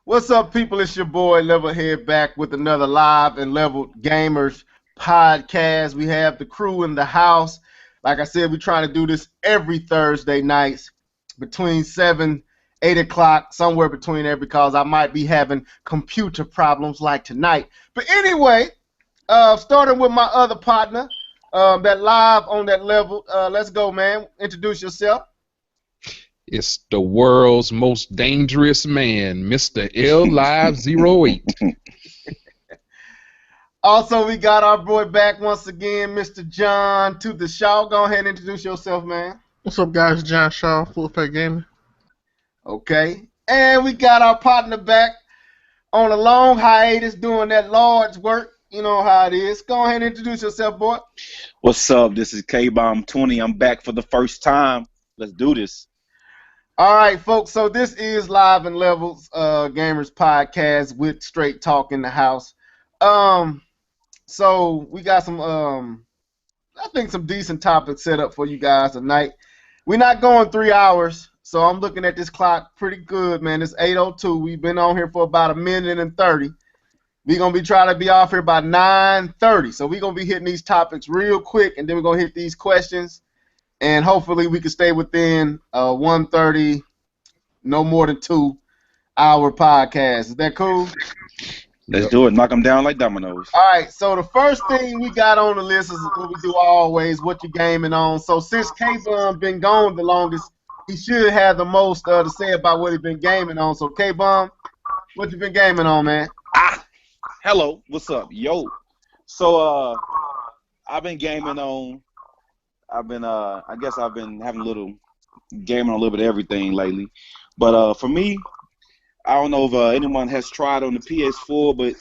What's up, people? It's your boy Levelhead back with another live and leveled gamers podcast. We have the crew in the house. Like I said, we're trying to do this every Thursday nights between 7, 8 o'clock, somewhere between there because I might be having computer problems like tonight. But anyway, starting with my other partner, that live on that level. Let's go, man. Introduce yourself. It's the world's most dangerous man, Mr. L Live 08. Also, we got our boy back once again, Mr. John to the show. Go ahead and introduce yourself, man. What's up, guys? John Shaw, Full Effect Gaming. Okay. And we got our partner back on a long hiatus doing that Lord's work. You know how it is. Go ahead and introduce yourself, boy. What's up? This is K-Bomb 20. I'm back for the first time. Let's do this. All right, folks. So this is Live and Levels Gamers Podcast with Straight Talk in the house. So we got some, I think some decent topics set up for you guys tonight. We're not going 3 hours, so I'm looking at this clock pretty good, man. It's 8:02. We've been on here for about a minute and 30. We're going to be trying to be off here by 9:30. So we're going to be hitting these topics real quick, and then we're going to hit these questions. And hopefully we can stay within 1:30, no more than 2 hour podcast. Is that cool? Let's do it. Knock them down like dominoes. All right, so the first thing we got on the list is what we do always, what you gaming on. So since K-Bomb been gone the longest, he should have the most to say about what he been gaming on. So K-Bomb, what you been gaming on, man? Hello. What's up? Yo. So, I've been gaming on, I guess I've been having a little gaming on a little bit of everything lately. But for me, I don't know if anyone has tried on the PS4, but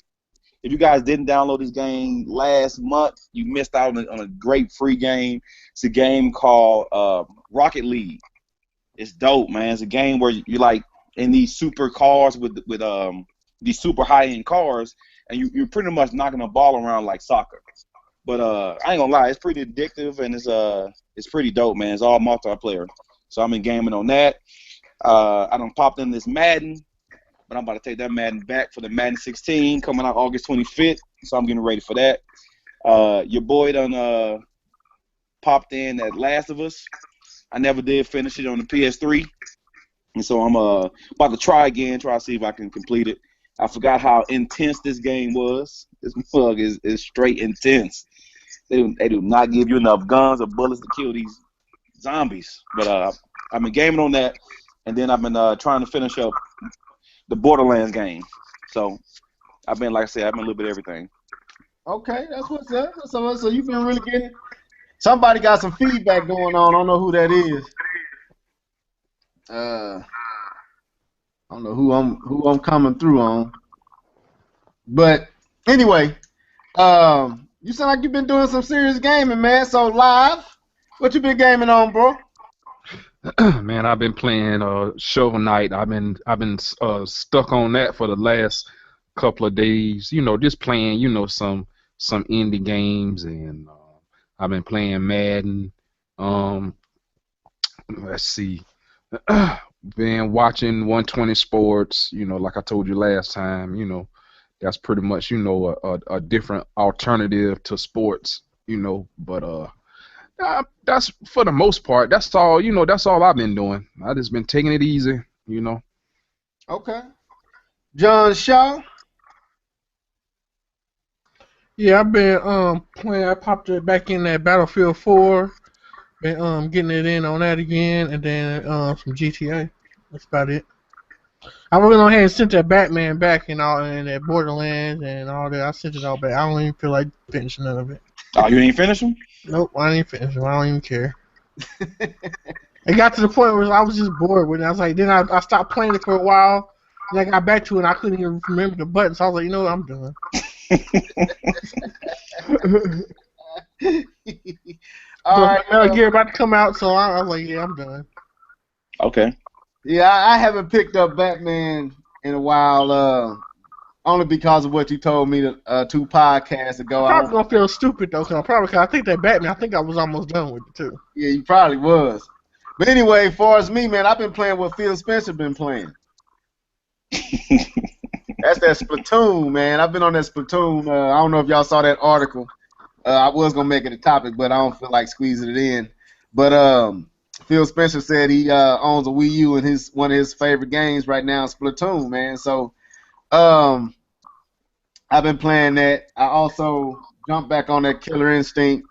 if you guys didn't download this game last month, you missed out on a great free game. It's a game called Rocket League. It's dope, man. It's a game where you're like in these super cars with these super high-end cars, and you're pretty much knocking a ball around like soccer. But I ain't gonna lie, it's pretty addictive and it's pretty dope, man. It's all multiplayer. So I'm in gaming on that. I done popped in this Madden. But I'm about to take that Madden back for the Madden 16 coming out August 25th, so I'm getting ready for that. Your boy done popped in at Last of Us. I never did finish it on the PS3, and so I'm about to try again, try to see if I can complete it. I forgot how intense this game was. This mug is straight intense. They do not give you enough guns or bullets to kill these zombies. But I've been gaming on that, and then I've been trying to finish up the Borderlands game. So I've been, like I said, I've been a little bit of everything. Okay, that's what's up. So you've been really getting. Somebody got some feedback going on. I don't know who that is. I don't know who I'm coming through on. But anyway, you sound like you've been doing some serious gaming, man. So live, what you been gaming on, bro? Man, I've been playing Shovel Knight. I've been stuck on that for the last couple of days. You know, just playing, you know, some indie games, and I've been playing Madden. Let's see. Been watching 120 Sports. You know, like I told you last time. You know, that's pretty much, you know, a different alternative to sports. You know, but that's for the most part. That's all. You know, that's all I've been doing. I just been taking it easy. You know. Okay. John Shaw. Yeah, I've been playing. I popped it back in that Battlefield 4. Been getting it in on that again, and then some GTA. That's about it. I went on ahead and sent that Batman back and all, and that Borderlands and all that. I sent it all back. I don't even feel like finishing none of it. Oh, you didn't finish them? Nope, I didn't finish them. I don't even care. It got to the point where I was just bored with it. I was like, then I stopped playing it for a while. Then I got back to it, and I couldn't even remember the buttons. So I was like, you know what, I'm done. All right, Metal Gear about to come out, so I was like, yeah, I'm done. Okay. Yeah, I haven't picked up Batman in a while. Only because of what you told me 2 podcasts ago. I'm probably gonna feel stupid though, cause I think that Batman. I think I was almost done with it too. Yeah, you probably was. But anyway, as far as me, man, I've been playing what Phil Spencer been playing. That's that Splatoon, man. I've been on that Splatoon. I don't know if y'all saw that article. I was gonna make it a topic, but I don't feel like squeezing it in. But Phil Spencer said he owns a Wii U, and one of his favorite games right now is Splatoon, man. So um, I've been playing that. I also jumped back on that Killer Instinct.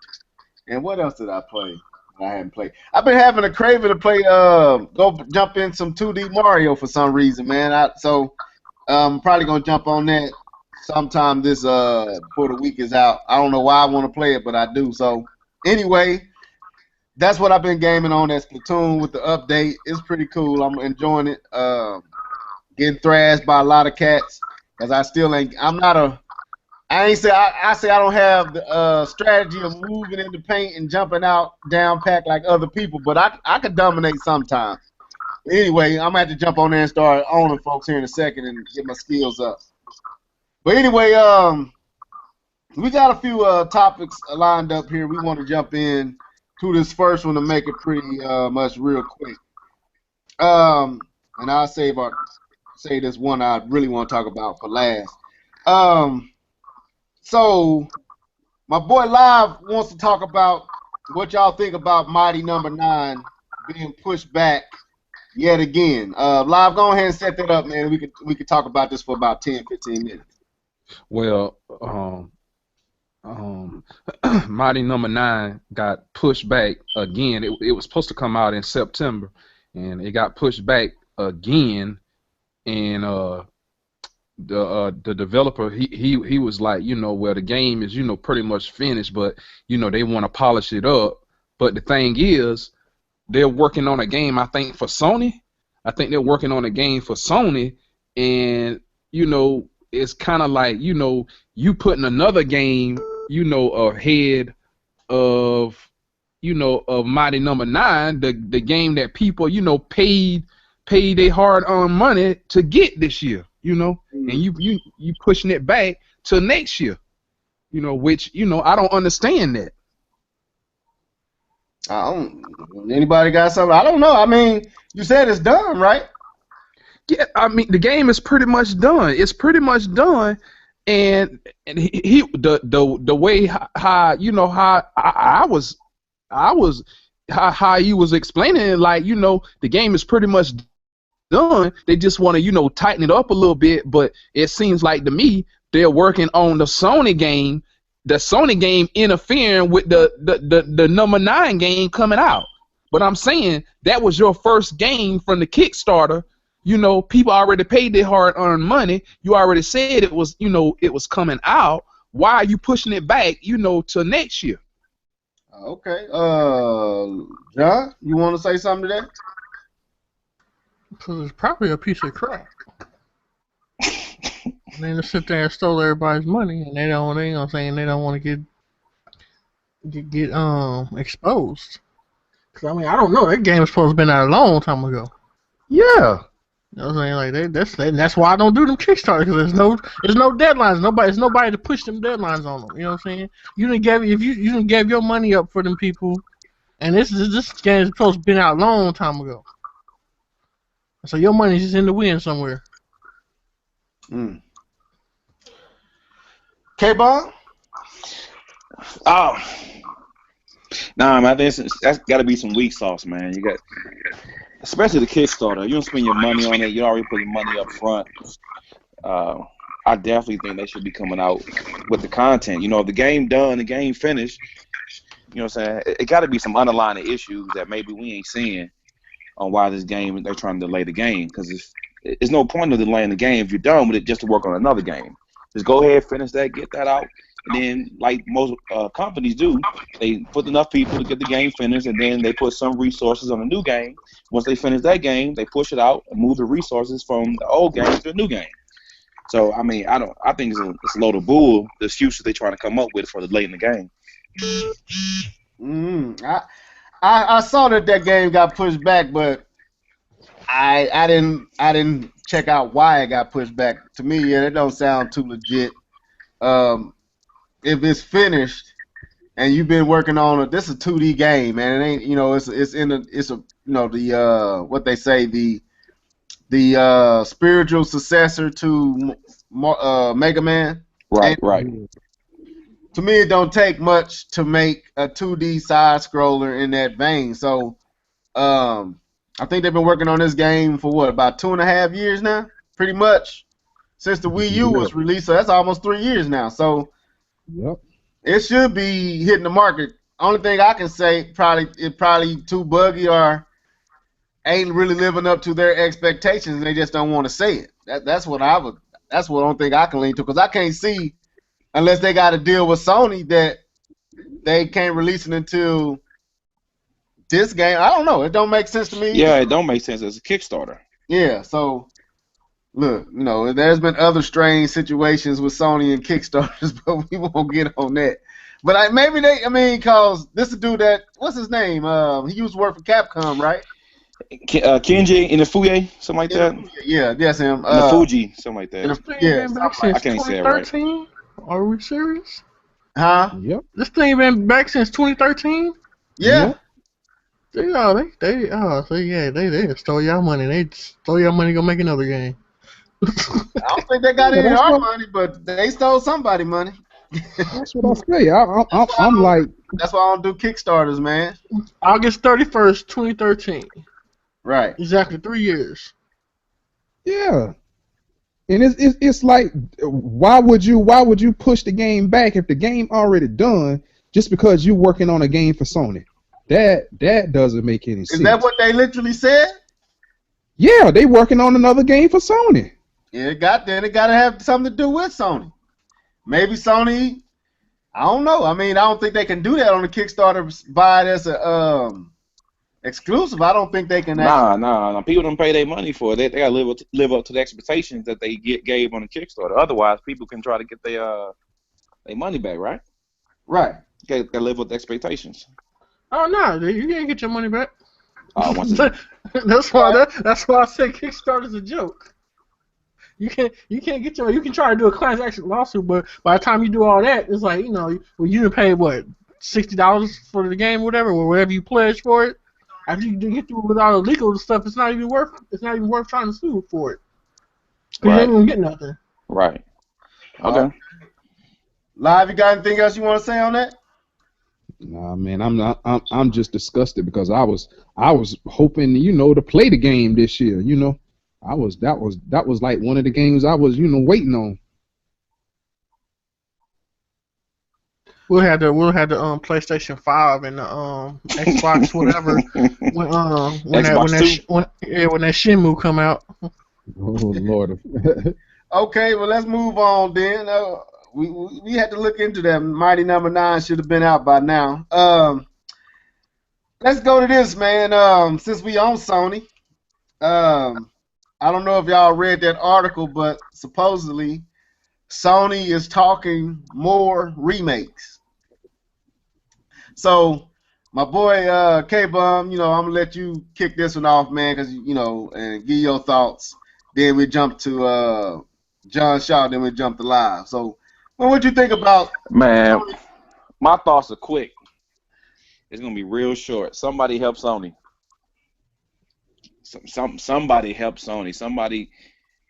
And what else did I play? I haven't played. I've been having a craving to play. Go jump in some 2D Mario for some reason, man. So I'm probably gonna jump on that sometime this before the week is out. I don't know why I want to play it, but I do. So anyway, that's what I've been gaming on. That Splatoon with the update. It's pretty cool. I'm enjoying it. Getting thrashed by a lot of cats because I still ain't. I'm not a. I say I don't have the strategy of moving in the paint and jumping out down pack like other people, but I could dominate sometimes. Anyway, I'm gonna have to jump on there and start owning folks here in a second and get my skills up. But anyway, we got a few topics lined up here. We want to jump in to this first one to make it pretty much real quick. And I'll say this one I really want to talk about for last. So my boy Live wants to talk about what y'all think about Mighty Number 9 being pushed back yet again. Live, go ahead and set that up, man. We could talk about this for about 10, 15 minutes. Well, Mighty Number 9 got pushed back again. It was supposed to come out in September, and it got pushed back again. And the developer he was like, well, the game is pretty much finished, but they want to polish it up. But the thing is, they're working on a game, I think, for Sony. I think they're working on a game for Sony, and it's kind of like you putting another game ahead of of Mighty Number 9, the game that people paid their hard-earned money to get this year. And you pushing it back to next year, which I don't understand that. Anybody got something? I don't know. I mean, you said it's done, right? Yeah, I mean the game is pretty much done. It's pretty much done, and the way how how you was explaining it, like the game is pretty much done. They just want to tighten it up a little bit, but it seems like to me they're working on the Sony game interfering with the number 9 game coming out. But I'm saying that was your first game from the Kickstarter. People already paid their hard-earned money. You already said it was it was coming out. Why are you pushing it back to next year? Okay. John, you want to say something to that? Because it's probably a piece of crap. They just sit there and stole everybody's money, and they don't want to get exposed. Cause I mean, I don't know. That game was supposed to have been out a long time ago. Yeah. You know what I'm saying? Like that's why I don't do them Kickstarter, because there's no deadlines. There's nobody to push them deadlines on them. You know what I'm saying? You didn't give your money up for them people, and this game is supposed to have been out a long time ago. So your money's just in the wind somewhere. K-Ball? Oh. Nah, man, that's got to be some weak sauce, man. You got, especially the Kickstarter. You don't spend your money on it. You already put your money up front. I definitely think they should be coming out with the content. If the game done, the game finished, you know what I'm saying? It got to be some underlying issues that maybe we ain't seeing on why this game, they're trying to delay the game. Because it's no point of delaying the game if you're done with it just to work on another game. Just go ahead, finish that, get that out. And then, like most companies do, they put enough people to get the game finished, and then they put some resources on a new game. Once they finish that game, they push it out and move the resources from the old game to the new game. So, I mean, I think it's a load of bull, the future they're trying to come up with for delaying the game. I saw that game got pushed back, but I didn't check out why it got pushed back. To me, yeah, that don't sound too legit. If it's finished and you've been working on it, this is a 2D game, man. It ain't, it's what they say, the the spiritual successor to Mega Man. Right, And right. to me, it don't take much to make a 2D side scroller in that vein. So, I think they've been working on this game for what, about 2.5 years now, pretty much since the Wii U Yeah. was released. So that's almost 3 years now. So Yep. it should be hitting the market. Only thing I can say, probably too buggy or ain't really living up to their expectations, and they just don't want to say it. That's what I would. That's what I don't think I can lean to, because I can't see, unless they got a deal with Sony, that they can't release it until this game. I don't know. It don't make sense to me either. Yeah, it don't make sense as a Kickstarter. Yeah. So look, there's been other strange situations with Sony and Kickstarters, but we won't get on that. But cause this is a dude that, what's his name? He used to work for Capcom, right? Kenji in the Fuye, something like that. Yeah, that's him. In the Fuji, something like in that. the- This thing yeah, been back something since I can't say it right. 2013. Are we serious? huh? Yep. This thing been back since 2013. Yeah. Yep. They stole y'all money. They stole y'all money to go make another game. I don't think they got Yeah, any of that's our what- money, but they stole somebody money. That's what I say. I'm like, That's why I don't do Kickstarters, man. August 31st, 2013. Right. Exactly 3 years. yeah. And it's like, why would you push the game back if the game already done just because you working on a game for Sony? That doesn't make any sense. Is that what they literally said? Yeah, they working on another game for Sony. Yeah, it got to have something to do with Sony. Maybe Sony. I don't know. I mean, I don't think they can do that on the Kickstarter. Buy it as a exclusive. I don't think they can. Nah. People don't pay their money for it. They gotta live up to the expectations that they gave on the Kickstarter. Otherwise, people can try to get their money back, right? Right. Gotta live with the expectations. Oh no, you can't get your money back. Once that's why I said Kickstarter's a joke. You can't get you can try to do a class action lawsuit, but by the time you do all that, it's like, well, you didn't pay what, $60 for the game, or whatever you pledged for it. After you get through with all the legal stuff, it's not even worth trying to sue for it. Because you ain't gonna get nothing. Right. Okay. Live, you got anything else you want to say on that? Nah, man, I'm just disgusted because I was hoping, to play the game this year, that was like one of the games I was, waiting on. We'll have the PlayStation 5 and the Xbox whatever when that Shenmue come out. Oh Lord. Okay, well, let's move on then. We had to look into that. Mighty Number 9 should have been out by now. Let's go to this, man. Since we own Sony, I don't know if y'all read that article, but supposedly Sony is talking more remakes. So my boy K-Bum, I'm gonna let you kick this one off, man, because and give your thoughts. Then we jump to John Shaw. Then we jump to Live. So, what you think about? Man, my thoughts are quick. It's gonna be real short. Somebody help Sony. Somebody help Sony. Somebody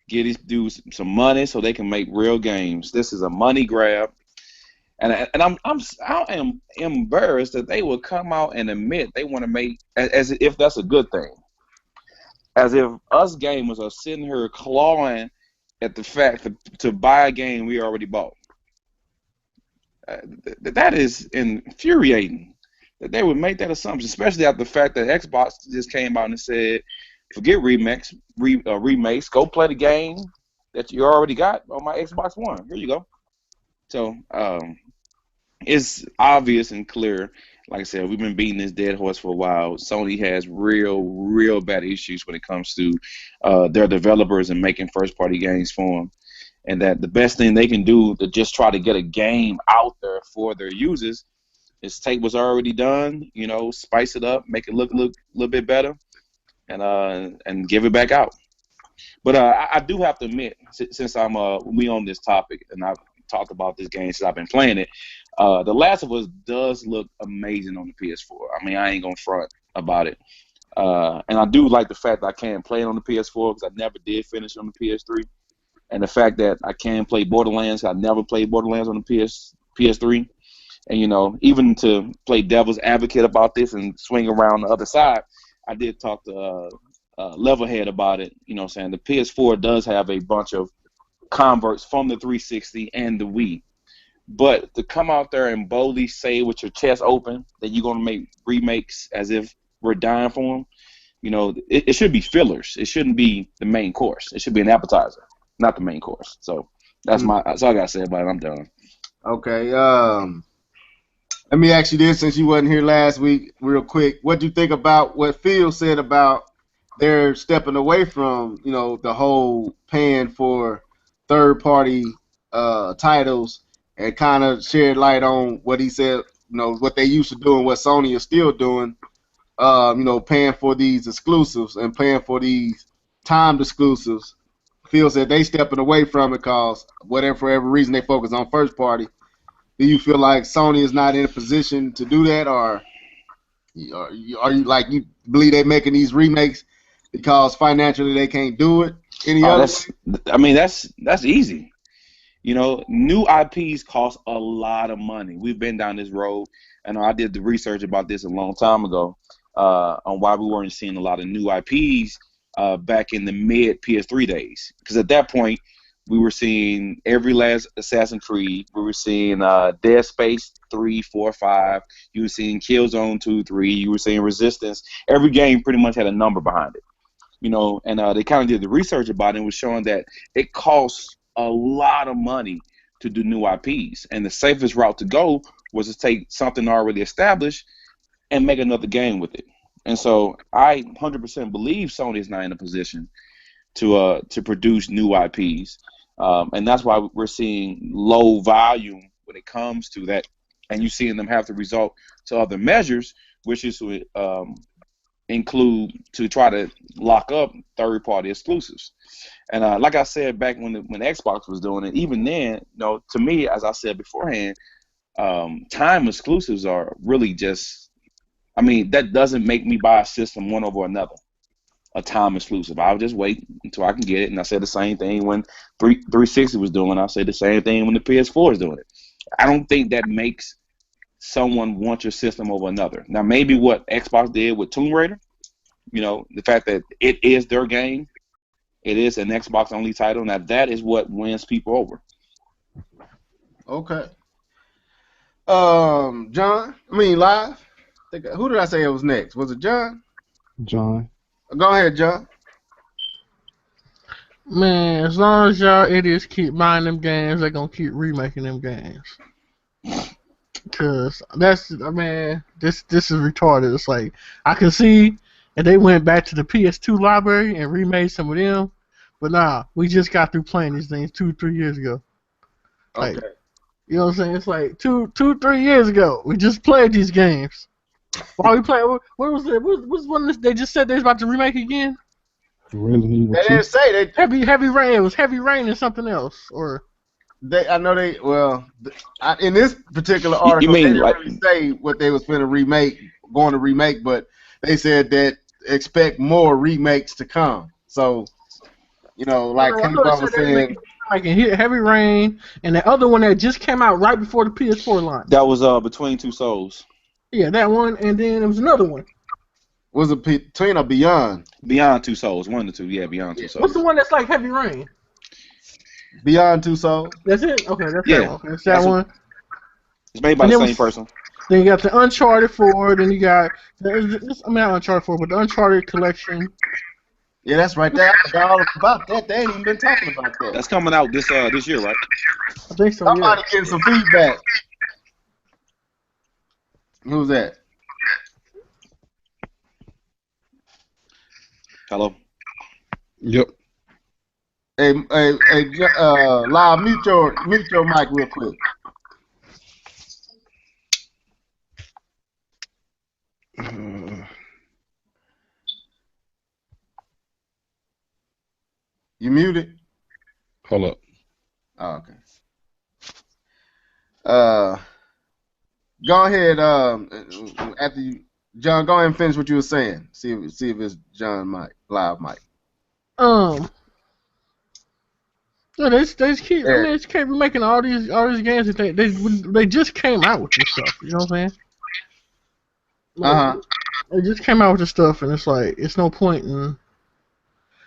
get these dudes some money so they can make real games. This is a money grab, and I am embarrassed that they will come out and admit they want to make, as if that's a good thing, as if us gamers are sitting here clawing at the fact to buy a game we already bought. That is infuriating that they would make that assumption, especially after the fact that Xbox just came out and said, forget remakes, go play the game that you already got on my Xbox One. Here you go. So it's obvious and clear. Like I said, we've been beating this dead horse for a while. Sony has real bad issues when it comes to their developers and making first-party games for them. And that the best thing they can do to just try to get a game out there for their users is take what's already done, spice it up, make it look a little bit better, and give it back out. But I do have to admit, since we on this topic and I've talked about this game since I've been playing it, The Last of Us does look amazing on the PS4. I mean, I ain't gonna front about it. And I do like the fact that I can't play it on the PS4 because I never did finish on the PS3. And the fact that I can play Borderlands, I never played Borderlands on the PS3. And even to play devil's advocate about this and swing around the other side, I did talk to Levelhead about it. What I'm saying, the PS4 does have a bunch of converts from the 360 and the Wii. But to come out there and boldly say with your chest open that you're going to make remakes as if we're dying for them, it should be fillers. It shouldn't be the main course. It should be an appetizer, not the main course. So that's all I got to say about it. I'm done. Okay. Let me ask you this, since you wasn't here last week, real quick. What do you think about what Phil said about they're stepping away from, the whole paying for third-party titles, and kind of shed light on what he said, what they used to do and what Sony is still doing, paying for these exclusives and paying for these timed exclusives. Phil said they stepping away from it because for whatever reason they focus on first party. Do you feel like Sony is not in a position to do that, or are you like you believe they're making these remakes because financially they can't do it? That's easy. New IPs cost a lot of money. We've been down this road, and I did the research about this a long time ago on why we weren't seeing a lot of new IPs back in the mid PS3 days. Because at that point, we were seeing every last Assassin's Creed. We were seeing Dead Space 3, 4, 5. You were seeing Killzone 2, 3. You were seeing Resistance. Every game pretty much had a number behind it. And they kind of did the research about it and was showing that it costs a lot of money to do new IPs. And the safest route to go was to take something already established and make another game with it. And so I 100% believe Sony is not in a position to produce new IPs. And that's why we're seeing low volume when it comes to that. And you're seeing them have to resort to other measures, which is to include to try to lock up third-party exclusives. And like I said back when Xbox was doing it, even then, to me, as I said beforehand, time exclusives are really just, that doesn't make me buy a system one over another. A time exclusive. I'll just wait until I can get it. And I said the same thing when 360 was doing it. I said the same thing when the PS4 is doing it. I don't think that makes someone want your system over another. Now, maybe what Xbox did with Tomb Raider, the fact that it is their game, it is an Xbox-only title. Now, that is what wins people over. Okay. John? Live? Who did I say it was next? Was it John? John. Go ahead, John. Man, as long as y'all idiots keep buying them games, they're gonna keep remaking them games. Cause this is retarded. It's like I can see if they went back to the PS2 library and remade some of them, but nah, we just got through playing these things 2-3 years ago. Like, Okay. You know what I'm saying? It's like 2-3 years ago we just played these games. Why we playing? What was it? What was one they just said they was about to remake again? Resident Evil They 2? didn't say they. Heavy Rain. It was Heavy Rain and something else, or I know they. Well, in this particular article, they didn't really say what they was going to remake, but they said that expect more remakes to come. So, like Kenny was saying, making Heavy Rain and the other one that just came out right before the PS4 launch. That was Between Two Souls. Yeah, that one, and then there was another one. Was it Between or Beyond? Beyond Two Souls, 1 to 2. Yeah, Beyond Two Souls. What's the one that's like Heavy Rain? Beyond Two Souls. That's it. Okay, that's that one. That's that one. It's made by the same person. Then you got the Uncharted 4. Then you got not Uncharted 4, but the Uncharted collection. Yeah, that's right there. I forgot all about that. They ain't even been talking about that. That's coming out this year, right? I think so. Somebody getting some feedback. Who's that? Hello. Yep. Hey, Live, mute your mic real quick. You muted? Hold up. Oh, okay. Go ahead. After you John, go ahead and finish what you were saying. See if it's John Mike live Mike. Um, yeah, they just keep. I Yeah. mean, they just keep making all these games that they just came out with this stuff. You know what I'm saying? Like, they just came out with this stuff, and it's like it's no point in.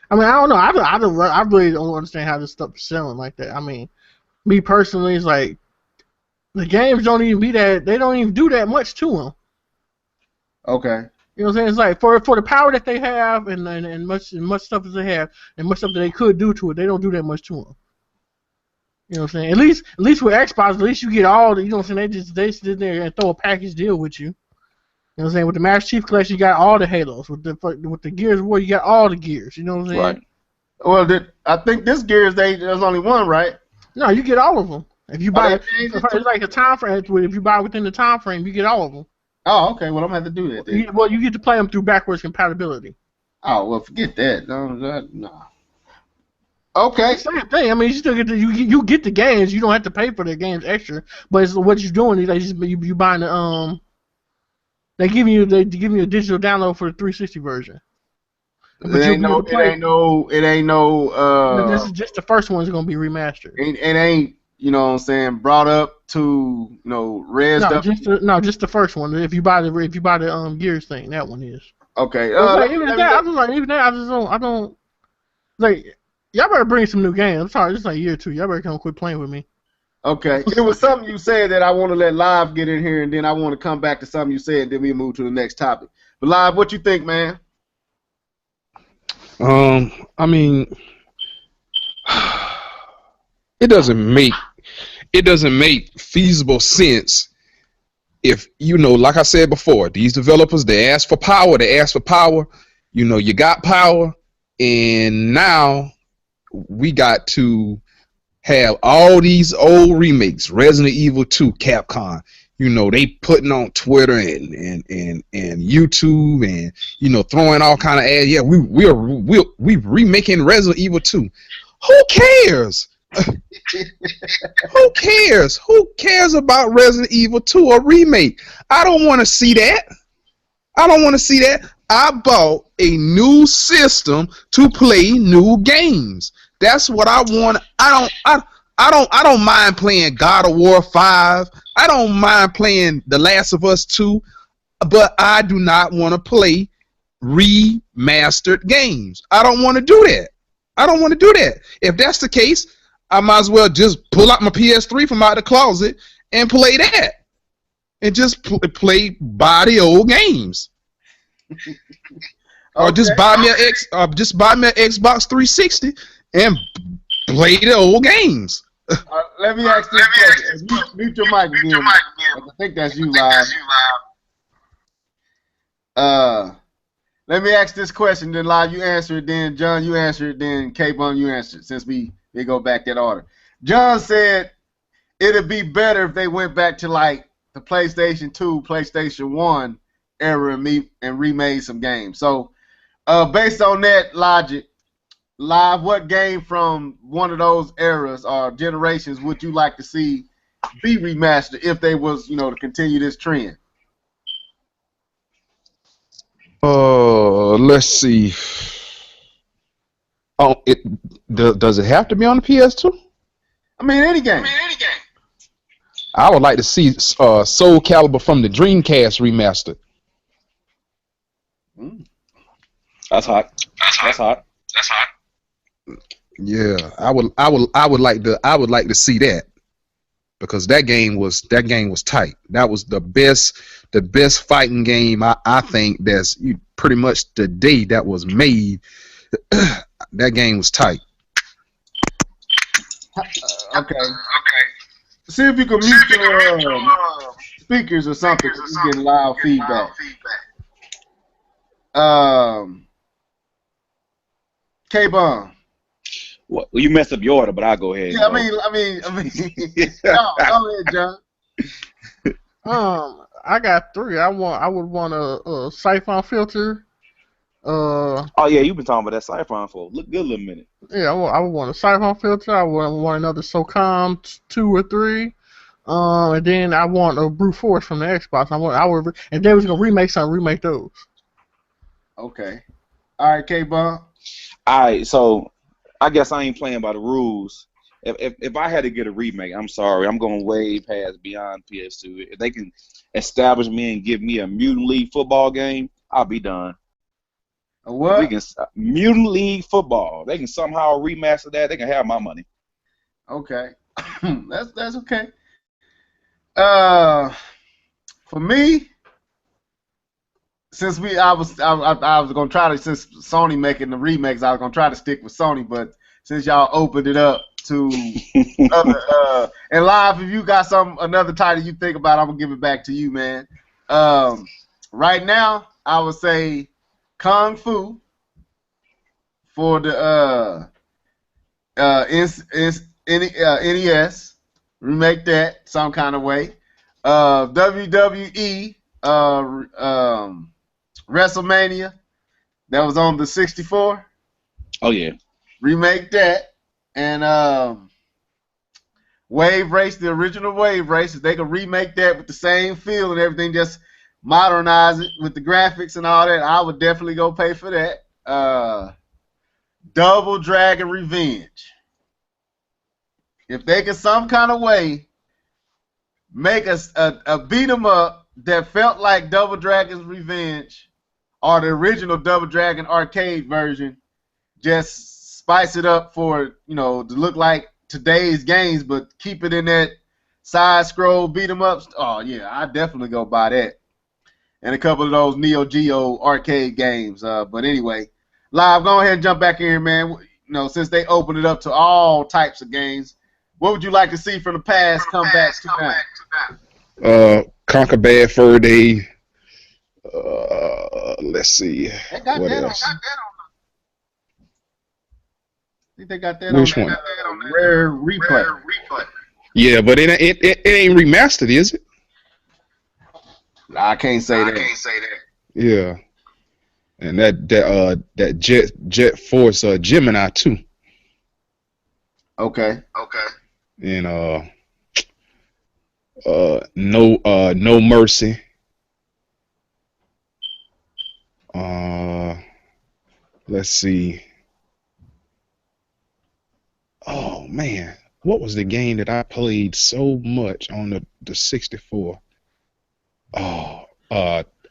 I mean, I don't know. I really don't understand how this stuff is selling like that. I mean, me personally, it's like the games don't even be that. They don't even do that much to them. Okay. You know what I'm saying? It's like for the power that they have and much stuff that they have and much stuff that they could do to it, they don't do that much to them. You know what I'm saying? At least with Xbox, at least you get all the. You know what I'm saying? They sit there and throw a package deal with you. You know what I'm saying? With the Master Chief Collection, you got all the Halos. With the Gears of War, you got all the Gears. You know what I'm saying? Right. Well, I think this Gears there's only one, right? No, you get all of them. If you buy, it's like a time frame. If you buy within the time frame, you get all of them. Oh, okay. Well, I'm gonna have to do that then. You get to play them through backwards compatibility. Oh, well, forget that. No. Okay. Same thing. I mean, you still get you get the games. You don't have to pay for the games extra. But it's, what you're doing is you buying the They give you a digital download for the 360 version. It ain't no. This is just the first one's gonna be remastered. It ain't. You know what I'm saying? Brought up to rezzed up. Just the first one. If you buy the Gears thing, that one is. Okay. Even that, I don't like. Y'all better bring some new games. I'm sorry, this is like year 2. Y'all better come quit playing with me. Okay. It was something you said that I want to let Live get in here, and then I want to come back to something you said, and then we move to the next topic. But Live, what you think, man? I mean, it doesn't make feasible sense if like I said before, these developers, they ask for power. You got power, and now we got to have all these old remakes, Resident Evil 2, Capcom. They putting on Twitter and YouTube and throwing all kind of ads. Yeah, we remaking Resident Evil 2. Who cares? Who cares? Who cares about Resident Evil 2 or remake? I don't want to see that. I bought a new system to play new games. That's what I want. I don't mind playing God of War 5. I don't mind playing The Last of Us 2, but I do not want to play remastered games. I don't want to do that. If that's the case, I might as well just pull out my PS3 from out the closet and play that, and just buy the old games. Or just buy me an Xbox 360 and play the old games. Let me ask this question. Mute your mic again. I think that's you, Live. Let me ask this question, then Live, you answer it, then John, you answer it, then K-Bun, you answer it, since we go back that order. John said it'd be better if they went back to like the PlayStation 2, PlayStation 1 era and remade some games. So based on that logic, Live, what game from one of those eras or generations would you like to see be remastered if they was, to continue this trend? Let's see. Oh, does it have to be on the PS2? I mean, any game. I would like to see Soul Calibur from the Dreamcast remastered. That's hot. Yeah, I would like to see that, because that game was tight. That was the best fighting game I think that's pretty much the day that was made. That game was tight. Okay. See if you can mute your speakers or something. You're getting loud feedback. K-Bun. Well, you messed up your order, but I'll go ahead. Yeah, I mean. Go ahead, John. I got 3. I would want a siphon filter. Oh yeah, you've been talking about that siphon for a good little minute. Yeah, I would want a siphon filter. I would want another SOCOM 2 or 3. And then I want a Brute Force from the Xbox. If they was gonna remake something, remake those. Okay. All right, K-Bun. All right, so I guess I ain't playing by the rules. If I had to get a remake, I'm sorry, I'm going way past beyond PS2. If they can establish me and give me a Mutant League football game, I'll be done. A If what? we can Mutant League football. They can somehow remaster that. They can have my money. Okay. That's okay. For me, since I was gonna try to, since Sony making the remakes, I was gonna try to stick with Sony, but since y'all opened it up to other and Live, if you got another title you think about, I'm gonna give it back to you, man. Right now, I would say Kung Fu for the NES. Remake that some kind of way. WWE WrestleMania that was on the 64. Oh yeah. Remake that. And Wave Race, the original Wave Race, if they could remake that with the same feel and everything, just modernize it with the graphics and all that, I would definitely go pay for that. Double Dragon Revenge. If they could some kind of way make a beat 'em up that felt like Double Dragon's Revenge or the original Double Dragon arcade version, just spice it up for, to look like today's games, but keep it in that side scroll beat 'em ups. Oh yeah, I definitely go buy that. And a couple of those Neo Geo arcade games. But anyway, Live, go ahead and jump back in here, man. Since they opened it up to all types of games, what would you like to see from the past come back to now? Conquer Bad Fur Day. Let's see. What else? I think they got that Which on one? Rare Replay. Yeah, but it ain't remastered, is it? I can't say that. Yeah. And that Jet Force Gemini too. Okay. And No Mercy. Let's see. Oh man, what was the game that I played so much on the 64? Oh,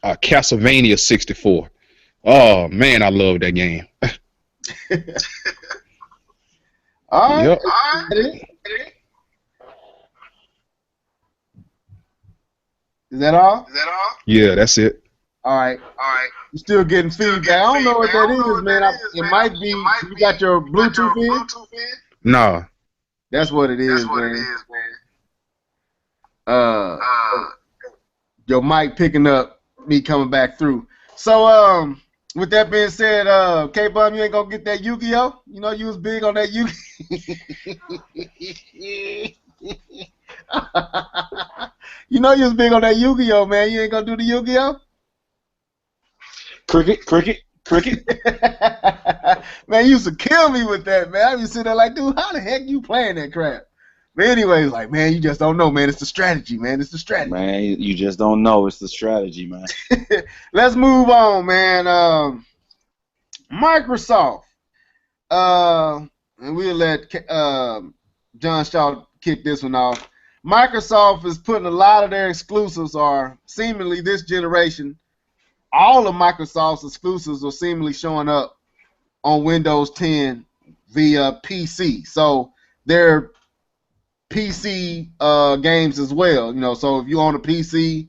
Castlevania 64. Oh man, I love that game. All right. Yep. Is that all? Yeah, that's it. All right. You're still getting feedback. I don't know what that is, man. It might be you got your Bluetooth in. Nah. That's what it is, man. Your mic picking up me coming back through. So with that being said, K-Bum, you ain't gonna get that Yu-Gi-Oh? You know you was big on that You know you was big on that Yu-Gi-Oh, man. You ain't gonna do the Yu-Gi-Oh? Cricket. Man, you used to kill me with that, man. I used to sit there like, dude, how the heck you playing that crap? But anyways, like, man, you just don't know, man. It's the strategy, man. It's the strategy. Man, you just don't know. It's the strategy, man. Let's move on, man. Microsoft. And we'll let John Shaw kick this one off. Microsoft is putting a lot of their exclusives, or seemingly this generation, all of Microsoft's exclusives are seemingly showing up on Windows 10 via PC. So they're PC games as well. So if you own a PC,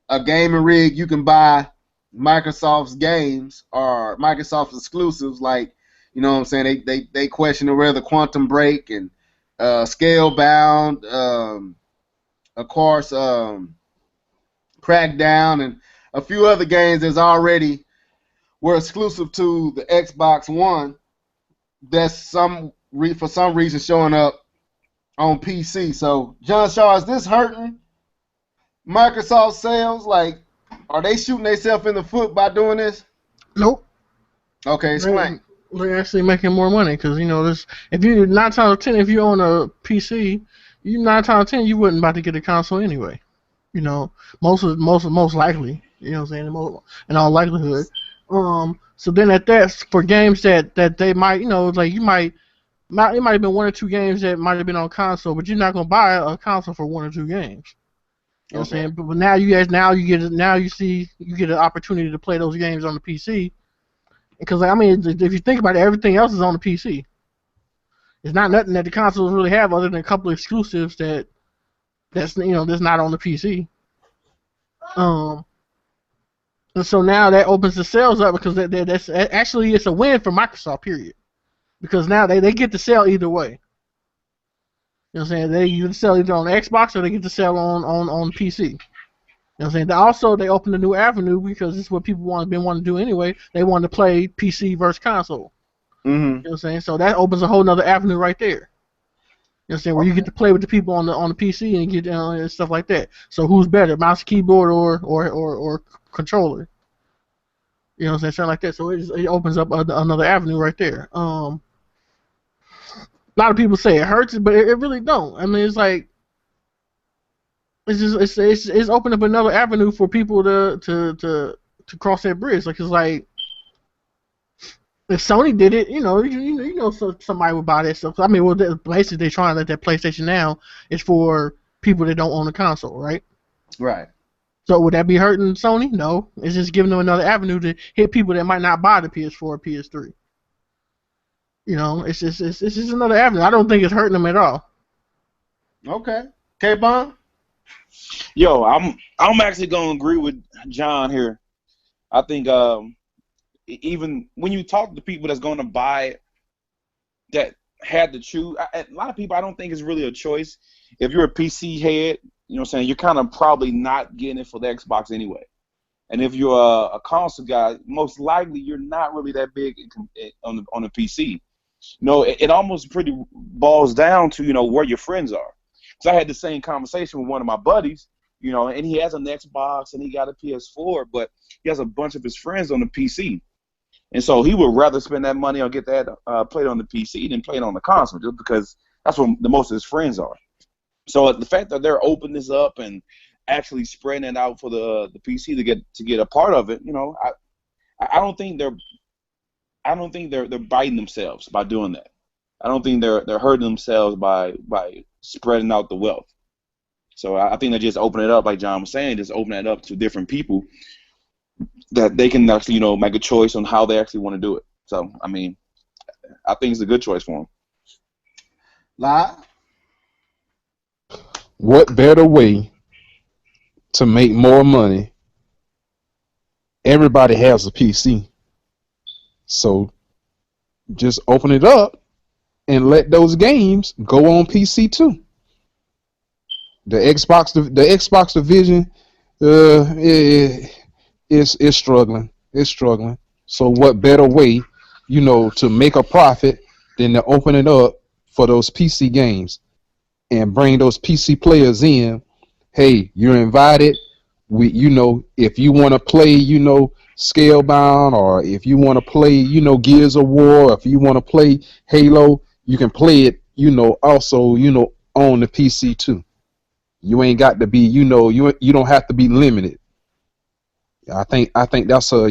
a gaming rig, you can buy Microsoft's games or Microsoft's exclusives, like, what I'm saying, they question whether Quantum Break and Scalebound, of course, Crackdown, and a few other games that's already were exclusive to the Xbox One that's for some reason showing up on PC. So, John Shaw, is this hurting Microsoft sales? Like, are they shooting themselves in the foot by doing this? Nope. Okay, explain. They're actually making more money because this. If you 9 times out of 10, if you own a PC, you 9 times 10 you wouldn't about to get a console anyway. You know, most likely. You know what I'm saying? In all likelihood. So then at that for games that they might, you know, like it might have been 1 or 2 games that might have been on console, but you're not gonna buy a console for 1 or 2 games. You know what I'm saying? But now you get an opportunity to play those games on the PC. Because I mean, if you think about it, everything else is on the PC. It's not nothing that the consoles really have other than a couple of exclusives that's not on the PC. And so now that opens the sales up because that's actually it's a win for Microsoft. Period. Because now they get to sell either way. You know what I'm saying? They get to sell either on Xbox or they get to sell on PC. You know what I'm saying? Also, they opened a new avenue because this is what people been wanting to do anyway. They want to play PC versus console. Mm-hmm. You know what I'm saying? So that opens a whole nother avenue right there. You know what I'm saying? Where you get to play with the people on the PC and get and stuff like that. So who's better, mouse, keyboard, or controller? You know what I'm saying? Something like that. So it opens up another avenue right there. A lot of people say it hurts, but it really don't. I mean, it's like it's opened up another avenue for people to cross that bridge. Like it's like if Sony did it, so somebody would buy that stuff. So, I mean, well, basically they're trying to let that PlayStation Now is for people that don't own a console, right? Right. So would that be hurting Sony? No, it's just giving them another avenue to hit people that might not buy the PS4 or PS3. You know, it's just another avenue. I don't think it's hurting them at all. Okay. K-Bond? Yo, I'm actually gonna agree with John here. I think even when you talk to people that's gonna buy it, that had to choose, a lot of people I don't think it's really a choice. If you're a PC head, you know what I'm saying, you're kind of probably not getting it for the Xbox anyway. And if you're a console guy, most likely you're not really that big on the PC. It almost pretty boils down to, where your friends are. Because I had the same conversation with one of my buddies, and he has an Xbox and he got a PS4, but he has a bunch of his friends on the PC. And so he would rather spend that money or get that played on the PC than play it on the console, just because that's where the most of his friends are. So the fact that they're opening this up and actually spreading it out for the PC to get a part of it, I don't think they're biting themselves by doing that. I don't think they're hurting themselves by spreading out the wealth. So I think they just open it up, like John was saying, just open it up to different people that they can actually, make a choice on how they actually want to do it. So, I mean, I think it's a good choice for them. Live? What better way to make more money? Everybody has a PC. So just open it up and let those games go on PC too. The Xbox division is struggling. It's struggling. So what better way, to make a profit than to open it up for those PC games and bring those PC players in? Hey, you're invited. If you want to play, Scalebound, or if you want to play, Gears of War, if you want to play Halo, you can play it, also, on the PC too. You ain't got to be, you don't have to be limited. I think that's a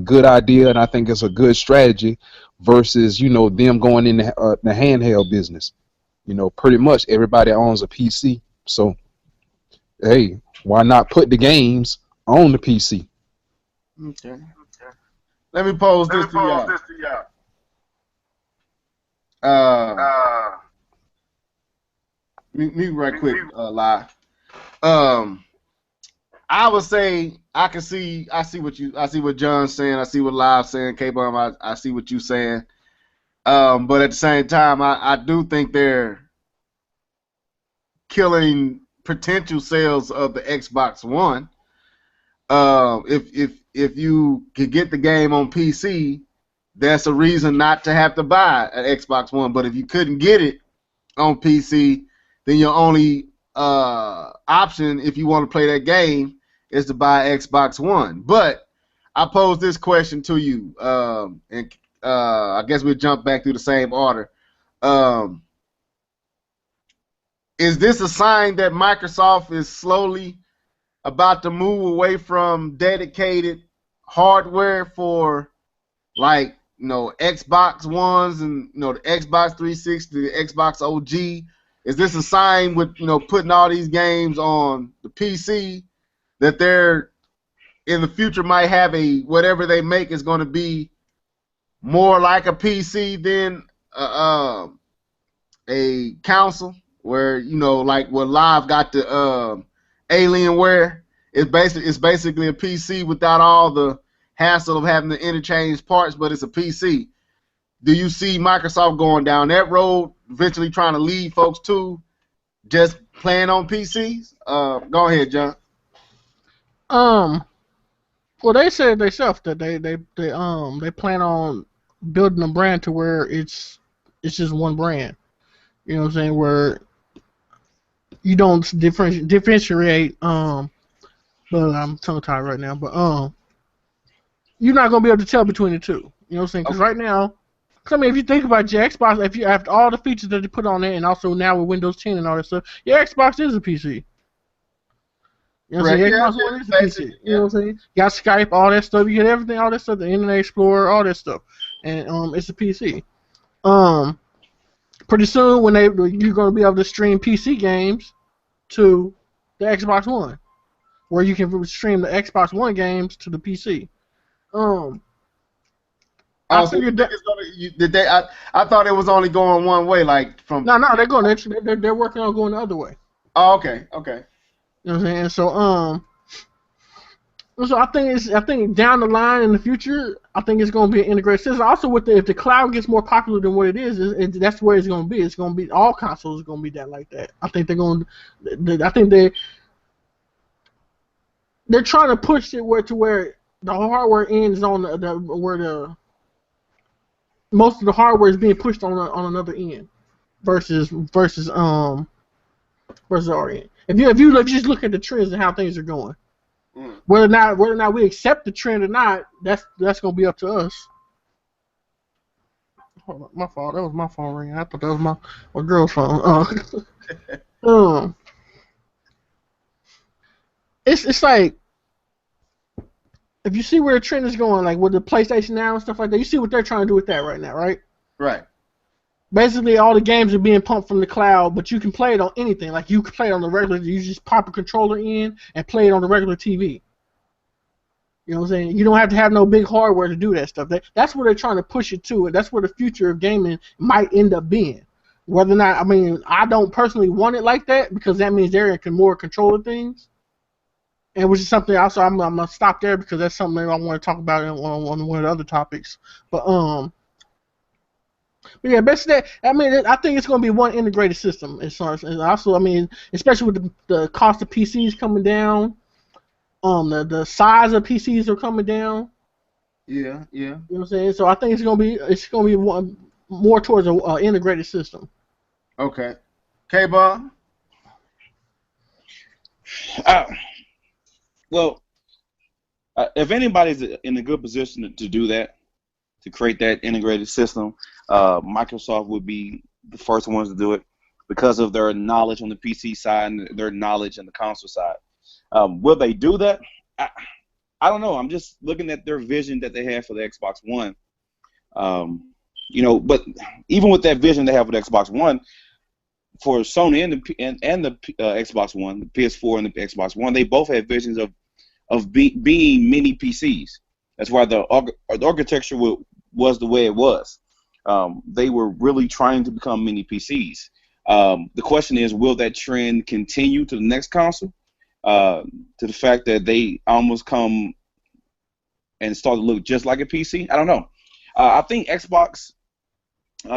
good idea, and I think it's a good strategy versus, them going in the handheld business. Pretty much everybody owns a PC, so hey, why not put the games on the PC? Okay. Let me pose this to y'all. Me right quick, live. I would say I see what John's saying, I see what Live's saying, K-Bomb, I see what you're saying. But at the same time, I do think they're killing potential sales of the Xbox One. If you could get the game on PC, that's a reason not to have to buy an Xbox One. But if you couldn't get it on PC, then your only option, if you want to play that game, is to buy Xbox One. But I pose this question to you, and I guess we'll jump back through the same order. is this a sign that Microsoft is slowly about to move away from dedicated hardware for like Xbox Ones and the Xbox 360, the Xbox OG? Is this a sign with putting all these games on the PC that they're in the future might have whatever they make is going to be more like a PC than a console, where like what Live got the Alienware. It's basically a PC without all the hassle of having to interchange parts, but it's a PC. Do you see Microsoft going down that road, eventually trying to lead folks to just playing on PCs? Go ahead, John. Well, they said themselves that they plan on building a brand to where it's just one brand. You know what I'm saying? Where you don't differentiate. But I'm tongue tied right now. But you're not gonna be able to tell between the two. You know what I'm saying? Because right now, if you think about your Xbox, if you have all the features that they put on it, and also now with Windows 10 and all that stuff, your Xbox is a PC. You know what I'm saying? Xbox One is a PC. You know what I'm saying? You got Skype, all that stuff. You get everything, all that stuff. The Internet Explorer, all that stuff, and it's a PC. Pretty soon when you're gonna be able to stream PC games to the Xbox One, where you can stream the Xbox One games to the PC. I figured that I thought it was only going one way, like from. No, they're working on going the other way. Oh, okay. You know what I'm saying? So I think down the line in the future, I think it's going to be an integrated system. Also, if the cloud gets more popular than what it is, that's where it's going to be. It's going to be all consoles are going to be that like that. I think they're trying to push it where the hardware ends on where the most of the hardware is being pushed on another end versus our end. If you just look at the trends and how things are going. Whether or not we accept the trend or not, that's gonna be up to us. Hold on, my fault. That was my phone ringing. I thought that was my girl's phone. It's like if you see where the trend is going, like with the PlayStation Now and stuff like that, you see what they're trying to do with that right now, right? Right. Basically, all the games are being pumped from the cloud, but you can play it on anything. Like you can play it on the regular. You just pop a controller in and play it on the regular TV. You know what I'm saying? You don't have to have no big hardware to do that stuff. That's where they're trying to push it to. That's where the future of gaming might end up being. Whether or not, I don't personally want it like that because that means they're in more control of things. And which is something also I'm gonna stop there because that's something I want to talk about on one of the other topics. But yeah, basically, I think it's going to be one integrated system as far as, and also, especially with the cost of PCs coming down, the size of PCs are coming down. Yeah. You know what I'm saying? So I think it's going to be one more towards an integrated system. Okay. K-Bob? Well, if anybody's in a good position to do that, to create that integrated system, Microsoft would be the first ones to do it because of their knowledge on the PC side and their knowledge on the console side. Will they do that? I don't know. I'm just looking at their vision that they have for the Xbox One. But even with that vision they have with Xbox One, for Sony and the Xbox One, the PS4 and the Xbox One, they both have visions of being mini PCs. That's why the architecture was the way it was. They were really trying to become mini PCs. The question is, will that trend continue to the next console? To the fact that they almost come and start to look just like a PC? I don't know. I think Xbox,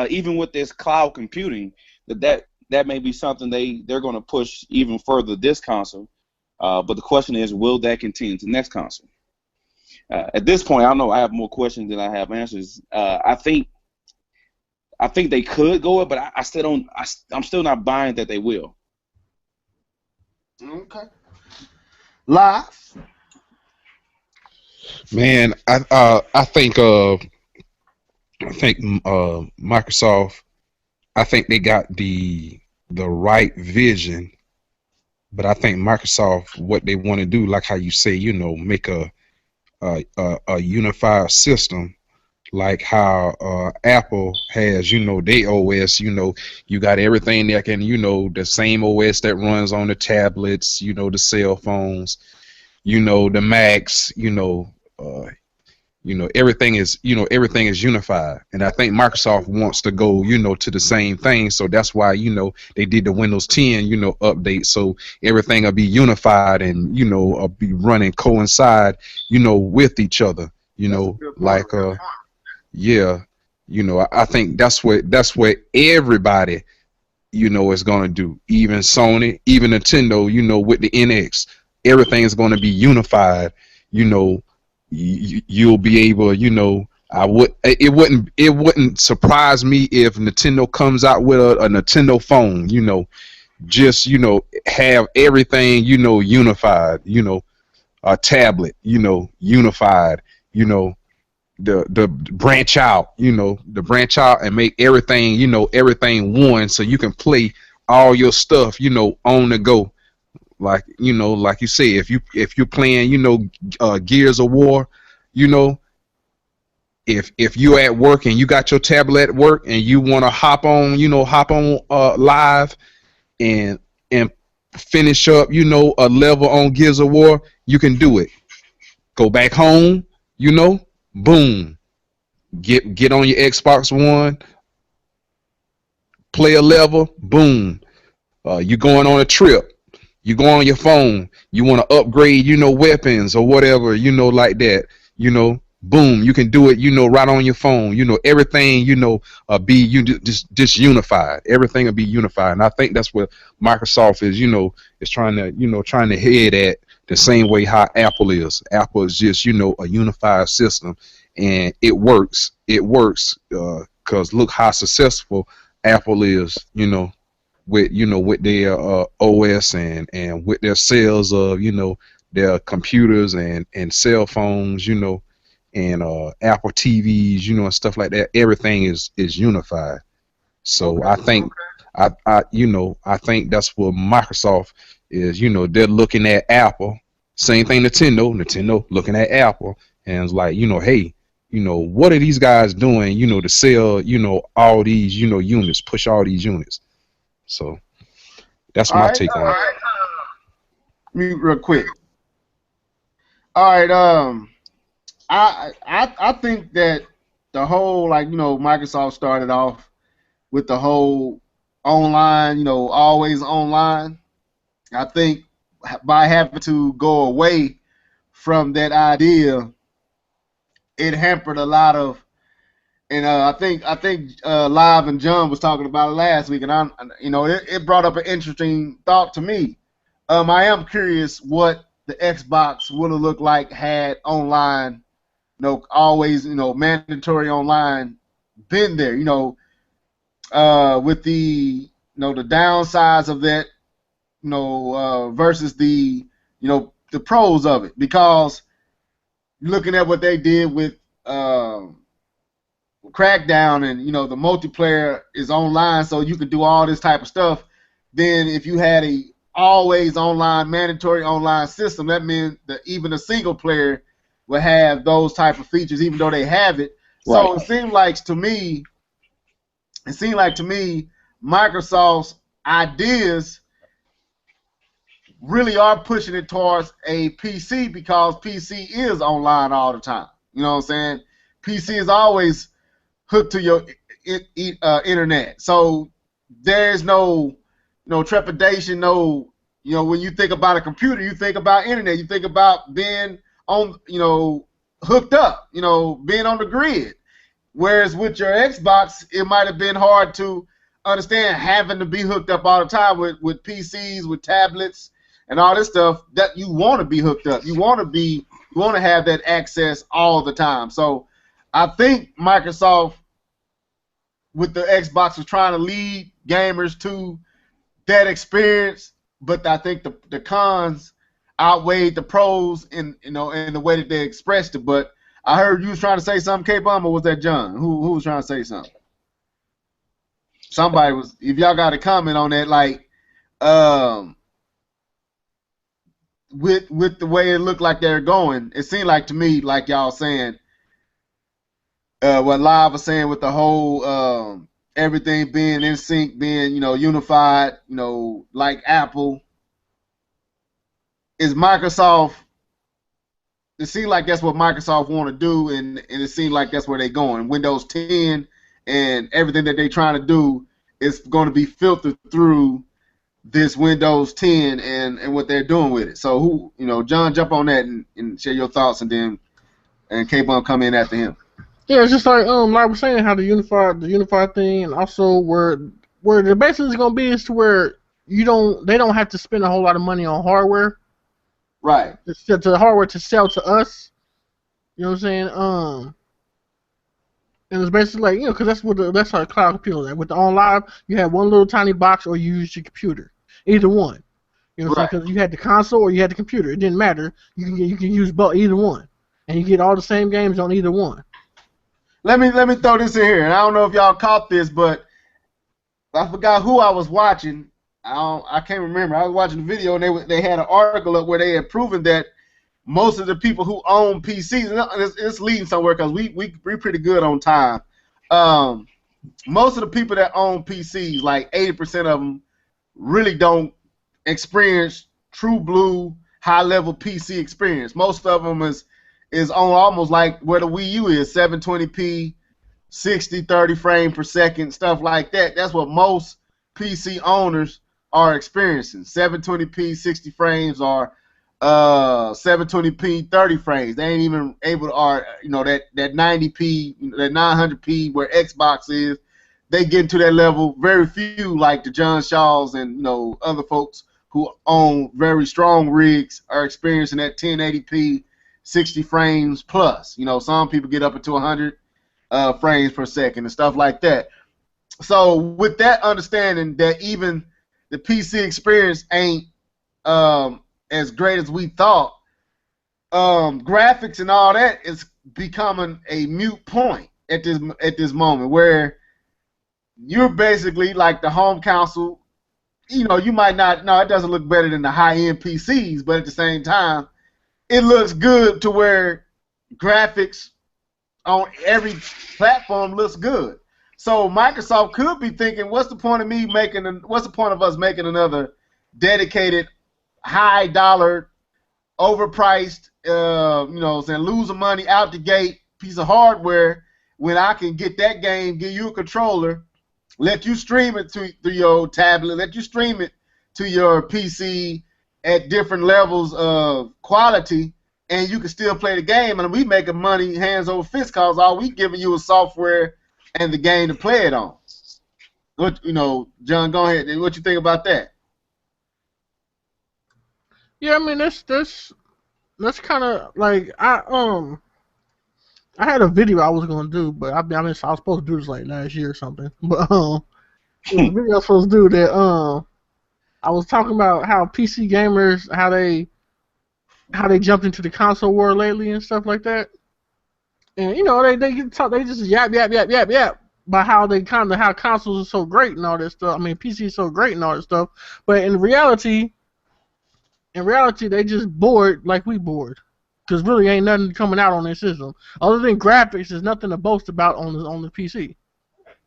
even with this cloud computing, that may be something they're going to push even further this console. But the question is, will that continue to the next console? At this point, I don't know. I have more questions than I have answers. I think they could go it, but I still don't. I'm still not buying that they will. Okay. Live. Man, I think Microsoft. I think they got the the right vision. But I think Microsoft, what they want to do, like how you say, make a unified system, like how Apple has, they OS, you got everything that can, the same OS that runs on the tablets, the cell phones, the Macs, everything is unified. And I think Microsoft wants to go, to the same thing. So that's why, they did the Windows 10, update. So everything will be unified and, be running coincide, with each other, like, yeah, I think that's what everybody, is going to do. Even Sony, even Nintendo, with the NX, everything is going to be unified, you know, you'll be able, it wouldn't surprise me if Nintendo comes out with a Nintendo phone, just have everything, unified, a tablet, unified, you know the branch out and make everything, everything one, so you can play all your stuff, on the go. Like, like you say, if you're playing, Gears of War, you know, if you're at work and you got your tablet at work and you want to hop on live and and finish up, a level on Gears of War, you can do it. Go back home, boom, get on your Xbox One, play a level, boom. You going on a trip, you go on your phone, you want to upgrade, weapons or whatever, like that, boom, you can do it, right on your phone, everything, be just unified. Everything will be unified. And I think that's what Microsoft is trying to head at, the same way how Apple is. Apple is just, a unified system, and it works. It works, because look how successful Apple is, with their OS and with their sales of, their computers and cell phones, and Apple TVs, and stuff like that. Everything is unified. So Okay. I think I think that's what Microsoft is. They're looking at Apple. Same thing Nintendo looking at Apple, and it's like, hey, what are these guys doing, to sell, all these, units, push all these units. So that's All my right. take on it. Mute real quick. All right. I think that the whole, like, Microsoft started off with the whole online, always online. I think by having to go away from that idea, it hampered a lot of. And I think Live and John was talking about it last week, and it brought up an interesting thought to me. I am curious what the Xbox would have looked like had online, always, mandatory online been there, with the downsides of that, versus the pros of it, because looking at what they did with Crackdown, and the multiplayer is online, so you can do all this type of stuff. Then if you had a always online, mandatory online system, that meant that even a single player would have those type of features, even though they have it. Right. So it seemed like to me, Microsoft's ideas really are pushing it towards a PC, because PC is online all the time. You know what I'm saying? PC is always hooked to your internet, so there's no trepidation, when you think about a computer, you think about internet, you think about being on, hooked up, being on the grid. Whereas with your Xbox, it might have been hard to understand having to be hooked up all the time with PCs, with tablets, and all this stuff. That you want to be hooked up, you want to have that access all the time. So I think Microsoft with the Xbox was trying to lead gamers to that experience, but I think the cons outweighed the pros in the way that they expressed it. But I heard you was trying to say something, K-Bomb, or was that John? Who was trying to say something? somebody was, if y'all got a comment on that, like, um, with the way it looked like they're going, it seemed like to me, like y'all saying, what Live was saying with the whole everything being in sync, being unified, like Apple, is Microsoft. It seems like that's what Microsoft want to do, and it seems like that's where they're going. Windows 10 and everything that they're trying to do is going to be filtered through this Windows 10 and what they're doing with it. So John, jump on that and share your thoughts, and then K-Bun come in after him. Yeah, it's just like we're saying, how the unified thing, and also where the basis is gonna be is to where they don't have to spend a whole lot of money on hardware. Right. To the hardware to sell to us. You know what I'm saying? And it's basically like, because that's how the cloud computer is. Like with the OnLive, you had one little tiny box, or you used your computer. Either one. You know what I'm saying? Because you had the console or you had the computer. It didn't matter. You can use both, either one, and you get all the same games on either one. Let me throw this in here, and I don't know if y'all caught this, but I forgot who I was watching. I can't remember. I was watching the video, and they had an article up where they had proven that most of the people who own PCs, and it's leading somewhere because we're pretty good on time. Most of the people that own PCs, like 80% of them, really don't experience true blue high level PC experience. Most of them is on almost like where the Wii U is, 720p, 60, 30 frames per second, stuff like that. That's what most PC owners are experiencing. 720p 60 frames, or 720p 30 frames. They ain't even able to, or that 90p, that 900p where Xbox is. They get into that level. Very few, like the John Shaws and other folks who own very strong rigs, are experiencing that 1080p 60 frames plus. Some people get up into 100 frames per second and stuff like that. So with that understanding that even the PC experience ain't as great as we thought, graphics and all that is becoming a moot point at this moment, where you're basically like the home console. You might not. No, it doesn't look better than the high-end PCs, but at the same time, it looks good to where graphics on every platform looks good. So Microsoft could be thinking, what's the point of us making another dedicated high dollar, overpriced, losing money out the gate piece of hardware when I can get that game, give you a controller, let you stream it through your tablet, let you stream it to your PC at different levels of quality, and you can still play the game, and we making money hands over fist because all we giving you is software and the game to play it on. John, go ahead. What you think about that? Yeah, I mean that's kind of like I had a video I was gonna do, but I was supposed to do this like last year or something. But it was a video I was supposed to do that I was talking about how PC gamers, how they jumped into the console war lately and stuff like that. And they just yap about how consoles are so great and all that stuff. I mean, PC is so great and all that stuff. But in reality, they just bored like we bored. Because really ain't nothing coming out on their system. Other than graphics, there's nothing to boast about on the PC.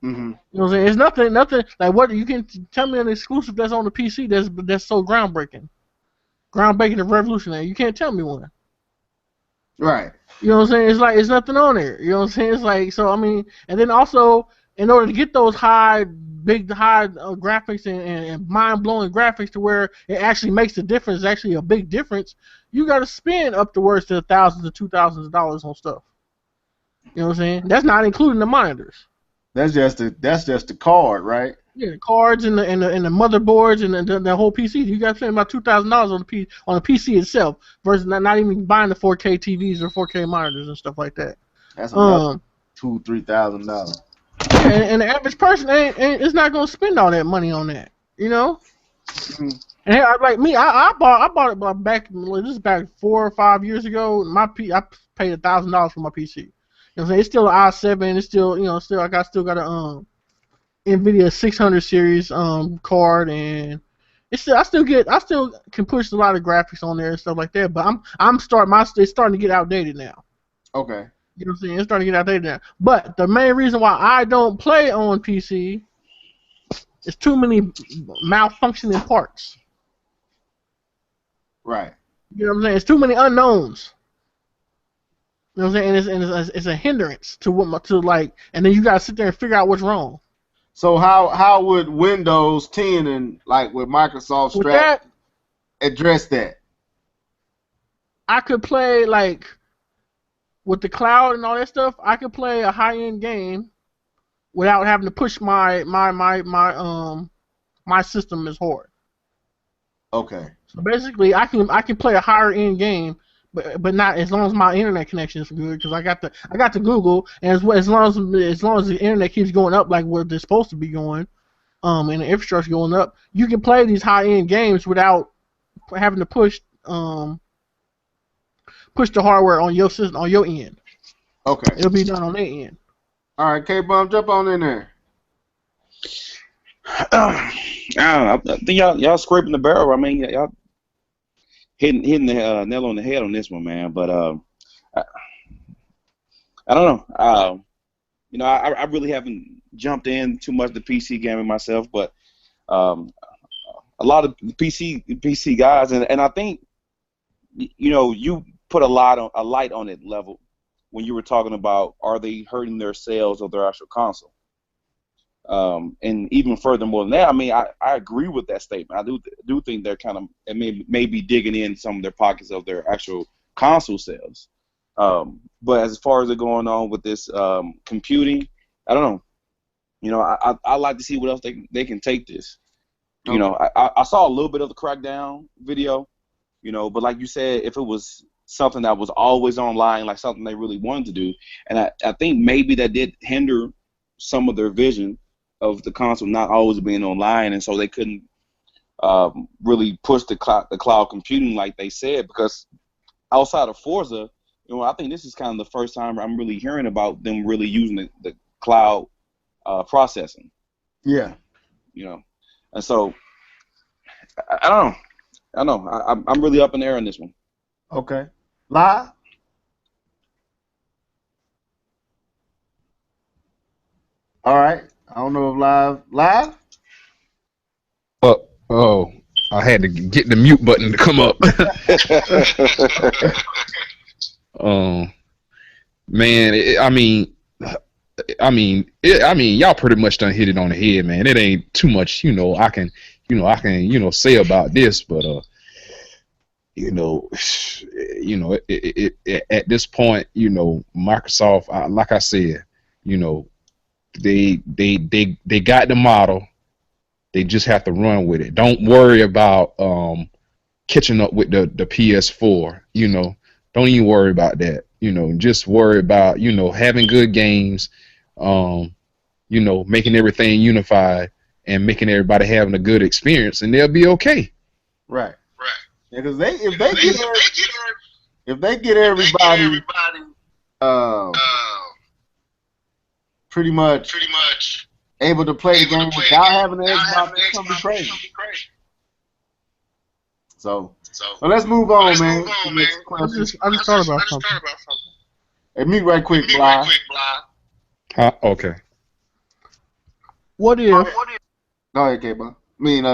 Mm-hmm. You know what I'm saying? It's nothing like what you can tell me an exclusive that's on the PC that's so groundbreaking and revolutionary. You can't tell me one. Right. You know what I'm saying? It's like it's nothing on there. You know what I'm saying? It's like, so I mean, and then also in order to get those high graphics and mind-blowing graphics to where it actually makes a difference, actually a big difference, you got to spend upwards to thousands to $2,000 on stuff. You know what I'm saying? That's not including the monitors. That's just the card, right? Yeah, the cards and the motherboards and the whole PC. You got to spend about $2,000 on the PC itself versus not even buying the 4K TVs or 4K monitors and stuff like that. That's another $2,000-$3,000. Yeah, and the average person is not gonna spend all that money on that, Mm-hmm. And like me, I bought it back. This is back 4 or 5 years ago. I paid $1,000 for my PC. You know what I'm saying? It's still an i7. It's still still got NVIDIA 600 series card, and I still can push a lot of graphics on there and stuff like that. But it's starting to get outdated now. Okay. You know what I'm saying? It's starting to get outdated now. But the main reason why I don't play on PC is too many malfunctioning parts. Right. You know what I'm saying? It's too many unknowns. You know what I'm saying? And it's a hindrance and then you gotta sit there and figure out what's wrong. So how would Windows 10 and like with Microsoft With Strat that, address that? I could play like with the cloud and all that stuff. I could play a high-end game without having to push my system as hard. Okay. So basically, I can play a higher-end game, but not as long as my internet connection is good, because I got the Google, and as long as the internet keeps going up like what it's supposed to be going, and the infrastructure going up, you can play these high-end games without having to push the hardware on your system, on your end. Okay. It'll be done on their end. All right, K-Bum, jump on in there. I think y'all scraping the barrel. I mean, y'all hitting the nail on the head on this one, man. But I don't know. You know, I really haven't jumped in too much to PC gaming myself, but a lot of PC guys, and I think you know you put a light on it level when you were talking about are they hurting their sales of their actual console. And even furthermore than that, I mean, I agree with that statement. I do think they're kind of maybe digging in some of their pockets of their actual console sales. But as far as it going on with this computing, I don't know. You know, I like to see what else they can take this. You know, I saw a little bit of the Crackdown video, you know, but like you said, if it was something that was always online, like something they really wanted to do, and I think maybe that did hinder some of their vision of the console not always being online, and so they couldn't really push the cloud computing like they said, because outside of Forza, you know, I think this is kind of the first time I'm really hearing about them really using the cloud processing. Yeah. You know, and so I don't know. I don't know. I'm really up in the air on this one. Okay. Live? All right. I don't know if live? Oh, I had to get the mute button to come up. Man, y'all pretty much done hit it on the head, man. It ain't too much, I can say about this, but at this point, Microsoft, like I said, they got the model. They just have to run with it. Don't worry about catching up with the PS4. Don't even worry about that. Just worry about having good games. Making everything unified and making everybody having a good experience, and they'll be okay. Right. Yeah, because if they get everybody pretty much able to play the game without having an Xbox, it's gonna be crazy. So let's move on, man. I just thought about something. Hey, mute right quick, Bly. Okay. What if? Go ahead, K-Bum.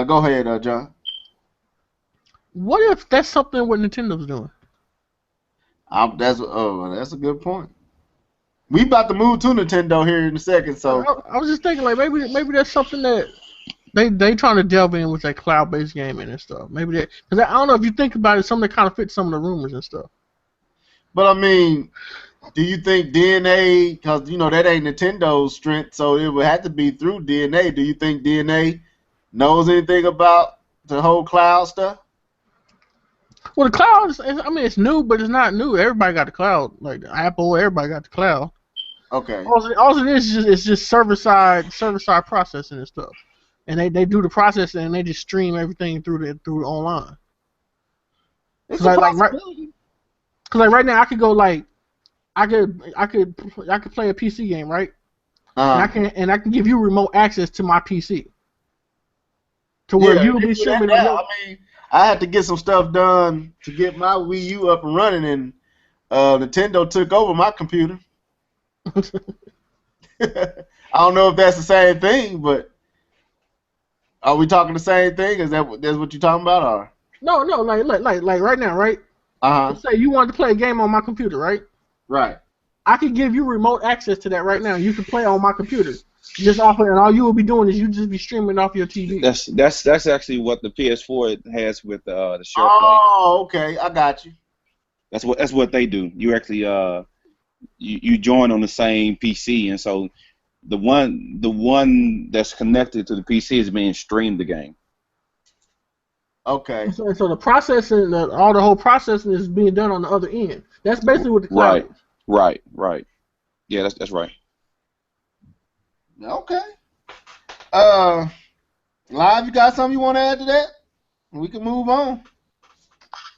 Go ahead, John. What if that's something what Nintendo's doing? That's a good point. We about to move to Nintendo here in a second, so I was just thinking, like, maybe that's something that they trying to delve in with that cloud-based gaming and stuff. Maybe that, because I don't know if you think about it, something that kind of fits some of the rumors and stuff. But do you think DNA? Because that ain't Nintendo's strength, so it would have to be through DNA. Do you think DNA knows anything about the whole cloud stuff? Well, the cloud it's new, but it's not new. Everybody got the cloud, like Apple. Everybody got the cloud. Okay. All it is just server side processing and stuff, and they do the processing and they just stream everything through online. It's a possibility. Cause right now I could go I could play a PC game, right? Uh, and I can give you remote access to my PC to where yeah, you'll they be do that streaming on now. your. I mean, I had to get some stuff done to get my Wii U up and running, and Nintendo took over my computer. I don't know if that's the same thing, but are we talking the same thing? Is that's what you're talking about, or? No, like right now, right? Uh huh. Let's say you wanted to play a game on my computer, right? Right. I could give you remote access to that right now. You can play on my computer. Just off it, and all you will be doing is you just be streaming off your TV. That's actually what the PS4 has with the Share Play. Oh, okay. I got you. That's what they do. You actually you join on the same PC, and so the one that's connected to the PC is being streamed the game. Okay. So the processing, all the whole processing is being done on the other end. That's basically what the cloud Right, is. right. Yeah, that's right. Okay. Live, you got something you want to add to that? We can move on.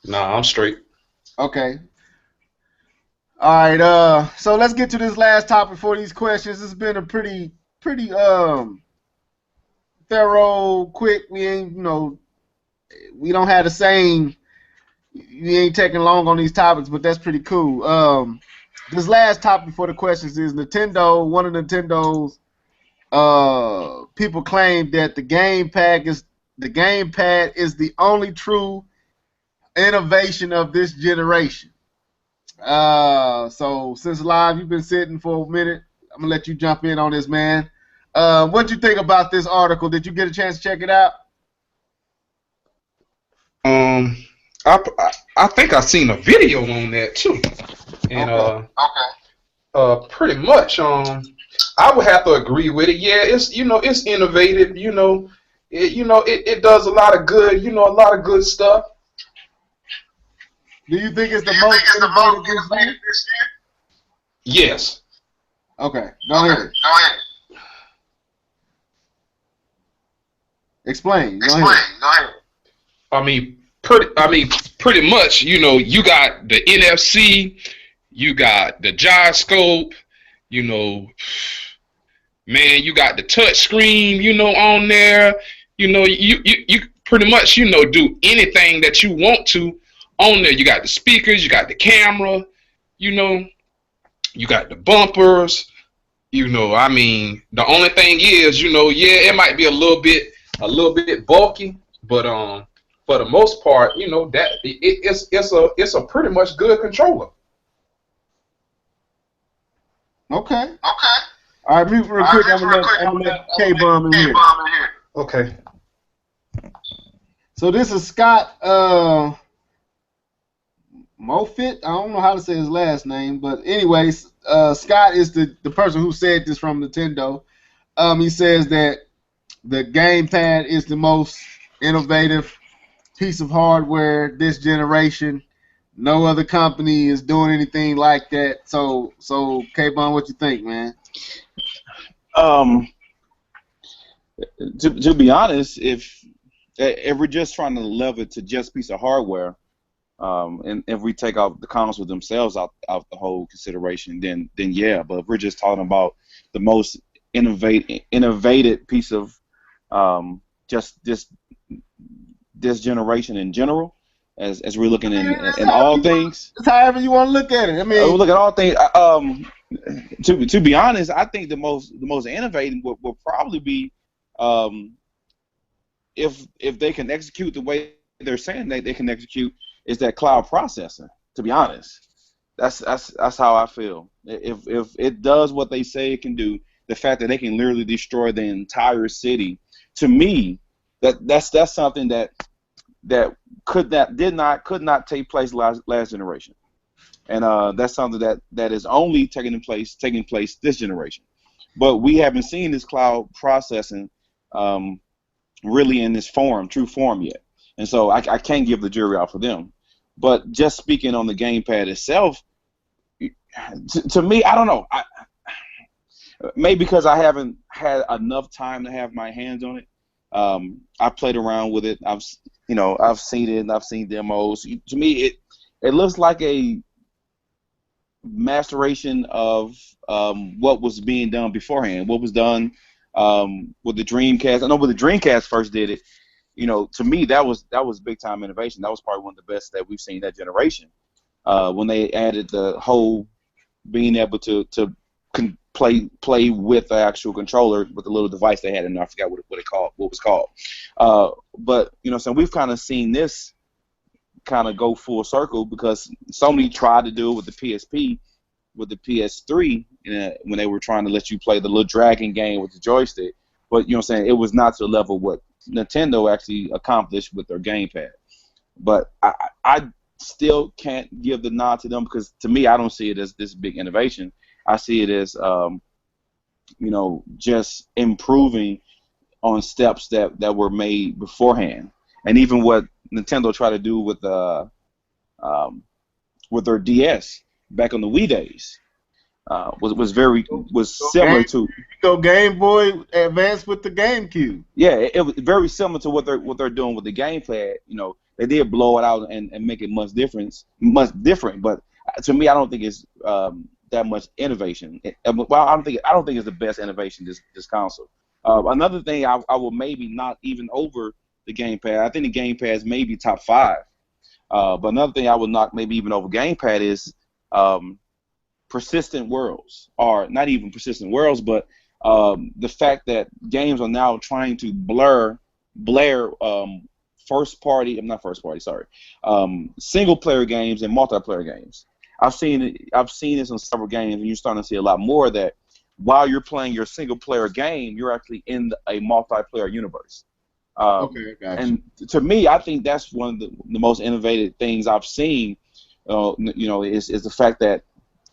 Nah, I'm straight. Okay. All right. So let's get to this last topic for these questions. It's been a pretty thorough, quick. We ain't, we don't have the same. We ain't taking long on these topics, but that's pretty cool. This last topic for the questions is Nintendo. One of Nintendo's people claim that the gamepad is the only true innovation of this generation. So since Live, you've been sitting for a minute, I'm gonna let you jump in on this, man. What'd you think about this article? Did you get a chance to check it out? Um, I think I seen a video on that too, and Okay. pretty much I would have to agree with it. Yeah, it's innovative. It does a lot of good. A lot of good stuff. Do you think it's the most innovative this year? Yes. Okay, go ahead. Explain. Go ahead. Pretty much. You got the NFC, you got the gyroscope. Man, you got the touch screen. On there. You pretty much do anything that you want to on there. You got the speakers, you got the camera. You got the bumpers. The only thing is, yeah, it might be a little bit bulky, but for the most part, that it's a pretty much good controller. Okay. All right, mute real quick. I'm gonna let K-Bomb in here. Okay. So this is Scott Moffitt. I don't know how to say his last name, but anyways, Scott is the person who said this from Nintendo. He says that the gamepad is the most innovative piece of hardware this generation. No other company is doing anything like that. So K-Bon, what you think, man? To be honest, if we're just trying to level it to just a piece of hardware, and if we take out the consoles themselves out the whole consideration, then yeah. But if we're just talking about the most innovative piece of just this generation in general, as we're looking in all things. It's however you want to look at it. I mean, we look at all things. To be honest, I think the most innovative will probably be if they can execute the way they're saying they can execute, is that cloud processor. To be honest, that's how I feel. If it does what they say it can do, the fact that they can literally destroy the entire city, to me, that's something that could not take place last generation, and that's something that is only taking place this generation. But we haven't seen this cloud processing really in this true form yet, and so I can't give the jury out for them. But just speaking on the gamepad itself, to me, I don't know. Maybe because I haven't had enough time to have my hands on it. I played around with it. I've seen it and I've seen demos. To me, it looks like a masteration of what was being done beforehand, what was done with the Dreamcast. I know when the Dreamcast first did it, to me that was big time innovation. That was probably one of the best that we've seen that generation. When they added the whole being able to play with the actual controller with the little device they had, and I forgot what was called. But so we've kind of seen this kind of go full circle because Sony tried to do it with the PSP, with the PS3, when they were trying to let you play the little dragon game with the joystick. But it was not to the level what Nintendo actually accomplished with their gamepad. But I still can't give the nod to them because to me I don't see it as this big innovation. I see it as just improving on steps that were made beforehand, and even what Nintendo tried to do with their DS back on the Wii days was similar to Game Boy Advance with the GameCube. Yeah, it was very similar to what they're doing with the gamepad. They did blow it out and make it much different. But to me, I don't think it's that much innovation. Well, I don't think it's the best innovation this console. Another thing I will maybe not even over the gamepad. I think the gamepad is maybe top 5. But another thing I would knock maybe even over gamepad is persistent worlds, or not even persistent worlds, but the fact that games are now trying to blur single player games and multiplayer games. I've seen this in several games, and you're starting to see a lot more that while you're playing your single player game, you're actually in a multiplayer universe. Okay, gotcha. And to me, I think that's one of the most innovative things I've seen. Is the fact that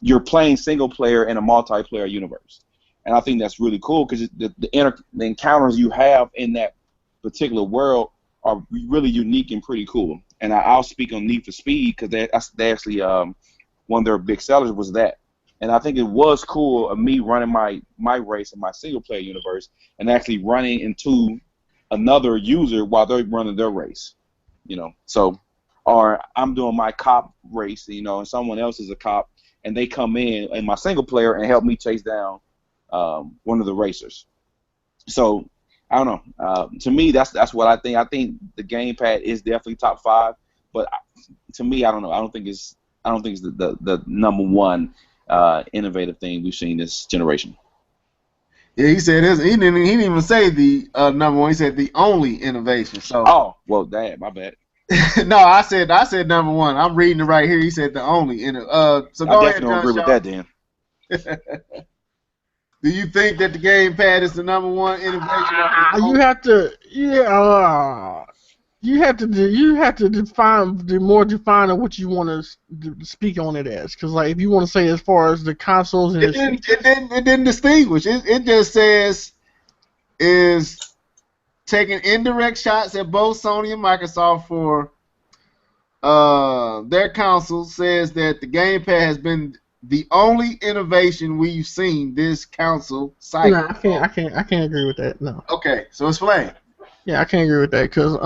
you're playing single player in a multiplayer universe, and I think that's really cool because the encounters you have in that particular world are really unique and pretty cool. And I'll speak on Need for Speed because they actually one of their big sellers was that. And I think it was cool of me running my race in my single player universe and actually running into another user while they're running their race. So, or I'm doing my cop race, and someone else is a cop, and they come in my single player and help me chase down one of the racers. So I don't know. To me, that's what I think. I think the gamepad is definitely top 5, but to me, I don't know. I don't think it's the number one innovative thing we've seen this generation. Yeah, he said this. He didn't even say the number one. He said the only innovation. So. Oh well, damn, my bad. No, I said number one. I'm reading it right here. He said the only. So go I ahead, definitely don't agree with that, then. Do you think that the gamepad is the number one innovation? You have to, you have to define of what you want to speak on it as. Because like if you want to say as far as the consoles and it didn't distinguish. It just says is taking indirect shots at both Sony and Microsoft for their consoles. Says that the gamepad has been the only innovation we've seen this console cycle. No, I can't agree with that. No. Okay, so explain. Yeah, I can't agree with that because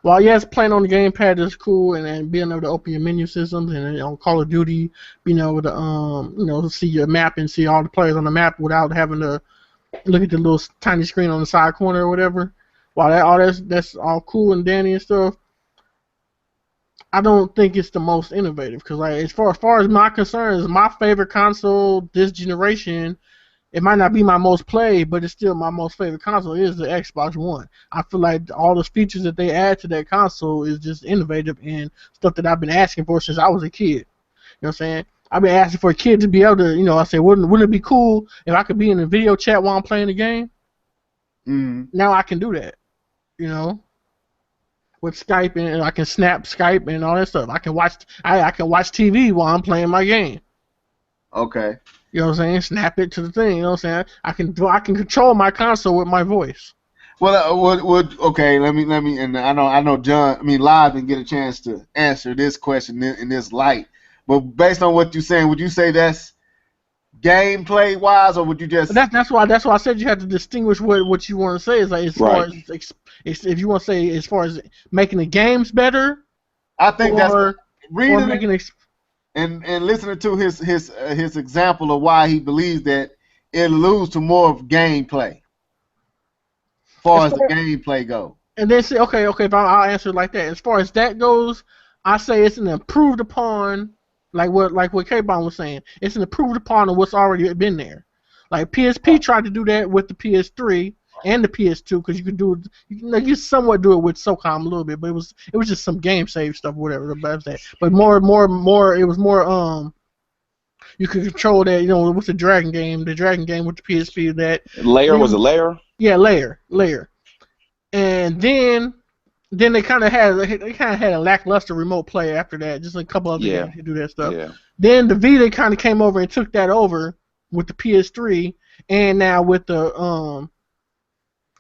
while yes, playing on the gamepad is cool and being able to open your menu systems and on Call of Duty, being able to see your map and see all the players on the map without having to look at the little tiny screen on the side corner or whatever. While that's all cool and dandy and stuff, I don't think it's the most innovative because, like, as far as my concerns, my favorite console this generation, it might not be my most played, but it's still my most favorite console is the Xbox One. I feel like all the features that they add to that console is just innovative and stuff that I've been asking for since I was a kid. You know what I'm saying? I've been asking for a kid to be able to, I say, wouldn't it be cool if I could be in a video chat while I'm playing the game? Now I can do that, with Skype, and I can snap Skype and all that stuff. I can watch TV while I'm playing my game. Okay. You know what I'm saying? Snap it to the thing. You know what I'm saying? I can control my console with my voice. Well, okay. Let me, and I know John. Live and get a chance to answer this question in this light. But based on what you're saying, would you say that's gameplay wise, or would you just? That's why I said you have to distinguish what you want to say. Is like as far as if you want to say as far as making the games better. I think that's reading. and listening to his example of why he believes that it'll lose to more of gameplay, as far as the gameplay goes. And then say, okay, if I'll answer it like that. As far as that goes, I say it's an improved upon, like what K-Bon was saying. It's an improved upon of what's already been there. Like PSP tried to do that with the PS3 and the PS2 because you can somewhat do it with SOCOM a little bit, but it was just some game save stuff, whatever. But more, it was more you could control that. With the Dragon game with the PSP that Layer was a layer. Yeah, layer. And then they kind of had a lackluster remote play after that. Just a couple other games to do that stuff. Yeah. Then the Vita kind of came over and took that over with the PS3, and now with the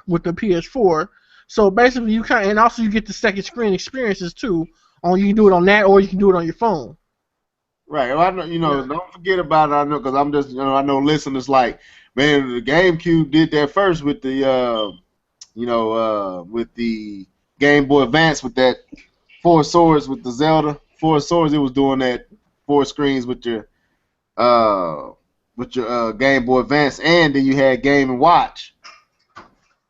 PS4. So basically, and also you get the second screen experiences too. You can do it on that, or you can do it on your phone. Right. Well, I know, don't forget about it. I know because I'm just, I know listeners like, man, the GameCube did that first with the, with the Game Boy Advance with that 4 swords with the Zelda 4 swords. It was doing that 4 screens with your Game Boy Advance, and then you had Game and Watch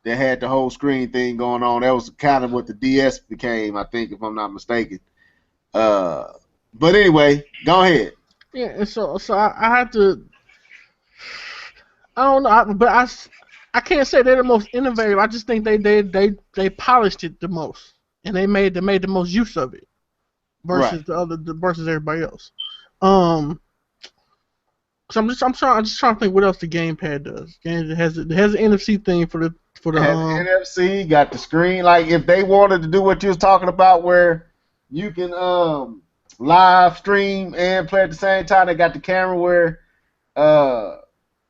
that had the whole screen thing going on. That was kind of what the DS became, I think, if I'm not mistaken. But anyway, go ahead. Yeah, and so I have to. I don't know, but I can't say they're the most innovative. I just think they polished it the most, and they made the most use of it versus versus everybody else. So I'm just trying to think what else the gamepad does. It has an NFC thing for the NFC, got the screen. Like if they wanted to do what you was talking about, where you can live stream and play at the same time, they got the camera where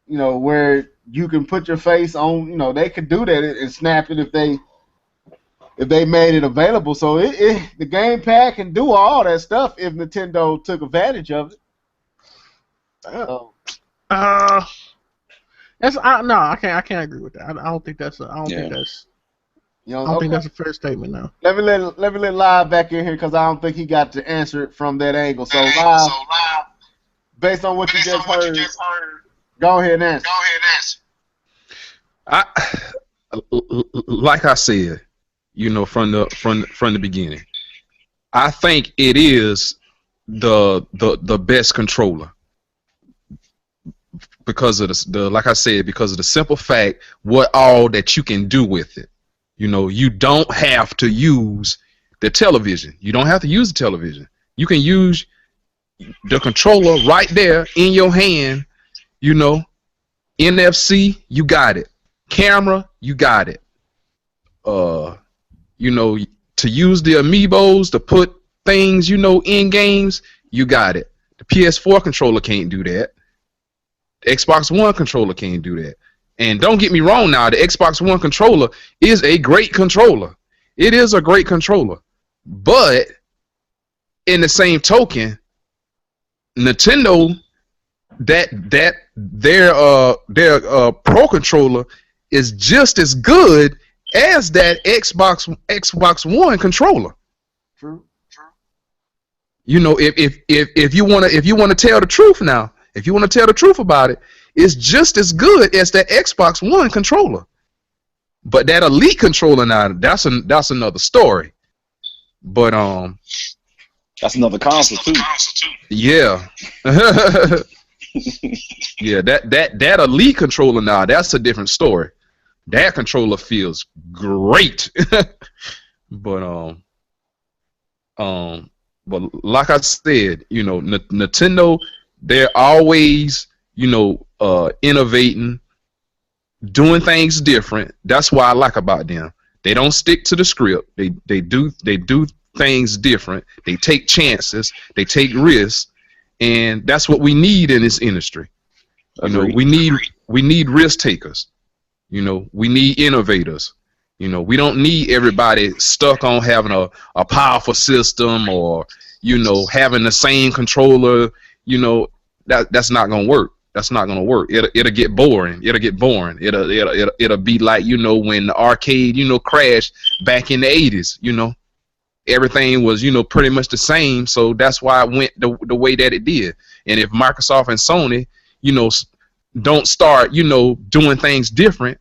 where you can put your face on. They could do that and snap it if they made it available. So the gamepad can do all that stuff if Nintendo took advantage of it. I can't agree with that. I don't think that's I don't think that's a fair statement now. Let me let Live back in here because I don't think he got to answer it from that angle. So Live, based on what you just heard, go ahead and answer. Like I said, from the beginning, I think it is the best controller. Because of because of the simple fact what all that you can do with it. You don't have to use the television. You don't have to use the television. You can use the controller right there in your hand. NFC, you got it. Camera, you got it. To use the amiibos to put things, in games, you got it. The PS4 controller can't do that. The Xbox One controller can't do that. And don't get me wrong now, the Xbox One controller is a great controller. It is a great controller. But in the same token, Nintendo their Pro controller is just as good as that Xbox One controller. True. If you wanna tell the truth now, if you want to tell the truth about it, it's just as good as that Xbox One controller. But that Elite controller now, that's another story. But that's another console too. Yeah. Yeah, that Elite controller now, that's a different story. That controller feels great. But like I said, Nintendo, they're always, innovating, doing things different. That's what I like about them. They don't stick to the script. They do things different. They take chances. They take risks, and that's what we need in this industry. We need risk takers. We need innovators. We don't need everybody stuck on having a powerful system or having the same controller. That's not gonna work. That's not gonna work. It'll get boring. It'll be like when the arcade crashed back in the 80s. everything was, pretty much the same. So that's why it went the way that it did. And if Microsoft and Sony, don't start, doing things different,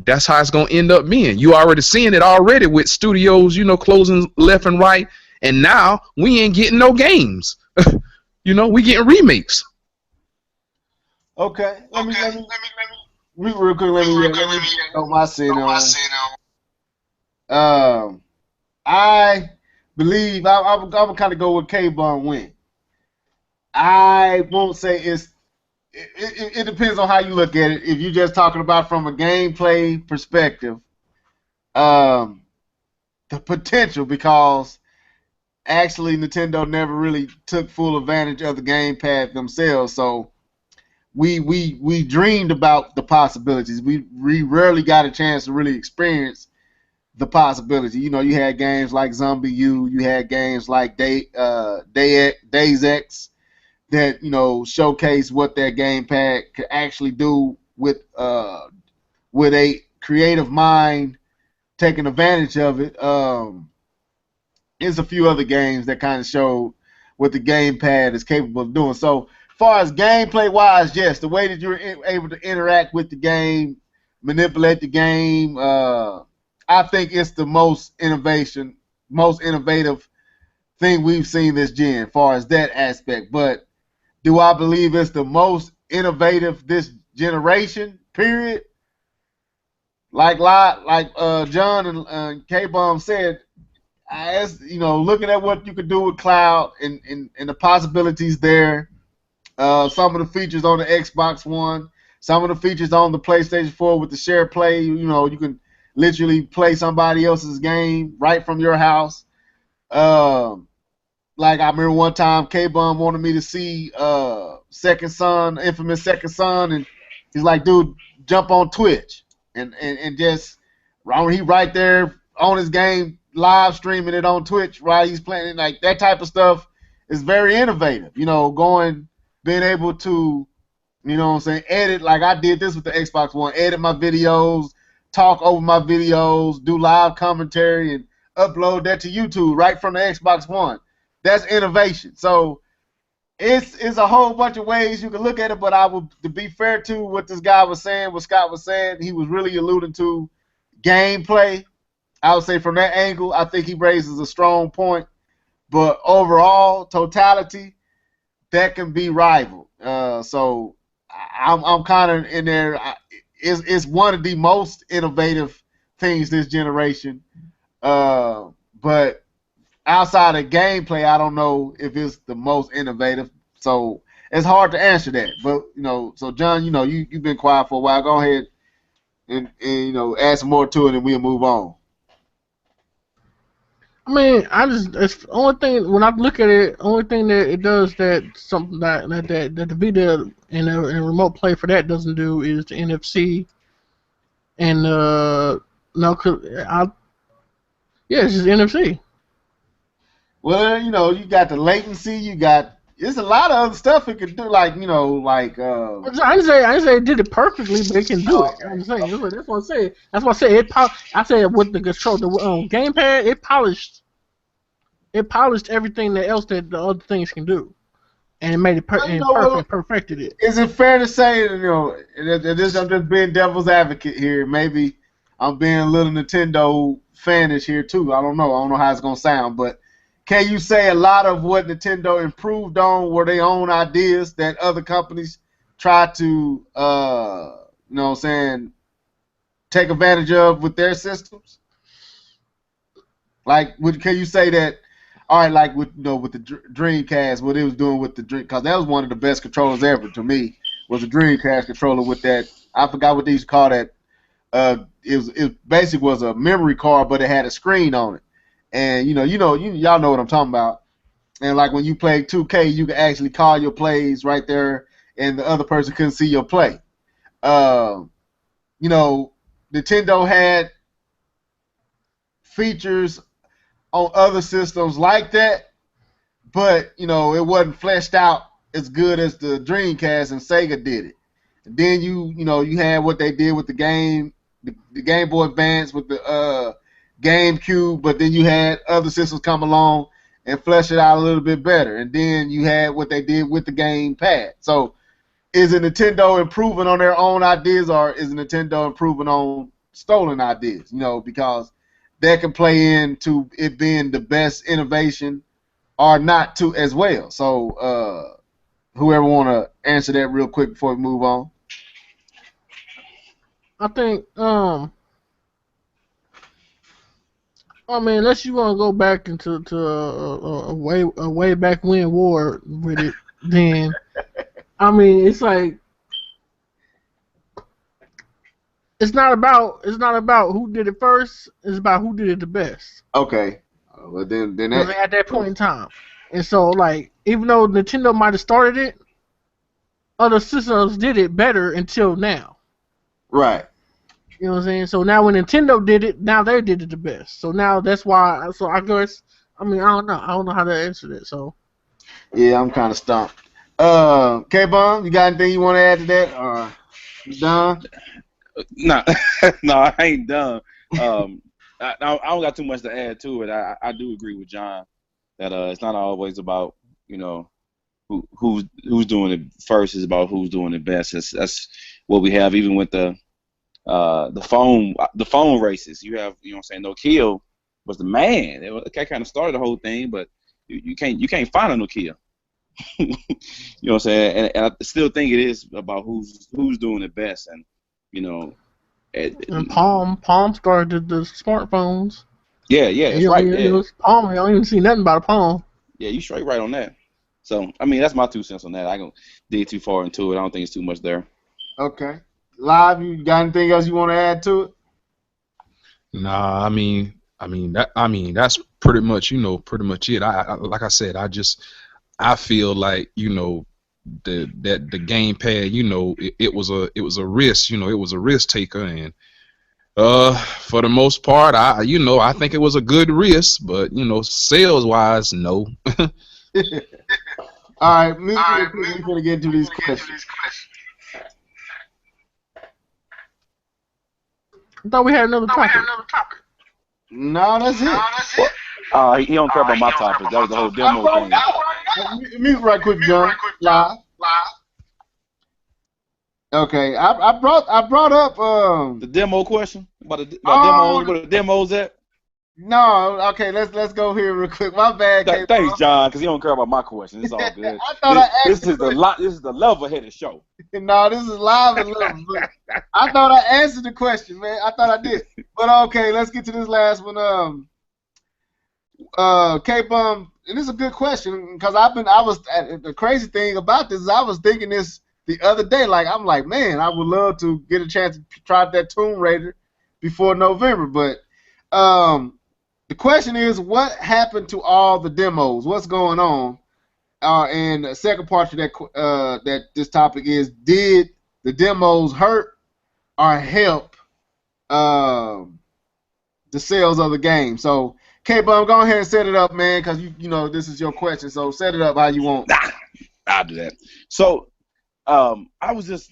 that's how it's gonna end up being. You already seeing it already with studios, closing left and right, and now we ain't getting no games. We getting remakes. Okay, let me real quick. Let me throw my sin on. I believe I would kind of go with K-Bun win. I won't say it depends on how you look at it. If you're just talking about from a gameplay perspective, the potential, because actually Nintendo never really took full advantage of the gamepad themselves. So we dreamed about the possibilities. We rarely got a chance to really experience the possibility. You had games like Zombie U, you had games like Days X that showcase what that gamepad could actually do with a creative mind taking advantage of it. There's a few other games that kind of showed what the gamepad is capable of doing. So far as gameplay wise, yes, the way that you're able to interact with the game, manipulate the game, I think it's the most innovative thing we've seen this gen, as far as that aspect. But do I believe it's the most innovative this generation? Period. Like John and K-Bomb said, looking at what you could do with cloud and the possibilities there, some of the features on the Xbox One, some of the features on the PlayStation 4 with the share play, you can literally play somebody else's game right from your house. Like I remember one time K-Bum wanted me to see Second Son, infamous Second Son, and he's like, dude, jump on Twitch and just he right there on his game, live streaming it on Twitch while he's playing it. Like that type of stuff is very innovative. Being able to, edit, like I did this with the Xbox One, edit my videos, talk over my videos, do live commentary, and upload that to YouTube right from the Xbox One. That's innovation. So it's a whole bunch of ways you can look at it, but to be fair to what this guy was saying, what Scott was saying, he was really alluding to gameplay. I would say from that angle, I think he raises a strong point. But overall, totality, that can be rivaled. So I'm kind of in there. It's one of the most innovative things this generation. But outside of gameplay, I don't know if it's the most innovative. So it's hard to answer that. But so John, you've been quiet for a while. Go ahead and add some more to it, and we'll move on. I mean, it's the only thing when I look at it, only thing that it does that something that the Vita and the remote play for that doesn't do is the NFC and it's just NFC. Well, you got the latency, there's a lot of other stuff it could do, I didn't say it did it perfectly, but it can do it. I'm saying that's what I said. That's what I said. I said with the control, the gamepad, it polished everything else that the other things can do, and it made it perfected it. Is it fair to say that I'm just being devil's advocate here? Maybe I'm being a little Nintendo fanish here too. I don't know how it's gonna sound, but can you say a lot of what Nintendo improved on were their own ideas that other companies tried to, take advantage of with their systems? Can you say that? All right, like with the Dreamcast, what it was doing with the Dream, because that was one of the best controllers ever to me, was the Dreamcast controller with that. I forgot what they used to call that. It basically was a memory card, but it had a screen on it. And y'all know what I'm talking about. And like when you play 2K, you can actually call your plays right there, and the other person couldn't see your play. Nintendo had features on other systems like that, but it wasn't fleshed out as good as the Dreamcast and Sega did it. And then you had what they did with the Game Boy Advance with the GameCube, but then you had other systems come along and flesh it out a little bit better. And then you had what they did with the Gamepad. So is it Nintendo improving on their own ideas, or is Nintendo improving on stolen ideas? You know, because that can play into it being the best innovation or not too as well. So whoever want to answer that real quick before we move on. I think I mean, unless you want to go back into a way back when war with it, then I mean, it's like it's not about who did it first. It's about who did it the best. Okay. Well, then Because at that point in time, and so like even though Nintendo might have started it, other systems did it better until now. right. You know what I'm saying? So now when Nintendo did it, now they did it the best. So now that's why. So I guess I mean I don't know how to answer that. So Yeah, I'm kind of stumped. K-Bomb, you got anything you want to add to that? Or you done? No, no, I ain't done. I don't got too much to add to it. I do agree with John that it's not always about who's doing it first. It's about who's doing it best. That's what we have even with the phone races. You have what I'm saying. Nokia was the man. It kind of started the whole thing, but you can't find a Nokia. You know what I'm saying? And I still think it is about who's doing it best. And and Palm started the smartphones. yeah, it's right. Yeah. Palm. I don't even see nothing about a Palm. Yeah, you straight right on that. So I mean, that's my 2 cents on that. I don't dig too far into it. I don't think it's too much there. Okay. Live, you got anything else you want to add to it? Nah, I mean that's pretty much it. I like I said, I feel like the gamepad, it was a risk, it was a risk taker, and for the most part, I think it was a good risk, but sales wise, no. All right, we're gonna get into these questions. I thought we had another topic. No, that's it. He don't care about my topic. That was the whole demo thing. Mute right quick, John. Live. Okay, I brought up the demo question about demos. Where the demos at? No, okay, let's go here real quick. My bad. Thanks, John, because he don't care about my question. It's all good. This is the level-headed show. No, this is live and level. I thought I answered the question, man. I thought I did. But okay, let's get to this last one. K-Bum, and this is a good question because the crazy thing about this is I was thinking this the other day. I'm like, man, I would love to get a chance to try that Tomb Raider before November. But the question is, what happened to all the demos? What's going on? And the second part to that this topic is, did the demos hurt or help the sales of the game? So, K-Bum, go ahead and set it up, man, because this is your question. So set it up how you want. I'll do that. So I was just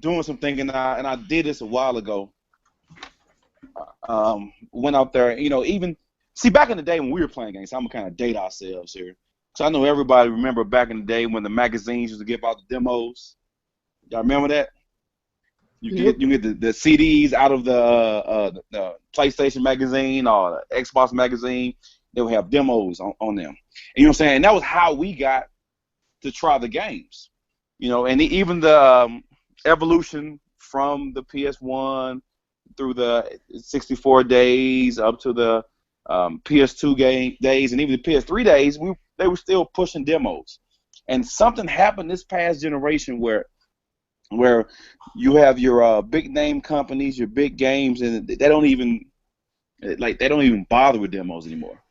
doing some thinking, and I did this a while ago. Went out there, even see back in the day when we were playing games. I'm gonna kind of date ourselves here. So I know everybody remember back in the day when the magazines used to give out the demos. Y'all remember that? You get the CDs out of the PlayStation magazine or the Xbox magazine. They would have demos on them. And you know what I'm saying? And that was how we got to try the games. And even the evolution from the PS1 through the 64 days up to the PS2 days and even the PS3 days, they were still pushing demos. And something happened this past generation where you have your big name companies, your big games, and they don't even bother with demos anymore.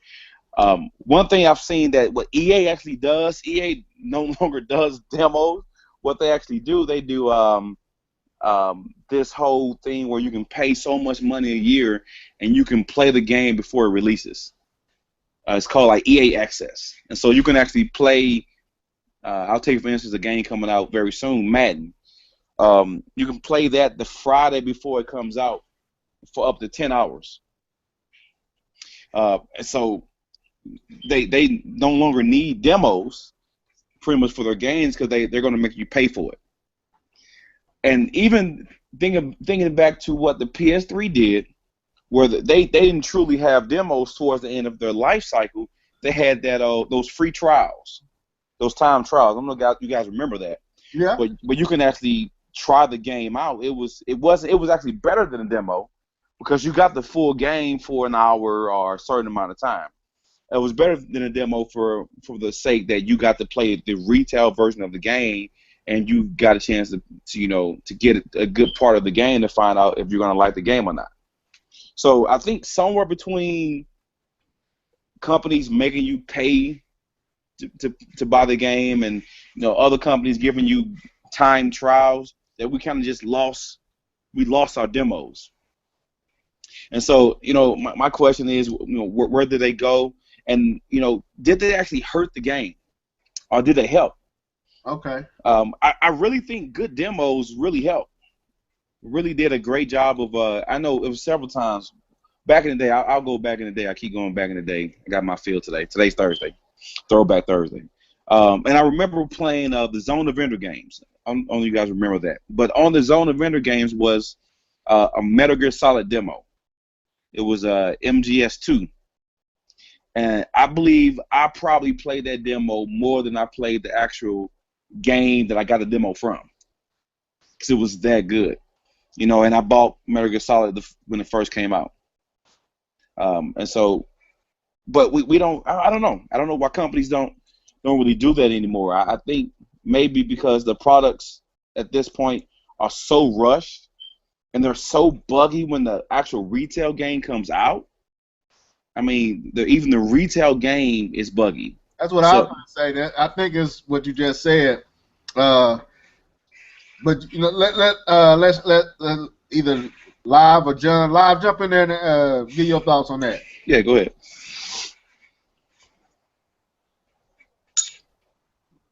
One thing I've seen that what EA actually does, EA no longer does demos. What they actually do, they do this whole thing where you can pay so much money a year and you can play the game before it releases. It's called like EA Access, and so you can actually play. I'll take for instance a game coming out very soon, Madden. You can play that the Friday before it comes out for up to 10 hours. And so they no longer need demos pretty much for their games because they're going to make you pay for it. And even thinking back to what the PS3 did, where they didn't truly have demos towards the end of their life cycle. They had that those free trials, those time trials. I don't know if you guys remember that. Yeah. But you can actually try the game out. It was actually better than a demo because you got the full game for an hour or a certain amount of time. It was better than a demo for the sake that you got to play the retail version of the game and you got a chance to get a good part of the game to find out if you're going to like the game or not. So I think somewhere between companies making you pay to buy the game and other companies giving you time trials, that we kind of just lost our demos. And so my question is, where did they go? And did they actually hurt the game, or did they help? Okay. I really think good demos really help. Really did a great job of. I know it was several times back in the day. I'll go back in the day. I keep going back in the day. I got my field today. Today's Thursday, Throwback Thursday. And I remember playing the Zone of Ender games. Only you guys remember that. But on the Zone of Ender games was a Metal Gear Solid demo. It was MGS2. And I believe I probably played that demo more than I played the actual game that I got the demo from, because it was that good, and I bought Metal Gear Solid when it first came out. And so, but we don't. I don't know. I don't know why companies don't really do that anymore. I think maybe because the products at this point are so rushed and they're so buggy when the actual retail game comes out. I mean, even the retail game is buggy. That's what I was going to say. That I think is what you just said. But let's let either Live or John jump in there and give your thoughts on that. Yeah, go ahead.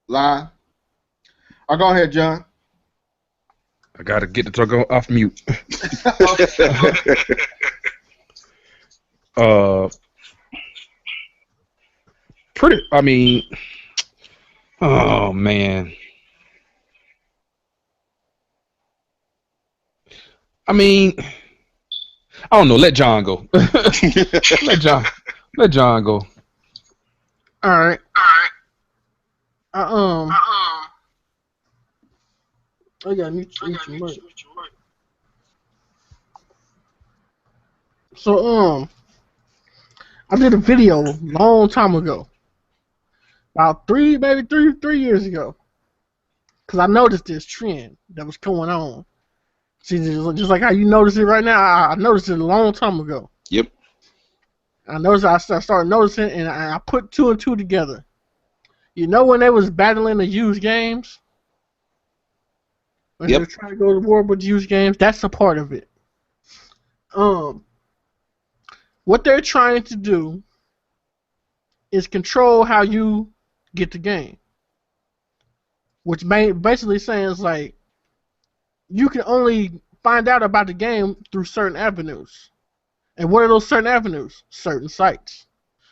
Live. Go ahead, John. I gotta get the truck off mute. I mean, oh man. I mean, I don't know. Let John go. let John go. All right. I got mute your mic. So I did a video a long time ago, about three years ago, because I noticed this trend that was going on. See, just like how you notice it right now, I noticed it a long time ago. Yep. I started noticing, and I put two and two together. When they was battling the used games, when they were trying to go to war with used games, that's a part of it. What they're trying to do is control how you get the game, which basically saying is like you can only find out about the game through certain avenues. And what are those certain avenues? Certain sites.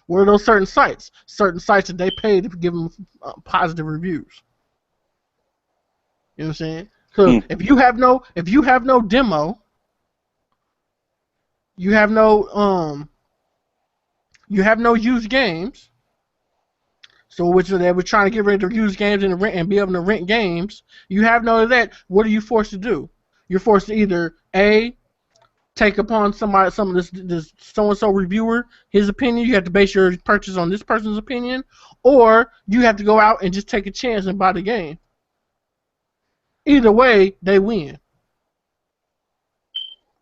What are those certain sites? Certain sites that they pay to give them positive reviews. You know what I'm saying? So if you have no demo, you have no used games. So which they were trying to get rid of used games and be able to rent games. You have none of that. What are you forced to do? You're forced to either A, take upon some of this so-and-so reviewer, his opinion. You have to base your purchase on this person's opinion, or you have to go out and just take a chance and buy the game. Either way, they win.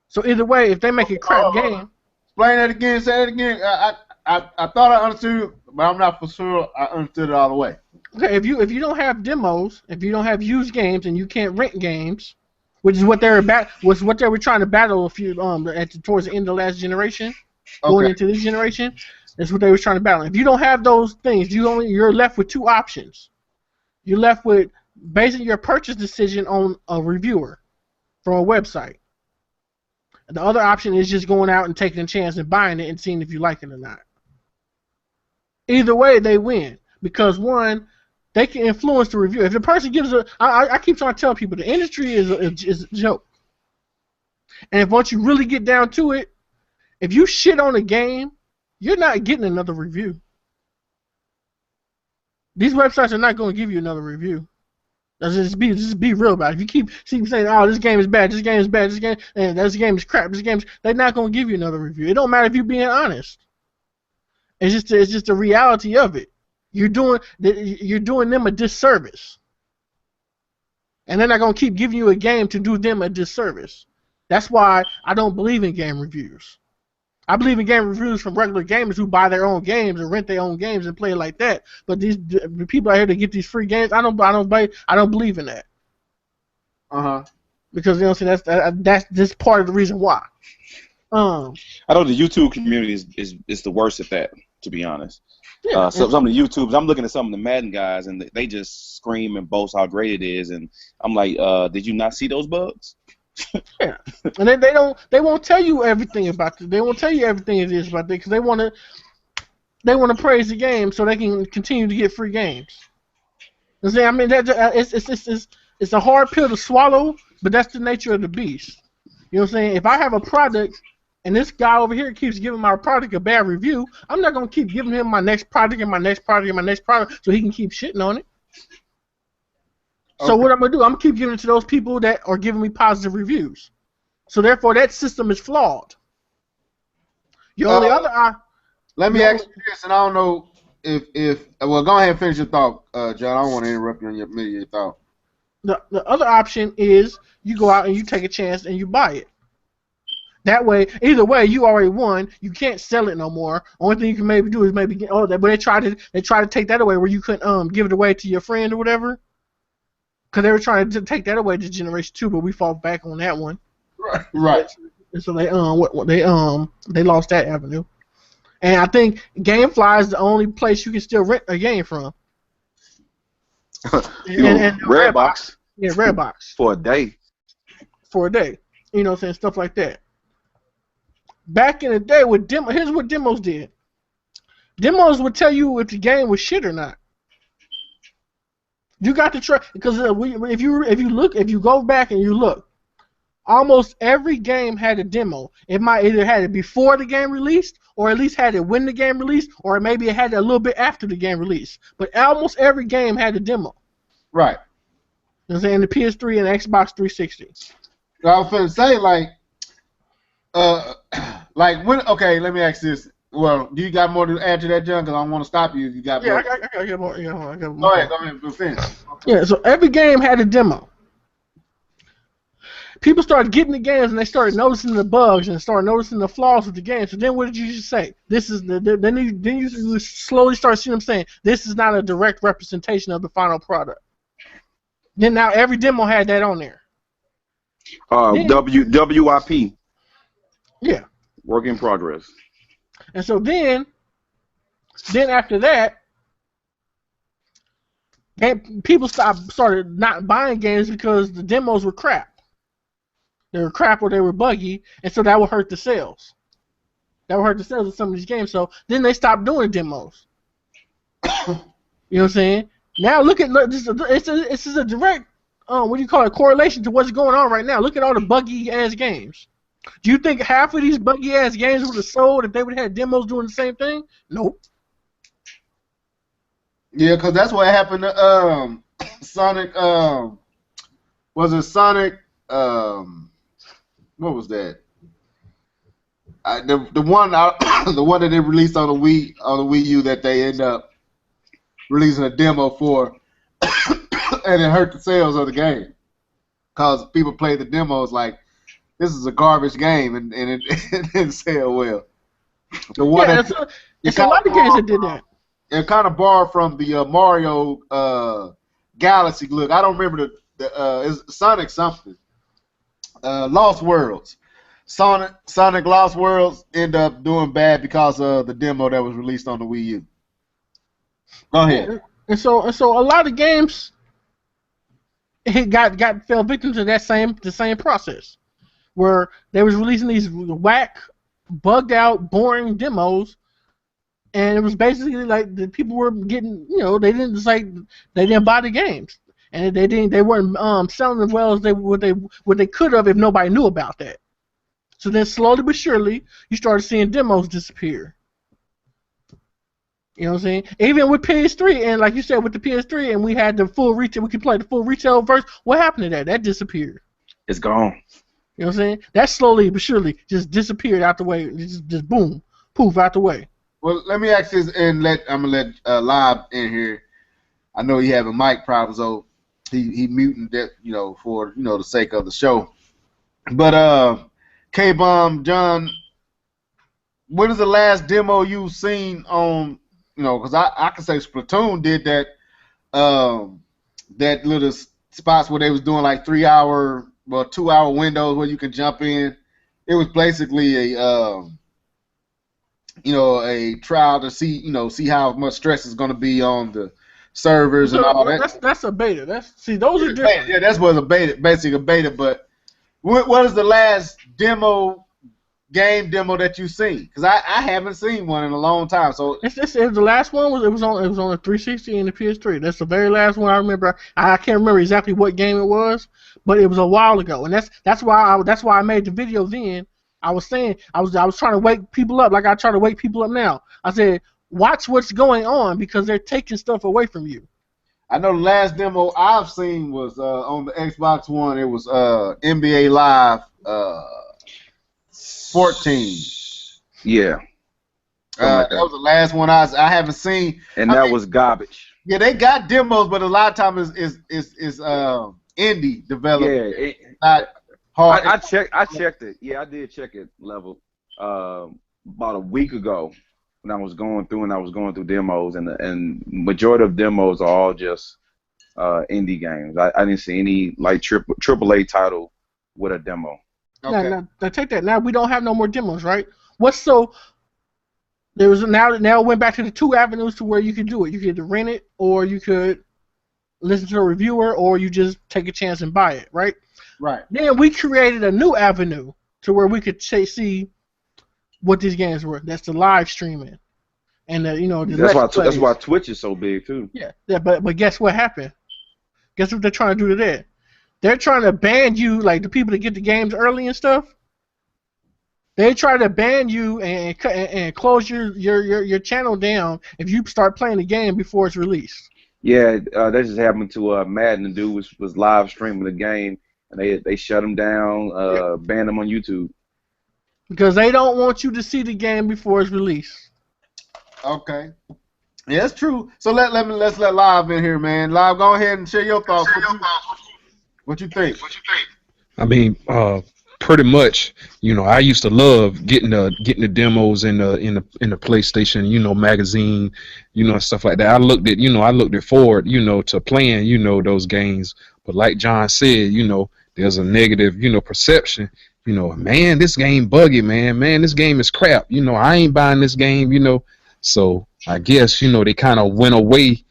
So either way, if they make a crap game, explain that again. Say it again. I thought I understood, but I'm not for sure I understood it all the way. Okay, if you don't have demos, if you don't have used games, and you can't rent games, which is what they were trying to battle towards the end of the last generation, going into this generation, that's what they were trying to battle. If you don't have those things, you're left with two options. You're left with basing your purchase decision on a reviewer from a website. The other option is just going out and taking a chance and buying it and seeing if you like it or not. Either way, they win because one, they can influence the review. If the person gives I keep trying to tell people the industry is a joke, and if once you really get down to it, if you shit on a game, you're not getting another review. These websites are not going to give you another review. Just be real about it. If you keep saying, "Oh, this game is bad, this game is bad, and this game is crap, they're not going to give you another review. It don't matter if you're being honest. It's just the reality of it. You're doing them a disservice, and they're not going to keep giving you a game to do them a disservice. That's why I don't believe in game reviews. I believe in game reviews from regular gamers who buy their own games and rent their own games and play it like that. But these people out here to get these free games, I don't believe in that. Because you know what I'm saying, that's this part of the reason why. I know the YouTube community is the worst at that, to be honest. Yeah, so some of the YouTubers, I'm looking at some of the Madden guys, and they just scream and boast how great it is, and I'm like, did you not see those bugs? Yeah, and they won't tell you everything about it. They won't tell you everything it is about it because they want to praise the game so they can continue to get free games. You see, I mean, it's a hard pill to swallow, but that's the nature of the beast. You know what I'm saying? If I have a product and this guy over here keeps giving my product a bad review, I'm not gonna keep giving him my next product and my next product and my next product so he can keep shitting on it. So what I'm going to do, I'm going to keep giving it to those people that are giving me positive reviews. So therefore, that system is flawed. The only other... Let me ask you this, and I don't know if well, go ahead and finish your thought, John. I don't want to interrupt you on your middle of your thought. The other option is you go out and you take a chance and you buy it. That way, either way, you already won. You can't sell it no more. Only thing you can maybe do is maybe get... but they try to take that away where you couldn't give it away to your friend or whatever. Because they were trying to take that away to Generation 2, but we fought back on that one. Right. And so they lost that avenue. And I think GameFly is the only place you can still rent a game from. and Redbox. Yeah, Redbox. For a day. You know what I'm saying? Stuff like that. Back in the day, here's what demos did. Demos would tell you if the game was shit or not. You got to try because if you go back and you look, almost every game had a demo. It might either had it before the game released, or at least had it when the game released, or maybe it had it a little bit after the game released. But almost every game had a demo. Right. You know what I'm saying? The PS3 and Xbox 360. I was going to say like when. Okay, let me ask this. Well, do you got more to add to that, John? Because I don't want to stop you if you got more. I got more. I got more. Go ahead, finish. Yeah, so every game had a demo. People started getting the games and they started noticing the bugs and started noticing the flaws with the game. So then what did you just say? Then you slowly start seeing them saying, this is not a direct representation of the final product. Then now every demo had that on there. WIP. Yeah. Work in progress. And so then after that, people started not buying games because the demos were crap. They were crap or they were buggy, and so that would hurt the sales. That would hurt the sales of some of these games. So then they stopped doing demos. You know what I'm saying? Now look, this is a direct correlation to what's going on right now. Look at all the buggy ass games. Do you think half of these buggy ass games would have sold if they would have had demos doing the same thing? Nope. Yeah, because that's what happened to Sonic. Was it Sonic? What was that? The one that they released on the Wii U that they end up releasing a demo for, and it hurt the sales of the game because people played the demos like this is a garbage game and it didn't sell well. The one it's a lot of games that did that. It kind of borrowed from the Mario Galaxy look. I don't remember it's Sonic something. Lost Worlds. Sonic Lost Worlds end up doing bad because of the demo that was released on the Wii U. Go ahead. And so a lot of games fell victim to the same process. where they was releasing these whack, bugged out, boring demos, and it was basically like the people were getting, they didn't they didn't buy the games, and they weren't selling as well as what they could have if nobody knew about that. So then slowly but surely you started seeing demos disappear. You know what I'm saying? Even with PS3, and like you said with the PS3, and we had the full retail, we could play the full retail version. What happened to that? That disappeared. It's gone. You know what I'm saying? That slowly but surely just disappeared out the way. Just boom, poof, out the way. Well, let me ask this, and I'm gonna let Live in here. I know he having mic problems, so he muting that, for the sake of the show. But K-Bomb, John, what is the last demo you've seen on? Because I can say Splatoon did that. That little spots where they was doing like 2-hour windows where you can jump in. It was basically a trial to see how much stress is going to be on the servers and all that. That's a beta. Those are different. Yeah, that's what a beta, basically a beta. But what is the last game demo that you've seen? Because I haven't seen one in a long time. So the last one was on the 360 and the PS3. That's the very last one I remember. I can't remember exactly what game it was, but it was a while ago, and that's why I made the video then. I was saying I was trying to wake people up like I try to wake people up now. I said, watch what's going on because they're taking stuff away from you. I know the last demo I've seen was on the Xbox One. It was NBA Live 14. Yeah. That was the last one I haven't seen. And that was garbage. Yeah, they got demos, but a lot of times is indie development. Yeah, not hard. I checked it. Yeah, I did check it level about a week ago when I was going through demos, and majority of demos are all just indie games. I didn't see any like AAA title with a demo. Okay. Now take that. Now we don't have no more demos, right? Now it went back to the two avenues to where you could do it. You could either rent it, or you could listen to a reviewer, or you just take a chance and buy it, right? Right. Then we created a new avenue to where we could see what these games were. That's the live streaming, and that's why Twitch is so big too. Yeah. But guess what happened? Guess what they're trying to do to that? They're trying to ban you, like the people that get the games early and stuff. They try to ban you and close your channel down if you start playing the game before it's released. Yeah, that just happened to Madden. The dude was live streaming the game, and they shut him down, banned him on YouTube. Because they don't want you to see the game before it's released. Okay. Yeah, that's true. So let's let Live in here, man. Live, go ahead and share your thoughts. What you think? I mean, pretty much, I used to love getting the demos in the PlayStation, magazine, and stuff like that. I looked it forward, to playing, those games. But like John said, there's a negative, perception. Man, this game buggy, man. Man, this game is crap. I ain't buying this game. So I guess they kind of went away,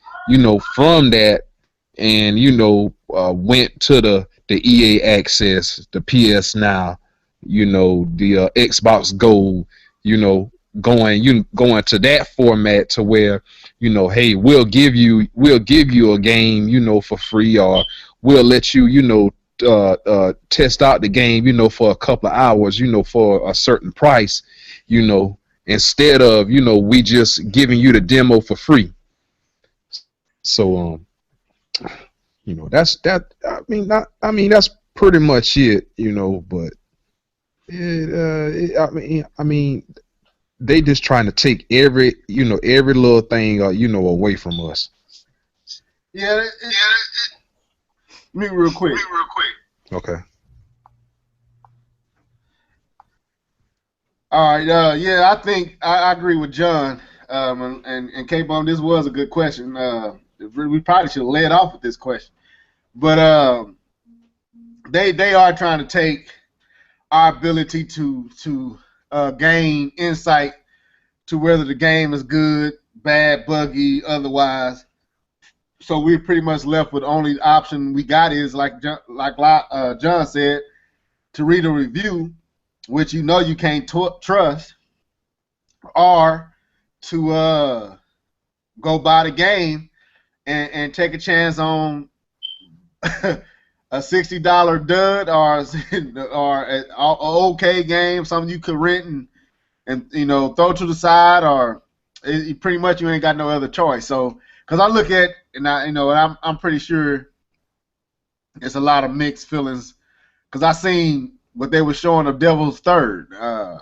from that, and went to the EA Access, the PS Now, the Xbox Gold, going to that format to where, hey, we'll give you a game, for free, or we'll let you, test out the game, for a couple of hours, for a certain price, instead of, we just giving you the demo for free. So, that's that. I mean, that's pretty much it, But I mean, they just trying to take every little thing, away from us. Yeah. Me real quick. Okay. All right. Yeah, I think I agree with John. And K-Bum, this was a good question. We probably should have led off with this question, but they are trying to take our ability to gain insight to whether the game is good, bad, buggy, otherwise. So we're pretty much left with only option we got is like John said, to read a review, which you know you can't trust, or to go buy the game and take a chance on a $60 dud or an okay game, something you could rent and throw to the side, or pretty much you ain't got no other choice. So, because I look at and I'm pretty sure it's a lot of mixed feelings, because I seen what they were showing of Devil's Third. I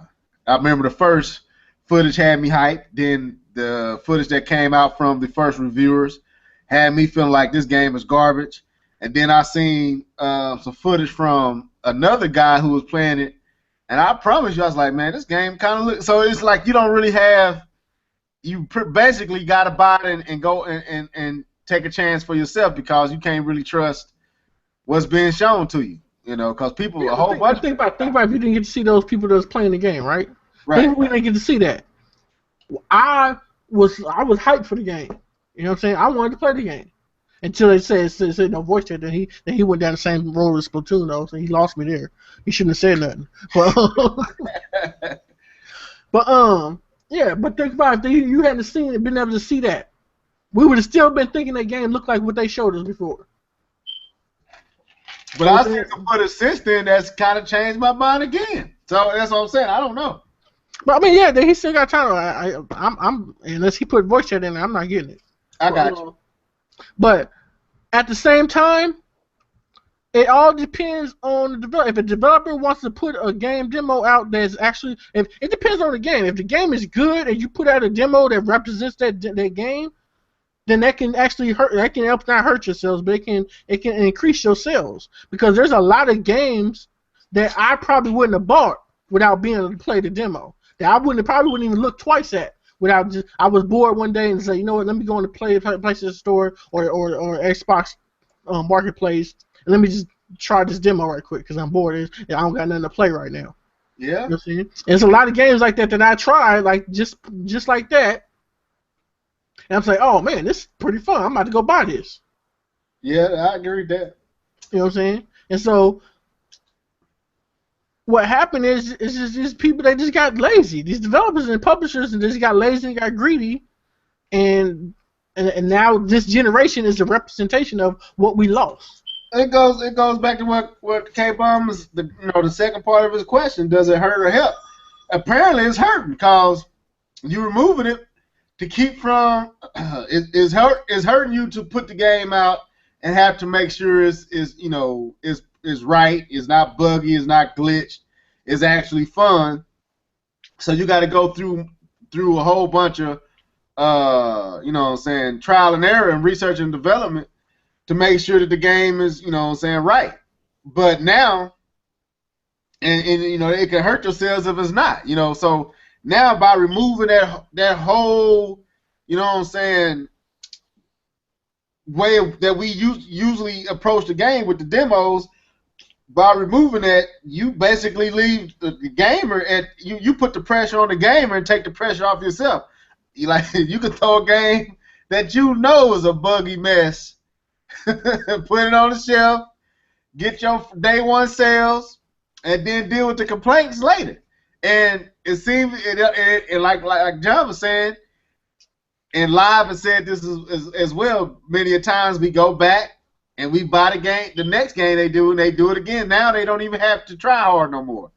remember the first footage had me hyped. Then the footage that came out from the first reviewers had me feeling like this game is garbage. And then I seen some footage from another guy who was playing it, and I promise you, I was like, man, this game kind of looks. So it's like you don't really have. You basically got to buy it and go and take a chance for yourself, because you can't really trust what's being shown to you. Because people a whole bunch. Think about if you didn't get to see those people that was playing the game, right? Right. Think if we didn't get to see that. I was hyped for the game. You know what I'm saying? I wanted to play the game. Until they said no voice chat, then he went down the same road as Splatoon, though, so he lost me there. He shouldn't have said nothing. But think about if you hadn't seen it, been able to see that, we would have still been thinking that game looked like what they showed us before. But I seen some footage since then that's kind of changed my mind again. So that's what I'm saying. I don't know. But I mean, yeah, he still got time. I'm unless he put voice chat in there, I'm not getting it. I got you. But at the same time, it all depends on the developer. If a developer wants to put a game demo out that's actually, if it depends on the game. If the game is good and you put out a demo that represents that game, then that can actually hurt. That can help not hurt your sales, but it can increase your sales, because there's a lot of games that I probably wouldn't have bought without being able to play the demo. That I probably wouldn't even look twice at. Without just, I was bored one day and say, you know what, let me go on the PlayStation Store or Xbox Marketplace, and let me just try this demo right quick, because I'm bored and I don't got nothing to play right now. Yeah. You know what I'm saying? And there's a lot of games like that I tried, like just like that, and I'm saying, oh man, this is pretty fun. I'm about to go buy this. Yeah, I agree with that. You know what I'm saying? And so what happened is just people, they just got lazy. These developers and publishers, and they just got lazy and got greedy, and now this generation is the representation of what we lost. It goes back to what K-Bomb is, the second part of his question. Does it hurt or help? Apparently it's hurting, because you're removing it to keep from is hurting you to put the game out and have to make sure is right, is not buggy, is not glitched, is actually fun. So you got to go through a whole bunch of trial and error and research and development to make sure that the game is right. But now, and it can hurt your sales if it's not. So now by removing that whole way that we usually approach the game with the demos, by removing that, you basically leave the gamer you put the pressure on the gamer and take the pressure off yourself. You can throw a game that is a buggy mess, put it on the shelf, get your day one sales, and then deal with the complaints later. And it seems like John was saying, and live and said this as well, many a times we go back and we buy the next game they do, and they do it again. Now they don't even have to try hard no more,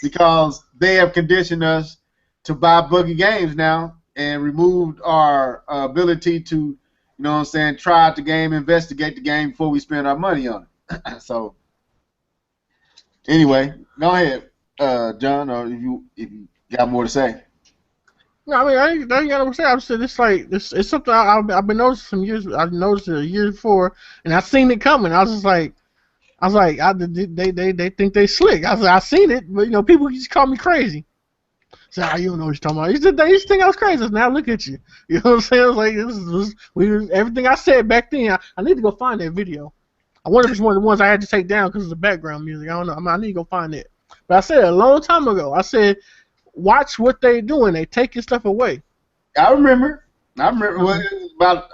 because they have conditioned us to buy buggy games now and removed our ability to, try out the game, investigate the game before we spend our money on it. So anyway, go ahead, John, or if you got more to say. No, I mean, I ain't got no say. I said it's something I've been noticing some years. I've noticed it a year before, and I seen it coming. I was like, they think they slick. I seen it, but people just call me crazy. So you don't know what you're talking about. They used to think I was crazy. Now look at you. You know what I'm saying? I was like, everything I said back then. I need to go find that video. I wonder if it's one of the ones I had to take down because of the background music. I don't know. I need to go find it. But I said it a long time ago. I said, watch what they doing. They taking stuff away. I remember. Well, it was about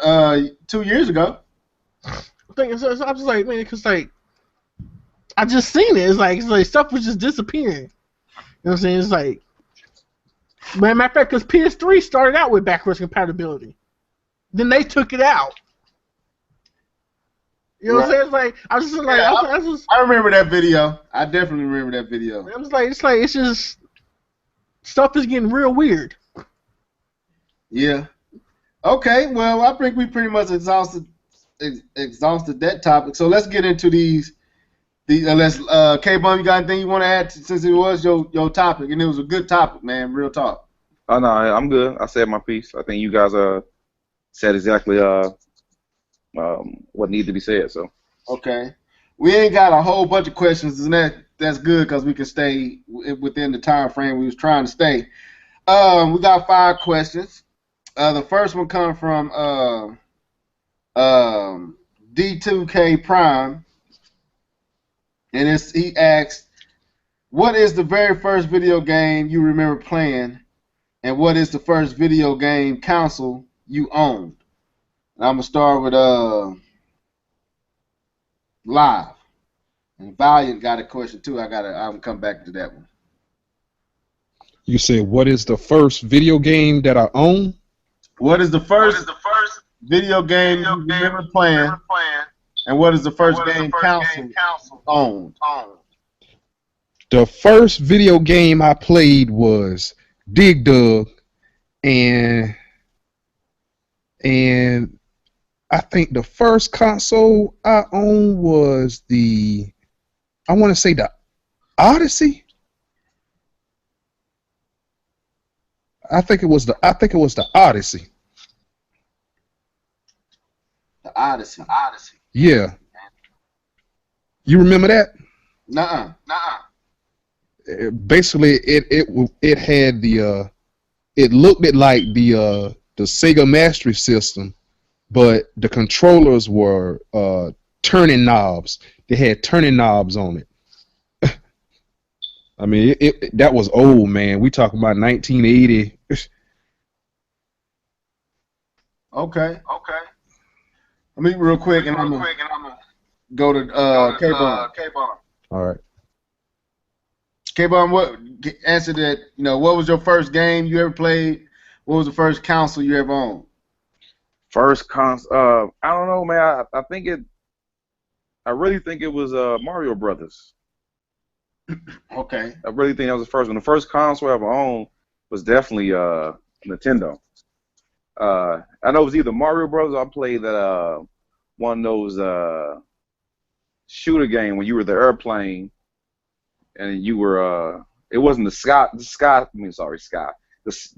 2 years ago. So I was like, man, because I I just seen it. It's like stuff was just disappearing. You know what I'm saying? It's like, matter of fact, because PS3 started out with backwards compatibility, then they took it out. You know what I'm saying? It's like I was just like, yeah, I remember that video. I definitely remember that video. I was like, it's just stuff is getting real weird. Yeah. Okay. Well, I think we pretty much exhausted that topic. So let's get into these. Let's K-Bum, you got anything you want to add since it was your topic and it was a good topic, man. Real talk. Oh no, I'm good. I said my piece. I think you guys said exactly what needed to be said. So okay, we ain't got a whole bunch of questions, and that's good because we can stay within the time frame we was trying to stay. We got 5 questions. The first one comes from D2K Prime, and he asks, "What is the very first video game you remember playing, and what is the first video game console you owned?" And I'm gonna start with Live. And Valiant got a question too. I'm gonna come back to that one. You said, what is the first video game that I own? What is the first video game you remember playing? And what is the first game console owned? The first video game I played was Dig Dug, and I think the first console I owned was I want to say the Odyssey. I think it was the Odyssey. The Odyssey. Yeah. You remember that? Nuh-uh. Basically, it had it looked like the Sega Master System, but the controllers were turning knobs. They had turning knobs on it. I mean, that was old, man. We talking about 1980. Okay. Let me real quick, and I'm gonna go to K-Bum. All right. K-Bum, what answer that? You know, what was your first game you ever played? What was the first console you ever owned? first console, I don't know, man. I really think it was Mario Brothers. Okay. I really think that was the first one. The first console I ever owned was definitely Nintendo. I know it was either Mario Brothers or I played that one of those shooter game when you were the airplane and you were it wasn't the sky the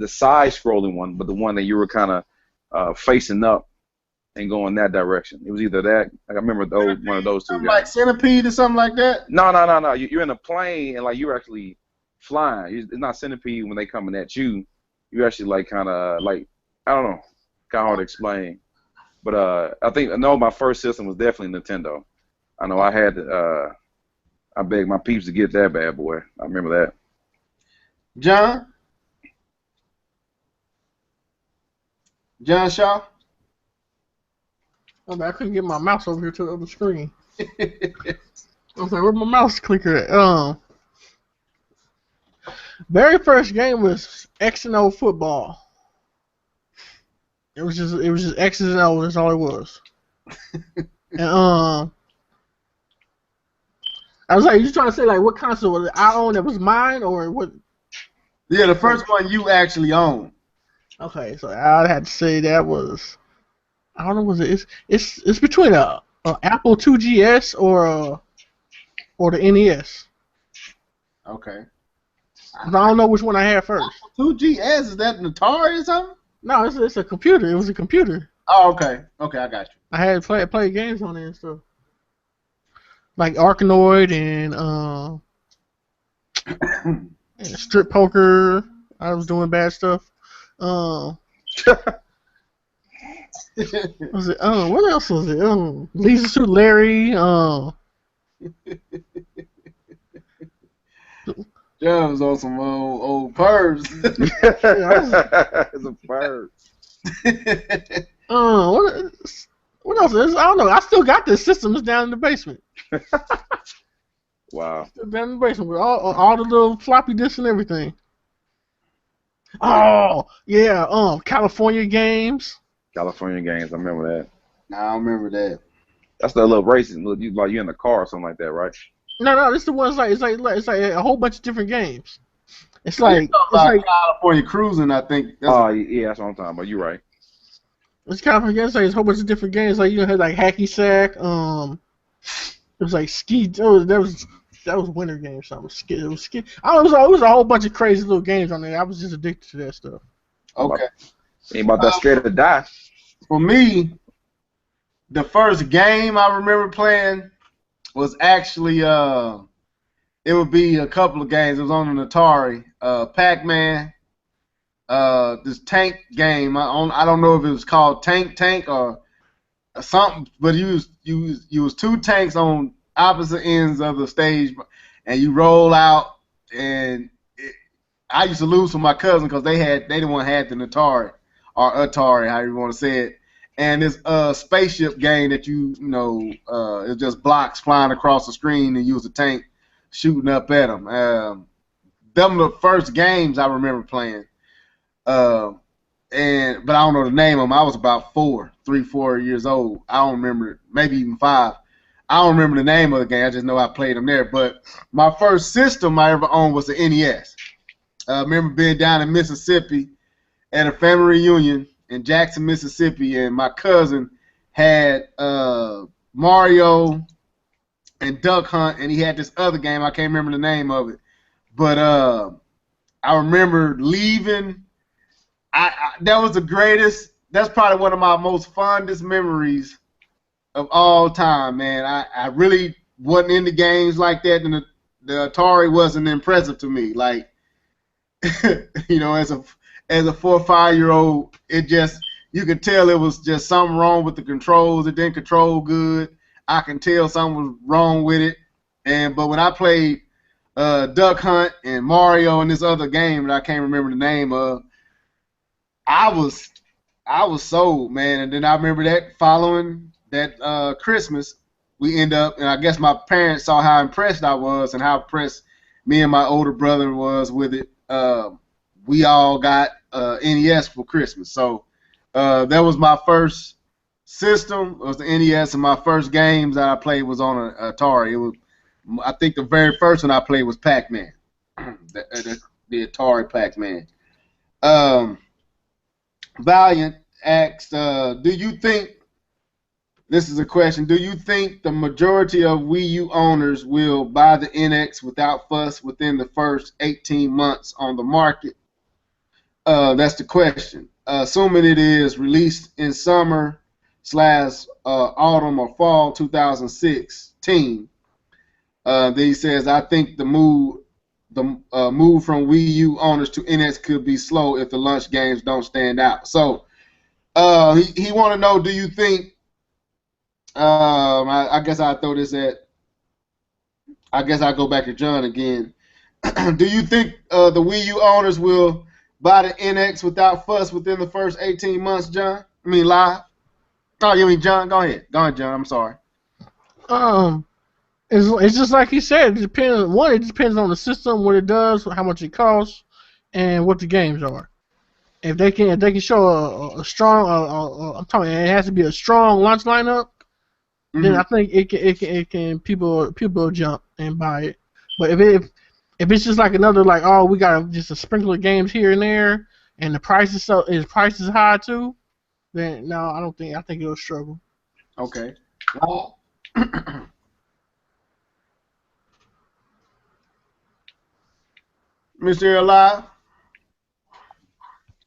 side scrolling one, but the one that you were kind of facing up and going that direction. It was either that. I remember one of those two. Like Centipede or something like that. No. You're in a plane and like you're actually flying. It's not Centipede when they coming at you. You actually like kind of like I don't know, kind of hard to explain. But I know my first system was definitely Nintendo. I know I had I begged my peeps to get that bad boy. I remember that. John Shaw. Oh, I couldn't get my mouse over here to the other screen. I was like, where's my mouse clicker at? Very first game was X and O football. It was just X's and O's. That's all it was. And I was like, you trying to say like what console was it I owned that was mine or what? Yeah, the first one you actually owned. Okay, so I'd have to say that was I don't know. Was it? It's between a Apple 2GS or the NES. Okay. I don't know which one I had first. 2GS, is that an Atari or something? No, it's a computer. It was a computer. Oh, okay. Okay, I got you. I had play games on it and stuff. Like Arkanoid and and Strip Poker. I was doing bad stuff. Was it? What else was it? Leisure Suit Larry. John was on some old pervs. It's a perv. What else is? I don't know. I still got this system. It's down in the basement. Wow. Still down in the basement with all the little floppy disks and everything. Oh yeah, California games. California games. I remember that. Nah, I don't remember that. That's the little racing. Like you in the car or something like that, right? No, this the one. It's like a whole bunch of different games. It's Oh, you like talking it's about like California cruising? I think. Oh yeah, that's what I'm talking about. You're right. it's California games. Like it's a whole bunch of different games. Like you had like hacky sack. It was like ski. That was winter games. Something. It was ski. It was a whole bunch of crazy little games on there. I was just addicted to that stuff. Okay. Ain't about that scared to die. For me, the first game I remember playing was actually it would be a couple of games. It was on an Atari, Pac-Man, this tank game. I don't know if it was called Tank or something, but you was two tanks on opposite ends of the stage, and you roll out. And I used to lose with my cousin because they the one had the Atari or Atari, however you want to say it. And this spaceship game that it's just blocks flying across the screen, and you was a tank shooting up at them. Them the first games I remember playing. But I don't know the name of them. I was about 4 years old. I don't remember, maybe even 5. I don't remember the name of the game. I just know I played them there. But my first system I ever owned was the NES. I remember being down in Mississippi at a family reunion in Jackson, Mississippi, and my cousin had Mario and Duck Hunt, and he had this other game. I can't remember the name of it. But I remember leaving. That was the greatest. That's probably one of my most fondest memories of all time, man. I really wasn't into games like that, and the Atari wasn't impressive to me. Like, as a 4 or 5 year old, you could tell it was just something wrong with the controls. It didn't control good. I can tell something was wrong with it. But when I played Duck Hunt and Mario and this other game that I can't remember the name of, I was sold, man. And then I remember that following that Christmas, we end up, and I guess my parents saw how impressed I was and how impressed me and my older brother was with it. We all got NES for Christmas. So that was my first system. It was the NES, and my first games that I played was on an Atari. It was, I think the very first one I played was Pac-Man, the Atari Pac-Man. Valiant asks, do you think, this is a question, do you think the majority of Wii U owners will buy the NX without fuss within the first 18 months on the market? That's the question. Assuming it is released in summer / autumn or fall 2016. Then he says, I think the move from Wii U owners to NX could be slow if the launch games don't stand out. So he want to know, do you think, I guess I'll throw this at, I guess I'll go back to John again. Do you think the Wii U owners will buy the NX without fuss within the first 18 months, John? I mean, live? Oh, you mean John? Go ahead. Go ahead, John. I'm sorry. It's just like he said. It depends. One, it depends on the system, what it does, how much it costs, and what the games are. If they can show a strong, I'm talking, it has to be a strong launch lineup. Mm-hmm. Then I think it can people will jump and buy it. But if it's just like another like, oh, we got just a sprinkle of games here and there, and the price is high too, then no, I don't think. I think it'll struggle. Okay. Mr. Alive?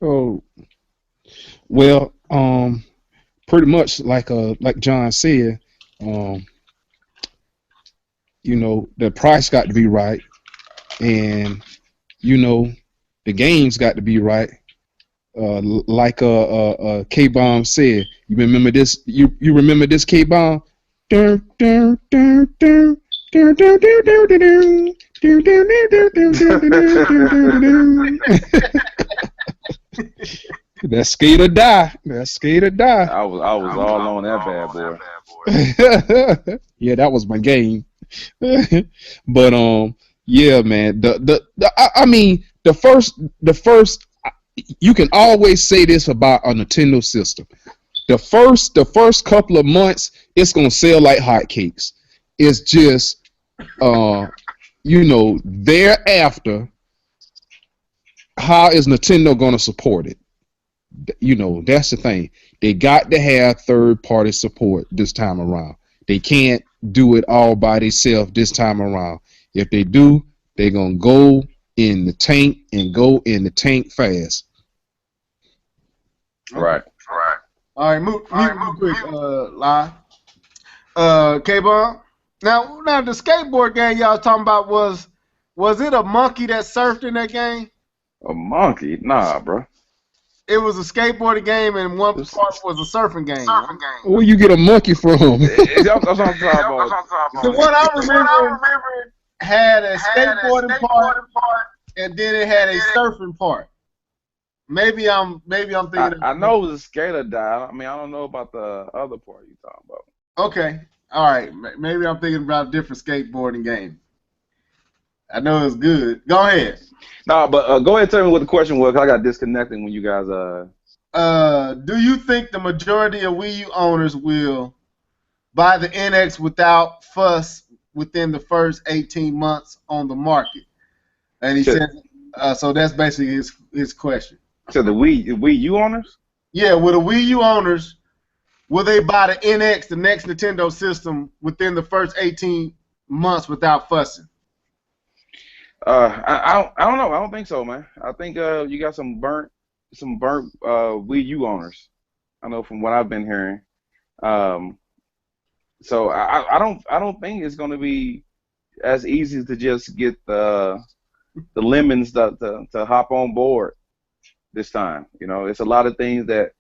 Oh, well, pretty much like John said, the price got to be right, and the games got to be right. Like K-Bomb said, you remember this? You remember this, K-Bomb? That skate or die. That skate or die. I was all on that bad boy. Yeah, that was my game. But yeah, man. I mean, the first you can always say this about a Nintendo system. The first couple of months, it's gonna sell like hotcakes. It's just thereafter, how is Nintendo gonna support it? That's the thing. They got to have third party support this time around. They can't do it all by themselves this time around. If they do, they're gonna go in the tank and go in the tank fast. Right. All right, mute real quick, live. K-Bomb. Now the skateboard game y'all talking about was it a monkey that surfed in that game? A monkey? Nah, bro. It was a skateboarding game and one part was a surfing game. Right? Where you get a monkey from? That's what I'm talking about. The one I remember had a skateboarding part and then it had a surfing part. Maybe I'm thinking. I know it was a skater dive. I mean, I don't know about the other part you talking about. Okay, all right. Maybe I'm thinking about a different skateboarding game. I know it's good. Go ahead. No, but go ahead and tell me what the question was. 'Cause I got disconnected when you guys. Do you think the majority of Wii U owners will buy the NX without fuss within the first 18 months on the market? And he said, so that's basically his question. So the Wii U owners? Yeah, will the Wii U owners, will they buy the NX, the next Nintendo system, within the first 18 months without fussing? I don't know. I don't think so, man. I think you got some burnt Wii U owners. I know from what I've been hearing. So I don't think it's going to be as easy to just get the lemons to hop on board this time. It's a lot of things that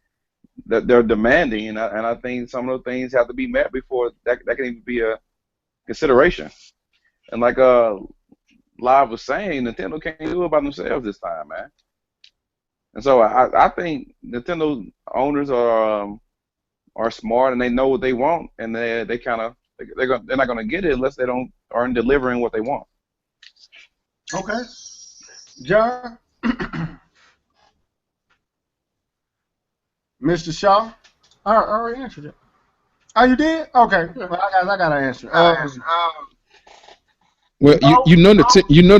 they're demanding, and I think some of those things have to be met before that can even be a consideration. And like Live was saying, Nintendo can't do it by themselves this time, man. And so I think Nintendo owners are smart and they know what they want, and they're not gonna get it unless they aren't delivering what they want. Okay, John, Mr. Shaw. I already answered it. Oh, you did? Okay. Yeah. Well, I got an answer. Well, Nintendo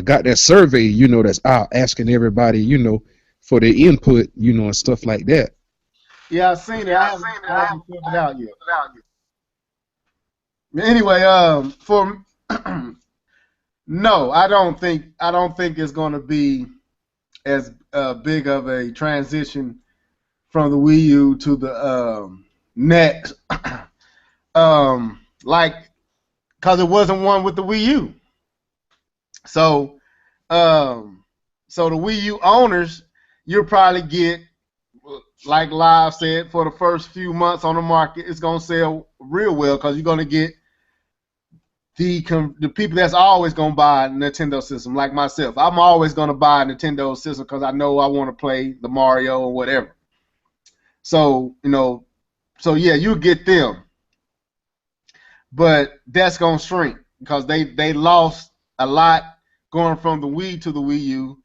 got that survey, that's out asking everybody, for their input, and stuff like that. Yeah, I've seen it. I haven't filled it out yet. Anyway, for no, I don't think it's going to be as big of a transition from the Wii U to the next, because it wasn't one with the Wii U. So the Wii U owners, you'll probably get, like Live said, for the first few months on the market, it's gonna sell real well because you're gonna get the people that's always gonna buy a Nintendo system, like myself. I'm always gonna buy a Nintendo system because I know I want to play the Mario or whatever. So yeah, you get them, but that's gonna shrink because they lost a lot going from the Wii to the Wii U,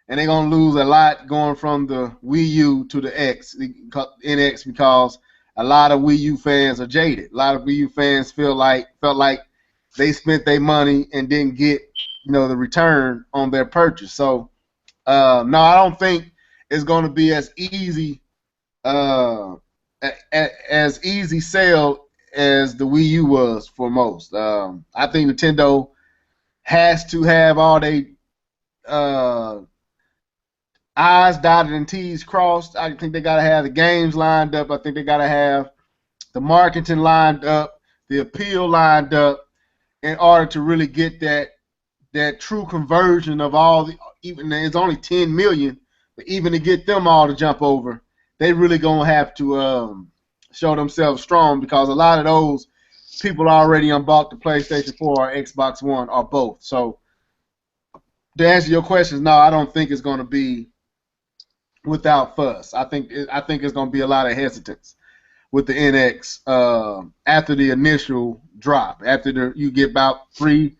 and they're gonna lose a lot going from the Wii U to the NX because a lot of Wii U fans are jaded. A lot of Wii U fans felt like they spent their money and didn't get the return on their purchase. So no, I don't think it's gonna be as easy sale as the Wii U was for most. I think Nintendo has to have all they I's dotted and T's crossed. I think they got to have the games lined up. I think they got to have the marketing lined up, the appeal lined up, in order to really get that true conversion of all the. Even it's only 10 million, but even to get them all to jump over, they really gonna have to show themselves strong because a lot of those people already unbought the PlayStation 4 or Xbox One or both. So to answer your questions, no, I don't think it's gonna be without fuss. I think it's gonna be a lot of hesitance. with the NX after the initial drop. After you get about 3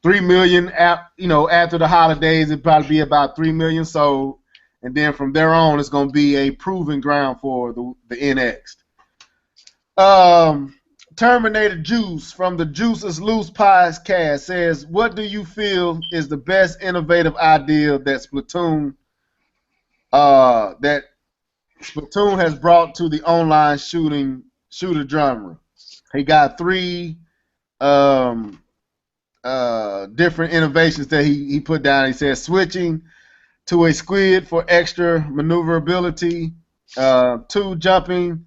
million, after the holidays, it'd probably be about 3 million sold, and then from there on, it's going to be a proving ground for the NX. Terminator Juice from the Juice is Loose podcast says, what do you feel is the best innovative idea that Splatoon has brought to the online shooter genre? He got 3 different innovations that he put down. He said switching to a squid for extra maneuverability, 2 jumping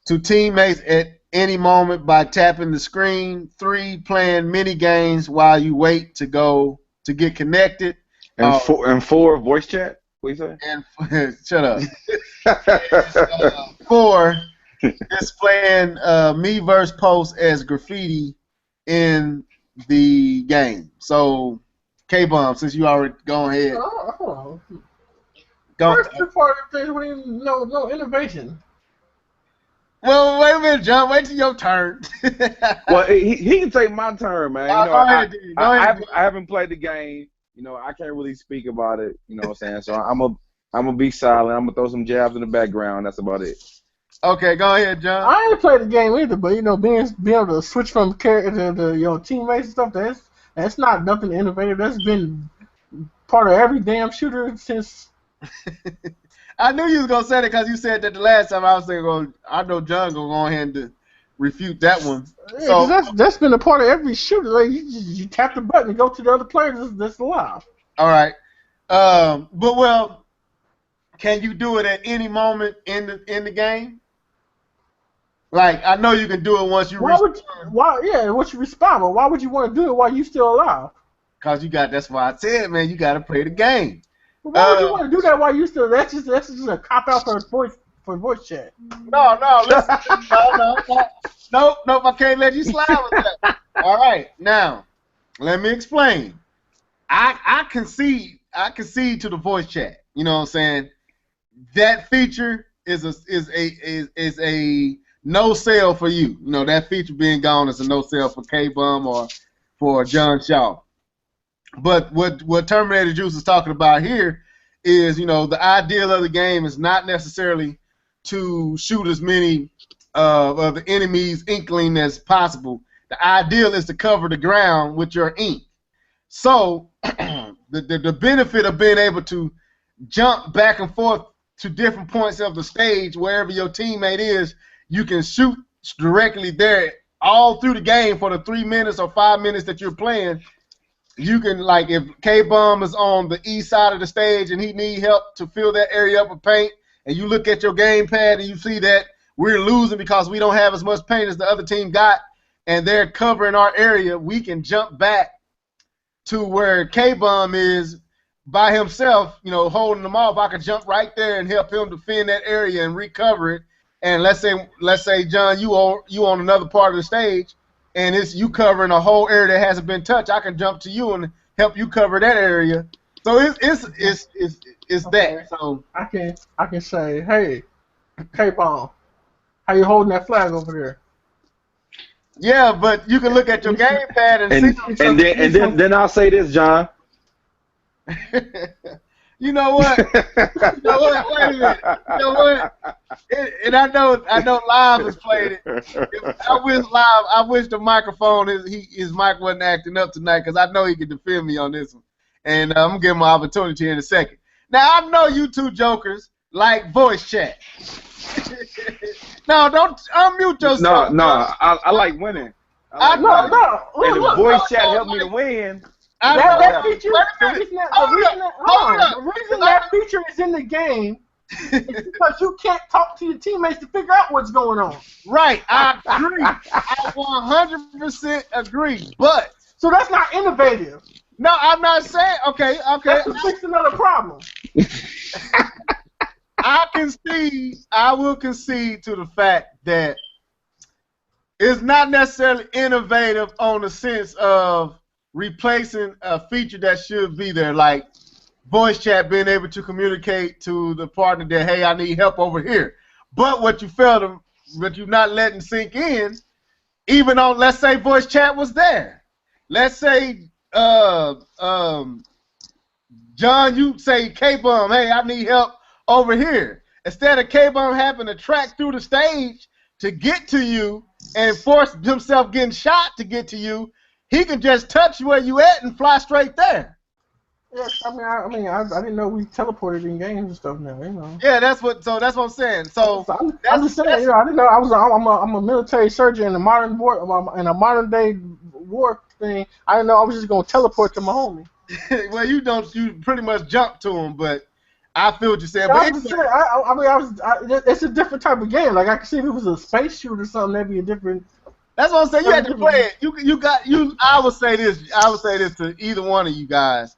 to teammates at any moment by tapping the screen, 3 playing mini games while you wait to get connected, and 4 voice chat. What you say? And shut up. And, 4 displaying Miiverse posts as graffiti in the game. So, K-Bomb, since you already go ahead. Hold on. First part of things, no innovation. Well, wait a minute, John. Wait till your turn. Well, he can take my turn, man. Go ahead, dude. I haven't played the game. I can't really speak about it. You know what I'm saying? So I'm gonna be silent. I'm gonna throw some jabs in the background. That's about it. Okay, go ahead, John. I ain't played the game either, but being able to switch from character to your teammates and stuff, that's not nothing innovative. That's been part of every damn shooter since. I knew you was gonna say that because you said that the last time. I was thinking, well, I know John gonna go ahead and refute that one. Yeah, so that's been a part of every shooter. Like you tap the button and go to the other players that's alive. All right, but can you do it at any moment in the game? Like I know you can do it once you. Once you respawn, but why would you want to do it while you still alive? Because that's why I said, man, you got to play the game. Why would you want to do that while you still? That's just a cop out for voice chat. No, listen, nope. I can't let you slide with that. All right, now let me explain. I concede to the voice chat. You know what I'm saying? That feature is a no sale for you. You know that feature being gone is a no sale for K-Bum or for John Shaw. But what Terminator Juice is talking about here is, the ideal of the game is not necessarily to shoot as many of the enemy's inkling as possible. The ideal is to cover the ground with your ink. So the benefit of being able to jump back and forth to different points of the stage, wherever your teammate is, you can shoot directly there all through the game for the 3 minutes or 5 minutes that you're playing. You can, like, if K-Bum is on the east side of the stage and he need help to fill that area up with paint, and you look at your gamepad and you see that we're losing because we don't have as much paint as the other team got, and they're covering our area, we can jump back to where K-Bum is by himself, holding them off. I can jump right there and help him defend that area and recover it. And let's say, John, you on another part of the stage, and it's you covering a whole area that hasn't been touched. I can jump to you and help you cover that area. So it's okay. that. So I can say, hey, K-Ball, how you holding that flag over there? Yeah, but you can look at your gamepad and then I'll say this, John. You know what? Wait a minute. You know what? And I know Live has played it. I wish the microphone his mic wasn't acting up tonight because I know he can defend me on this one. And I'm gonna give him an opportunity in a second. Now I know you two jokers like voice chat. No, don't unmute yourself. No, I like winning. And the voice chat helped me to win. That feature, the reason that feature is in the game is because you can't talk to your teammates to figure out what's going on. Right, I agree. I 100% agree. But so that's not innovative. No, I'm not saying. Okay. That's to fix another problem. I will concede to the fact that it's not necessarily innovative on the sense of replacing a feature that should be there, like voice chat, being able to communicate to the partner that, hey, I need help over here. But what you fail not letting sink in. Even on, let's say voice chat was there. Let's say John, you say K-Bum, hey, I need help over here. Instead of K-Bum having to track through the stage to get to you and force himself getting shot to get to you, he can just touch where you at and fly straight there. Yeah, I didn't know we teleported in games and stuff now, you know. Yeah, that's what I'm saying. So I'm just saying, you know, I didn't know I'm a military surgeon in a modern day war thing. I didn't know I was just gonna teleport to my homie. Well, you pretty much jump to him, but I feel what you're saying. Yeah, But it's a different type of game. Like I could see if it was a space shoot or something, that'd be a different. That's what I'm saying. You had to play it. I would say this to either one of you guys.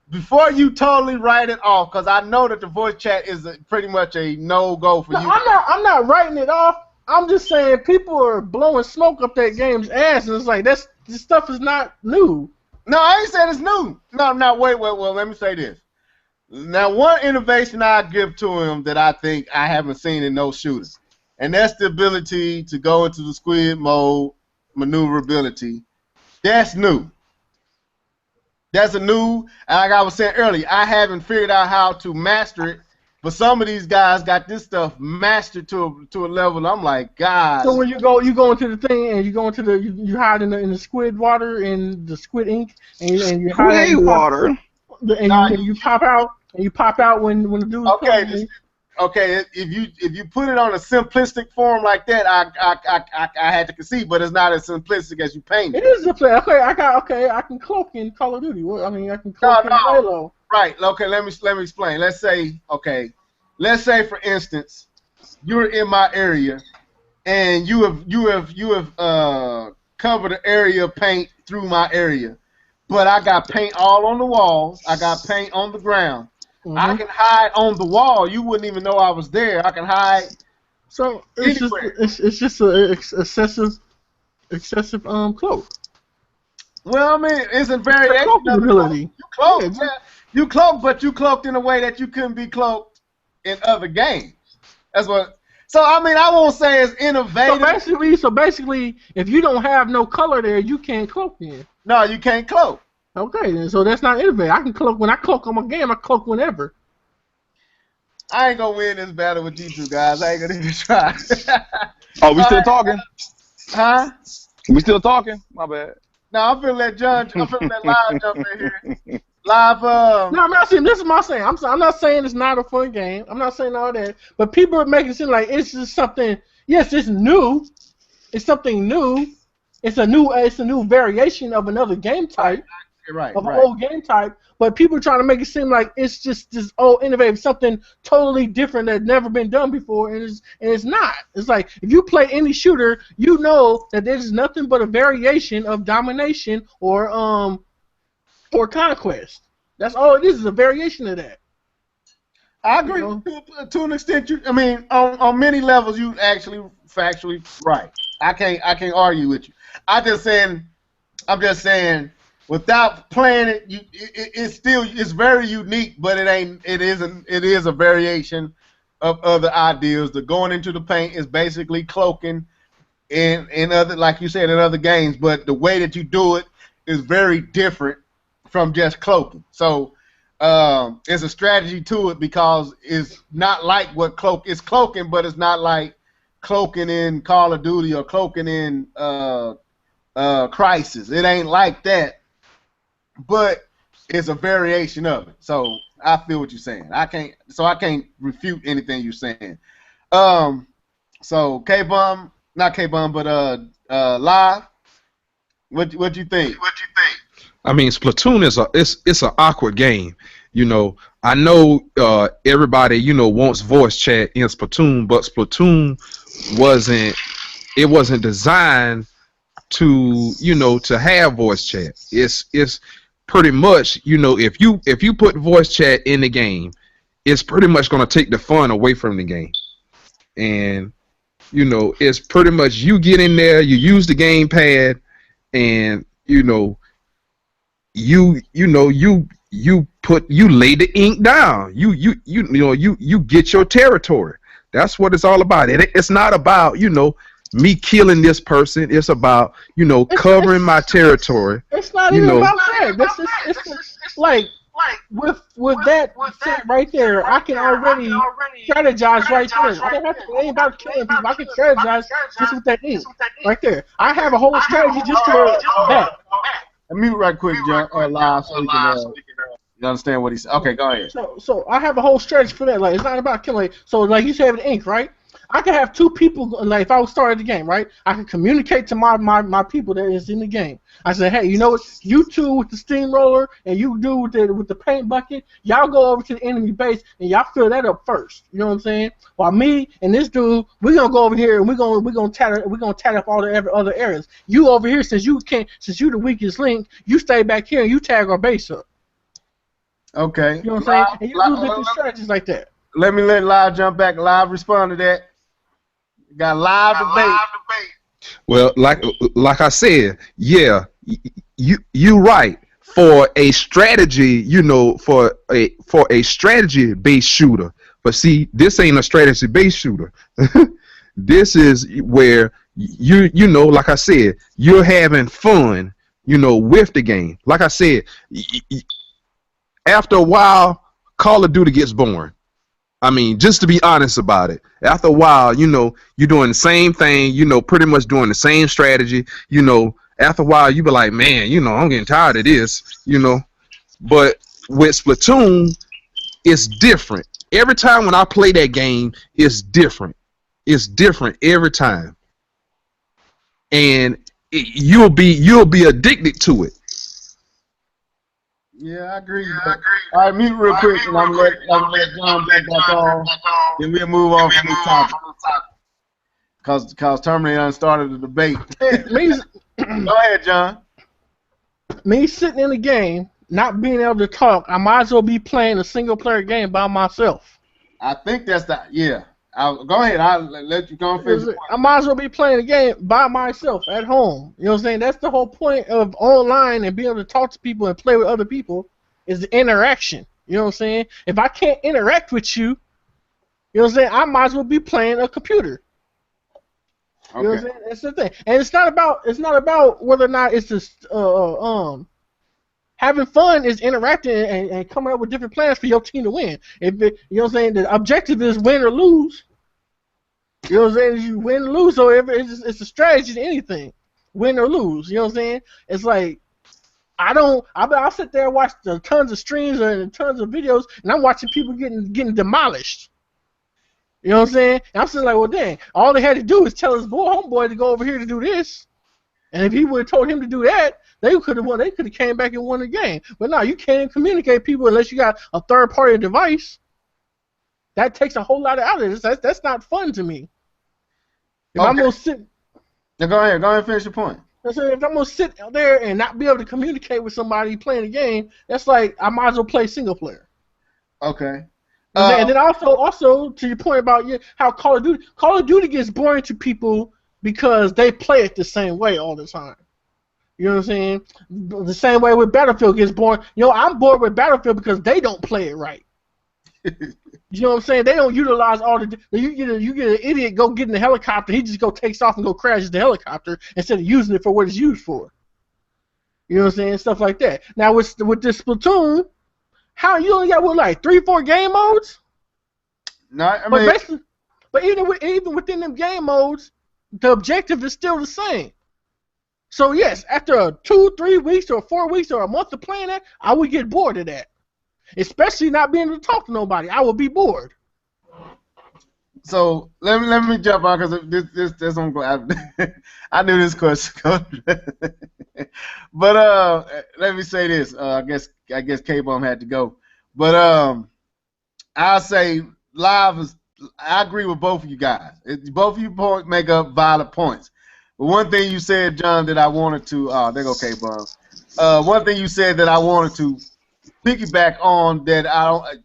Before you totally write it off, because I know that the voice chat is pretty much a no-go for you. I'm not writing it off. I'm just saying people are blowing smoke up that game's ass, and it's like this stuff is not new. No, I ain't saying it's new. No, wait. Well, let me say this. Now, one innovation I give to him that I think I haven't seen in no shooter, and that's the ability to go into the squid mode, maneuverability. That's new. That's a new, like I was saying earlier, I haven't figured out how to master it, but some of these guys got this stuff mastered to a level I'm like, God. So when you go into the thing and you hide in the squid water and the squid ink and you hide Squid water. You pop out when the dude's coming. Okay, if you put it on a simplistic form like that, I had to concede, but it's not as simplistic as you paint it. It is okay. I can cloak in Call of Duty. I can cloak in Halo. Right. Okay. Let me explain. Let's say for instance, you're in my area, and you have covered an area of paint through my area, but I got paint all on the walls. I got paint on the ground. Mm-hmm. I can hide on the wall. You wouldn't even know I was there. I can hide. So it's just an excessive cloak. Well, I mean, it's a variation of ability. You cloak, but you cloaked in a way that you couldn't be cloaked in other games. That's what. So I mean, I won't say it's innovative. So basically, if you don't have no color there, you can't cloak in. No, you can't cloak. Okay, then, so that's not innovative. I can cloak when I cloak on my game. I cloak whenever. I ain't gonna win this battle with you two guys. I ain't gonna even try. Oh, we still talking? Huh? We still talking? My bad. No, I'm finna let Live jump in here. Live. No, I'm not saying this is my saying. I'm not saying it's not a fun game. I'm not saying all that. But people are making it seem like it's just something. Yes, it's new. It's something new. It's a new variation of another game type. Right. An old game type, but people are trying to make it seem like it's just this old innovative, something totally different that's never been done before, and it's not. It's like if you play any shooter, you know that there's nothing but a variation of domination or conquest. That's all it is a variation of that. I agree to an extent. I mean, on many levels, you actually factually right. I can't argue with you. I'm just saying. Without playing it, it's very unique, but it is a variation of other ideas. The going into the paint is basically cloaking in other, like you said, in other games, but the way that you do it is very different from just cloaking. So there's a strategy to it because it's not like what it's cloaking, but it's not like cloaking in Call of Duty or cloaking in Crisis. It ain't like that. But it's a variation of it. So I feel what you're saying. I can't refute anything you're saying. So K-Bum, not K-Bum, but Live. What you think? I mean, Splatoon is an awkward game. You know, I know everybody wants voice chat in Splatoon, but Splatoon wasn't designed to have voice chat. It's pretty much, if you put voice chat in the game, it's pretty much going to take the fun away from the game. And it's pretty much you get in there, you use the gamepad, and you lay the ink down. You get your territory. That's what it's all about. It's not about, me killing this person. It's about, covering my territory. It's not You even know, about that. It's like with that set right there, I can already strategize right there. I don't have to. It ain't about killing people. I can strategize just with that ink right there. I have a whole strategy just for that. Mute right quick, John, live, so we can you understand what he said. Okay, go ahead. So I have a whole strategy for that. Like, it's not about killing. So like you said with ink, right? I can have two people. Like, if I was starting the game, right? I can communicate to my people that is in the game. I say, hey, you know what? You two with the steamroller and you do with the paint bucket. Y'all go over to the enemy base and y'all fill that up first. You know what I'm saying? While me and this dude, we're gonna go over here and we're gonna tat up all the other areas. You over here, since you the weakest link, you stay back here and you tag our base up. Okay. You know what I'm saying? And you do different strategies like that. Let Live jump back. Live respond to that. Got live debate. well, like I said, yeah, you right. For a strategy, for a strategy based shooter. But see, this ain't a strategy based shooter. This is where like I said, you're having fun, with the game. Like I said, after a while, Call of Duty gets boring. I mean, just to be honest about it, after a while, you're doing the same thing, pretty much doing the same strategy, after a while, you be like, man, I'm getting tired of this, But with Splatoon, it's different. Every time when I play that game, it's different. It's different every time. And you'll be addicted to it. Yeah, I agree. All right, mute real quick, and I'm gonna let John get back on. Then we'll move on from this topic. Cause Terminator started the debate. Go ahead, John. Me sitting in the game, not being able to talk, I might as well be playing a single player game by myself. I think that's yeah. Go ahead. I'll let you go and finish. I might as well be playing a game by myself at home. You know what I'm saying? That's the whole point of online and being able to talk to people and play with other people is the interaction. You know what I'm saying? If I can't interact with you, you know what I'm saying? I might as well be playing a computer. You know what I'm saying? That's the thing. And it's not about whether or not it's just having fun is interacting and coming up with different plans for your team to win. You know what I'm saying? The objective is win or lose. You know what I'm saying? You win or lose, so it's a strategy to anything. Win or lose. You know what I'm saying? It's like, I'll sit there and watch tons of streams and tons of videos, and I'm watching people getting demolished. You know what I'm saying? And I'm sitting like, well, dang, all they had to do is tell his homeboy to go over here to do this. And if he would have told him to do that, they could have won. They could have came back and won the game. But no, you can't communicate people unless you got a third-party device. That takes a whole lot out of this. That's not fun to me. If I'm gonna sit. Now go ahead and finish your point. So if I'm gonna sit there and not be able to communicate with somebody playing a game, that's like I might as well play single player. Okay. And then also to your point about how Call of Duty gets boring to people because they play it the same way all the time. You know what I'm saying? The same way with Battlefield gets boring. I'm bored with Battlefield because they don't play it right. You know what I'm saying? They don't utilize all the. You get an idiot go get in the helicopter. He just takes off and go crashes the helicopter instead of using it for what it's used for. You know what I'm saying? Stuff like that. Now with this Splatoon, how you only got 3-4 game modes? No, I mean. But even within them game modes, the objective is still the same. So yes, after 2, 3 weeks or 4 weeks or a month of playing that, I would get bored of that. Especially not being able to talk to nobody, I would be bored. So let me jump on because this I'm going. I knew this question, but let me say this. I guess K-Bum had to go, but I'll say live is. I agree with both of you guys. Both of you make up valid points. But one thing you said, John, that I wanted to. There go K-Bum. One thing you said that I wanted to piggyback on that I don't.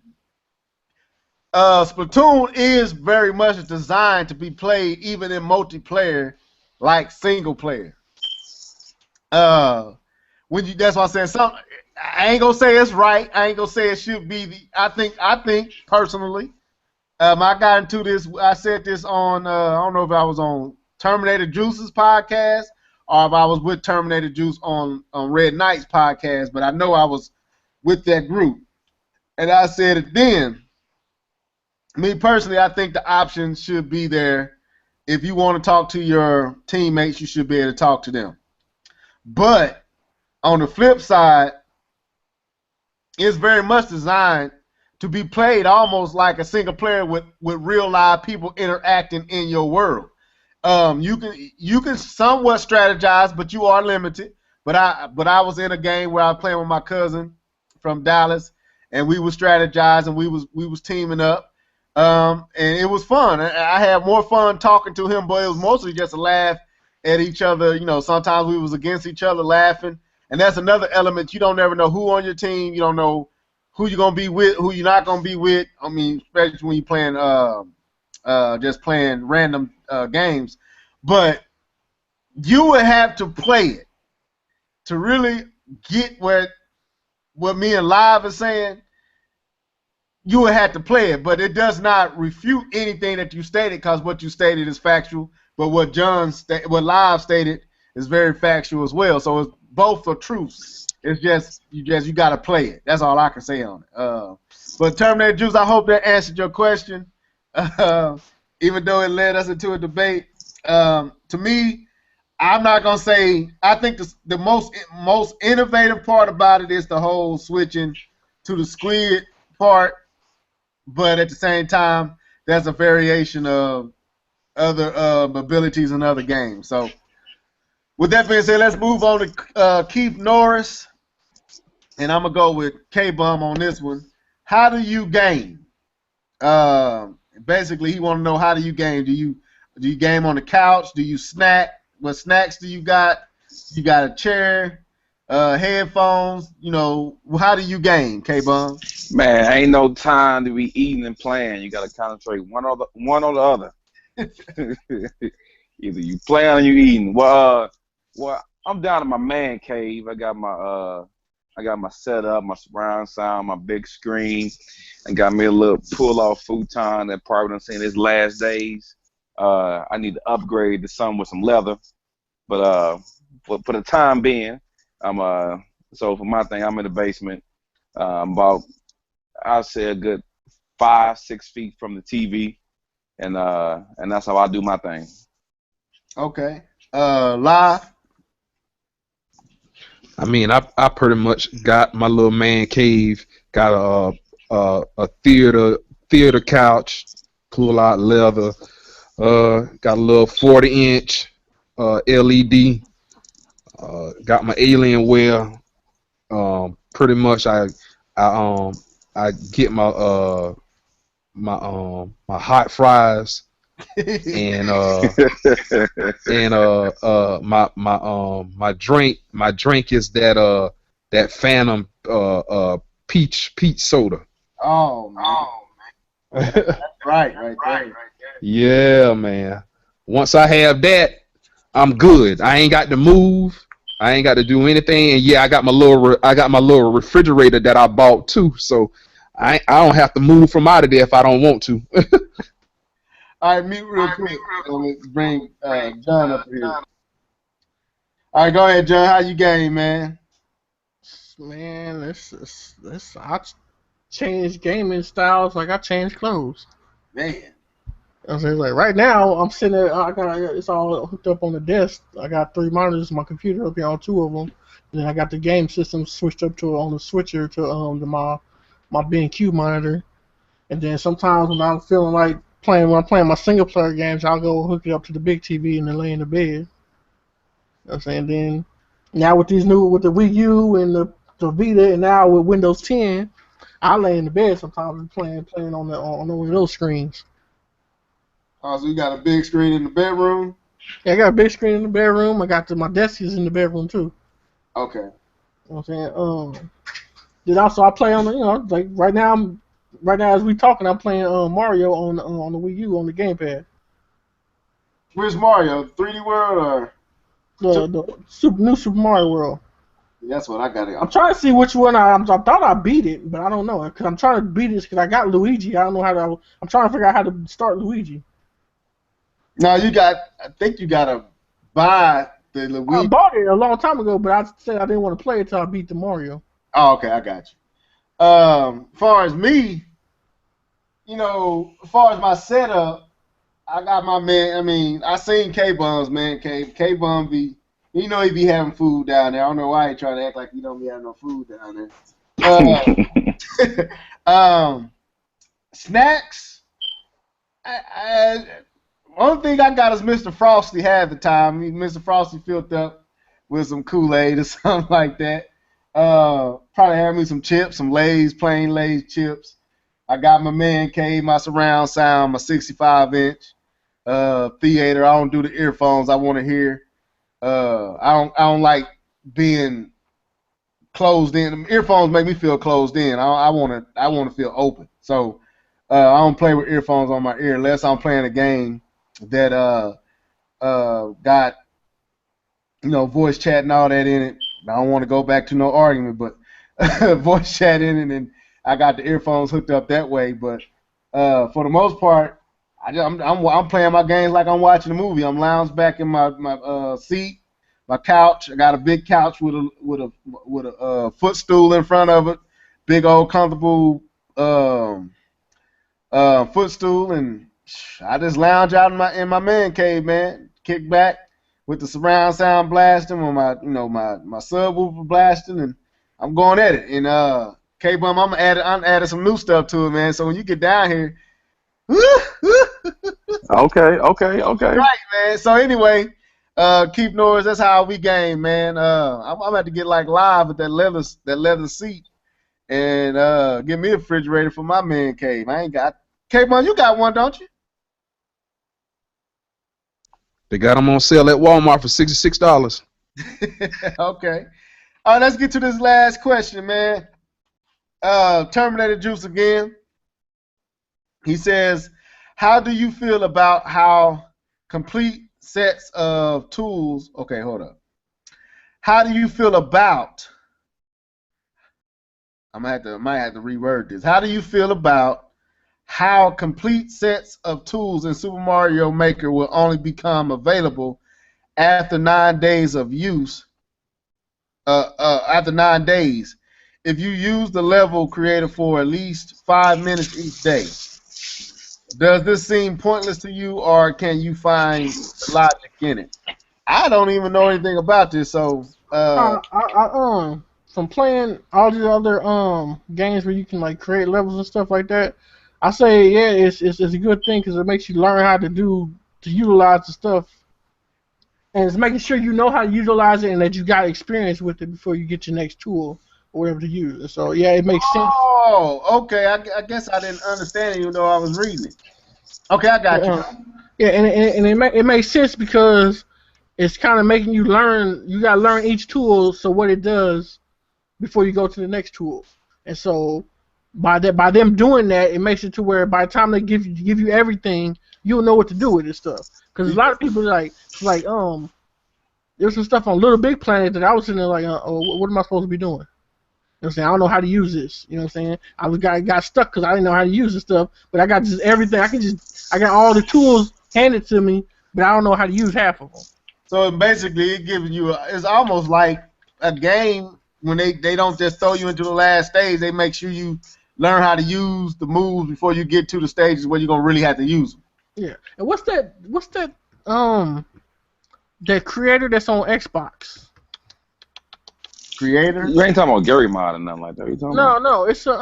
Splatoon is very much designed to be played even in multiplayer, like single player. That's why I'm saying I ain't gonna say it's right. I ain't gonna say it should be. I think personally, I got into this. I said this on. I don't know if I was on Terminator Juice's podcast or if I was with Terminator Juice on Red Knight's podcast. But I know I was with that group, and I said it then. Me personally, I think the option should be there. If you want to talk to your teammates, you should be able to talk to them. But on the flip side, it's very much designed to be played almost like a single player with real live people interacting in your world. You can somewhat strategize, but you are limited. But I was in a game where I was playing with my cousin from Dallas, and we was strategizing. We was teaming up. And it was fun. I had more fun talking to him, but it was mostly just a laugh at each other. You know, sometimes we was against each other laughing. And that's another element. You don't ever know who on your team. You don't know who you're going to be with, who you're not going to be with. I mean, especially when you're playing just playing random games. But you would have to play it to really get what me and Live is saying. You would have to play it, but it does not refute anything that you stated because what you stated is factual, but what what Live stated is very factual as well. So it's both are truths. It's just you got to play it. That's all I can say on it. But Terminator Juice, I hope that answered your question. Even though it led us into a debate, to me, I'm not gonna say. I think the most innovative part about it is the whole switching to the squid part. But at the same time, there's a variation of other abilities in other games. So, with that being said, let's move on to Keith Norris, and I'm gonna go with K-Bum on this one. How do you game? Basically, he want to know how do you game? Do you game on the couch? Do you snack? What snacks do you got? You got a chair? Headphones, you know, how do you game, K-Bum? Man, ain't no time to be eating and playing. You got to concentrate one or the other. Either you playing or you eating. Well, I'm down in my man cave. I got my setup, my surround sound, my big screen. I got me a little pull-off futon that probably done seen his last days. I need to upgrade to something with some leather, but for the time being. So for my thing, I'm in the basement. I'm about, I'd say a good 5-6 feet from the TV, and that's how I do my thing. Okay. Live. I mean, I pretty much got my little man cave. Got a theater couch, pull out leather. Got a little 40-inch LED. Got my Alienware. Pretty much I get my my hot fries and my drink is that Phantom peach soda. Oh man. That's right there. Yeah, man. Once I have that, I'm good. I ain't got to move. I ain't got to do anything. And yeah, I got my little refrigerator that I bought too. So I don't have to move from out of there if I don't want to. All right, mute real quick. Let's bring John up here. All right, go ahead, John. How you game, man? Man, this I change gaming styles like I change clothes. Man. I was like, right now I'm sitting there. It's all hooked up on the desk. I got 3 monitors, my computer up here on 2 of them, and then I got the game system switched up to on the switcher to my B&Q monitor. And then sometimes when I'm feeling like when I'm playing my single player games, I'll go hook it up to the big TV and then lay in the bed. You know what I'm saying? Then now with the Wii U and the Vita, and now with Windows 10, I lay in the bed sometimes and playing on one of those screens. Oh, so you got a big screen in the bedroom? Yeah, I got a big screen in the bedroom. I got my desk is in the bedroom too. Okay. You know what I'm saying? Then also I play on the like right now as we talking, I'm playing Mario on the Wii U on the Gamepad. Where's Mario? 3D World or The new Super Mario World. That's what I got. I'm trying to see which one I thought I beat it, but I don't know because I'm trying to beat it because I got Luigi. I don't know how to. I'm trying to figure out how to start Luigi. No, I think you gotta buy the I Luigi. bought it a long time ago, but I said I didn't want to play it until I beat the Mario. Oh, okay, I got you. Far as me, as far as my setup, I got my man. I mean, I seen K-Bum's man. K-Bum be, he be having food down there. I don't know why he trying to act like he don't be having no food down there. Snacks. Only thing I got is Mr. Frosty had the time. Mr. Frosty filled up with some Kool-Aid or something like that. Probably have me some chips, some Lay's, plain Lay's chips. I got my man cave, my surround sound, my 65-inch theater. I don't do the earphones. I want to hear. I don't like being closed in. The earphones make me feel closed in. I want to feel open. So I don't play with earphones on my ear unless I'm playing a game that got voice chat and all that in it. I don't want to go back to no argument, but voice chat in it, and I got the earphones hooked up that way. But for the most part, I'm playing my games like I'm watching a movie. I'm lounged back in my seat, my couch. I got a big couch with a footstool in front of it, big old comfortable footstool, and I just lounge out in my man cave, man. Kick back with the surround sound blasting, or my subwoofer blasting, and I'm going at it. And K-Bum, I'm adding some new stuff to it, man. So when you get down here, Okay. right, man. So anyway, Keith Norris, that's how we game, man. I'm gonna have to get like live with that leather seat, and get me a refrigerator for my man cave. I ain't got K-Bum, you got one, don't you? They got them on sale at Walmart for $66. Okay. All right, let's get to this last question, man. Terminator Juice again. He says, how do you feel about how complete sets of tools... Okay, hold up. How do you feel about... might have to reword this. How do you feel about how complete sets of tools in Super Mario Maker will only become available after 9 days of use? After 9 days, if you use the level creator for at least 5 minutes each day. Does this seem pointless to you, or can you find logic in it? I don't even know anything about this, so From playing all the other games where you can like create levels and stuff like that, I say yeah, it's a good thing because it makes you learn how to utilize the stuff, and it's making sure you know how to utilize it and that you got experience with it before you get your next tool or whatever to use. So yeah, it makes sense. Oh, okay. I guess I didn't understand it even though I was reading it. Okay, I got you. Yeah, and it makes sense because it's kind of making you learn. You gotta learn each tool, so what it does before you go to the next tool. And so by them doing that, it makes it to where by the time they give you everything, you'll know what to do with this stuff. Because a lot of people there's some stuff on Little Big Planet that I was sitting there like, what am I supposed to be doing? You know what I'm saying? I don't know how to use this. You know what I'm saying? I got stuck because I didn't know how to use this stuff. But I got just everything. I got all the tools handed to me, but I don't know how to use half of them. So basically, it gives you it's almost like a game when they don't just throw you into the last stage. They make sure you learn how to use the moves before you get to the stages where you're gonna really have to use them. Yeah. And what's that that creator that's on Xbox? Creator? You ain't talking about Gary Mod or nothing like that. You talking about? No, it's a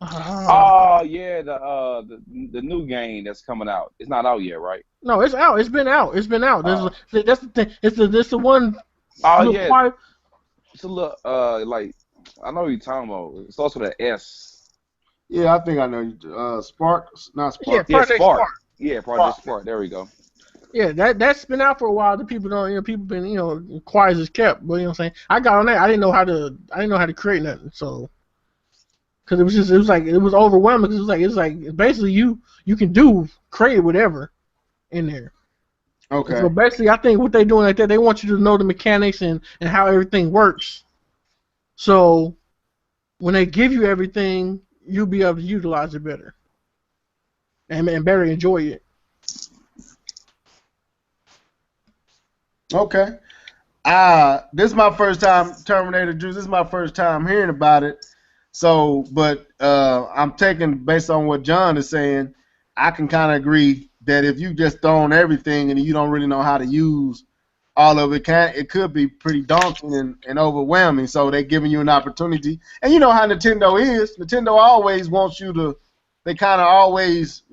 Oh yeah, the new game that's coming out. It's not out yet, right? No, it's out. It's been out. That's the thing. It's the one. Oh yeah. It's a little like I know what you're talking about. It's also the S. Yeah, I think I know you. Spark, not Spark. Yeah, Project Spark. Yeah, Project Spark. There we go. Yeah, that's been out for a while. The people don't, people been, quiet as kept. But you know what I'm saying? I got on that. I didn't know how to create nothing. So, because it was overwhelming. Cause it was like basically you can create whatever in there. Okay. So basically, I think what they're doing like that, they want you to know the mechanics and how everything works. So when they give you everything, you'll be able to utilize it better and better enjoy it. Okay. This is my first time Terminator Juice. This is my first time hearing about it. So, but I'm taking based on what John is saying. I can kind of agree that if you just thrown everything and you don't really know how to use all of it, it could be pretty daunting and overwhelming. So they're giving you an opportunity, and you know how Nintendo is. Nintendo always wants you to. They kind of always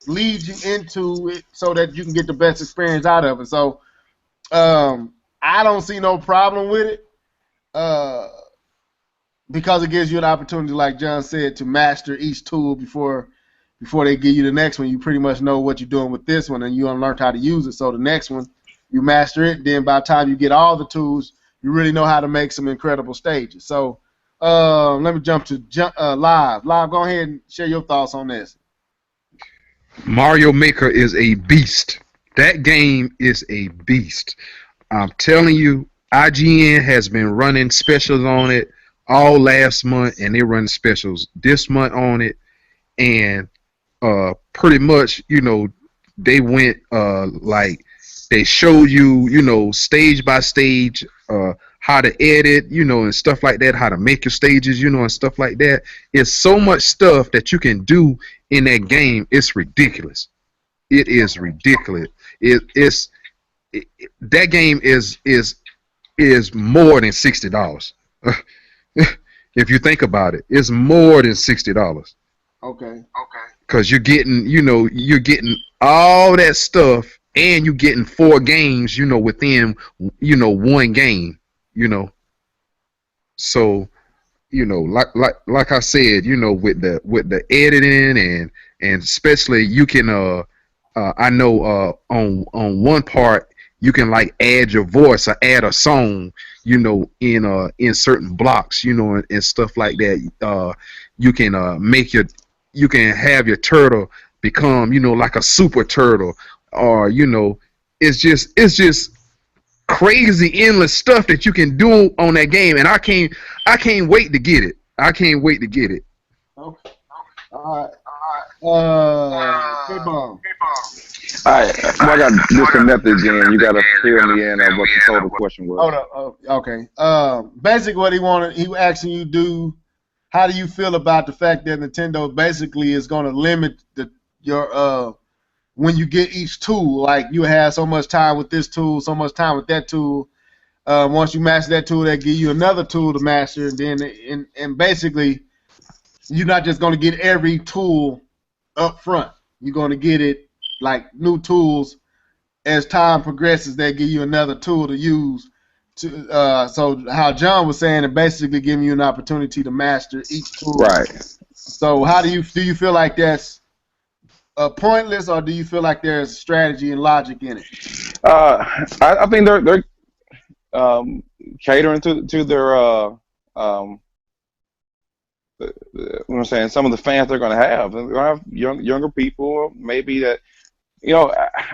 lead you into it so that you can get the best experience out of it. So I don't see no problem with it because it gives you an opportunity, like John said, to master each tool before they give you the next one. You pretty much know what you're doing with this one, and you learn how to use it. So the next one, you master it. Then by the time you get all the tools, you really know how to make some incredible stages. So let me jump to Live. Live, go ahead and share your thoughts on this. Mario Maker is a beast. That game is a beast. I'm telling you, IGN has been running specials on it all last month, and they run specials this month on it. And pretty much, they went like they showed you, stage by stage, how to edit, and stuff like that, how to make your stages, and stuff like that. It's so much stuff that you can do in that game. It's ridiculous. It is ridiculous. That game is more than $60. If you think about it, it's more than $60. Okay. Because you're getting all that stuff, and you're getting 4 games, within, one game, So, like I said, with the editing and especially you can I know on one part you can like add your voice or add a song, in certain blocks, and stuff like that. You can you can have your turtle become, like a super turtle, or it's just crazy endless stuff that you can do on that game, and I can't wait to get it. I can't wait to get it. Okay. All right. K-Bomb. Alright, I got disconnected again. You gotta fill me in on what the total question was. Hold up. Oh, okay. Basically, what he asking you how do you feel about the fact that Nintendo basically is going to limit your when you get each tool? Like you have so much time with this tool, so much time with that tool. Once you master that tool, they give you another tool to master, and then and basically, you're not just going to get every tool up front. You're going to get it like new tools as time progresses. They give you another tool to use. So how John was saying, it basically giving you an opportunity to master each tool. Right. So how do you feel like that's pointless, or do you feel like there's strategy and logic in it? I think they're catering to their what I'm saying, some of the fans they're going to have. They're going to have younger people, maybe that, I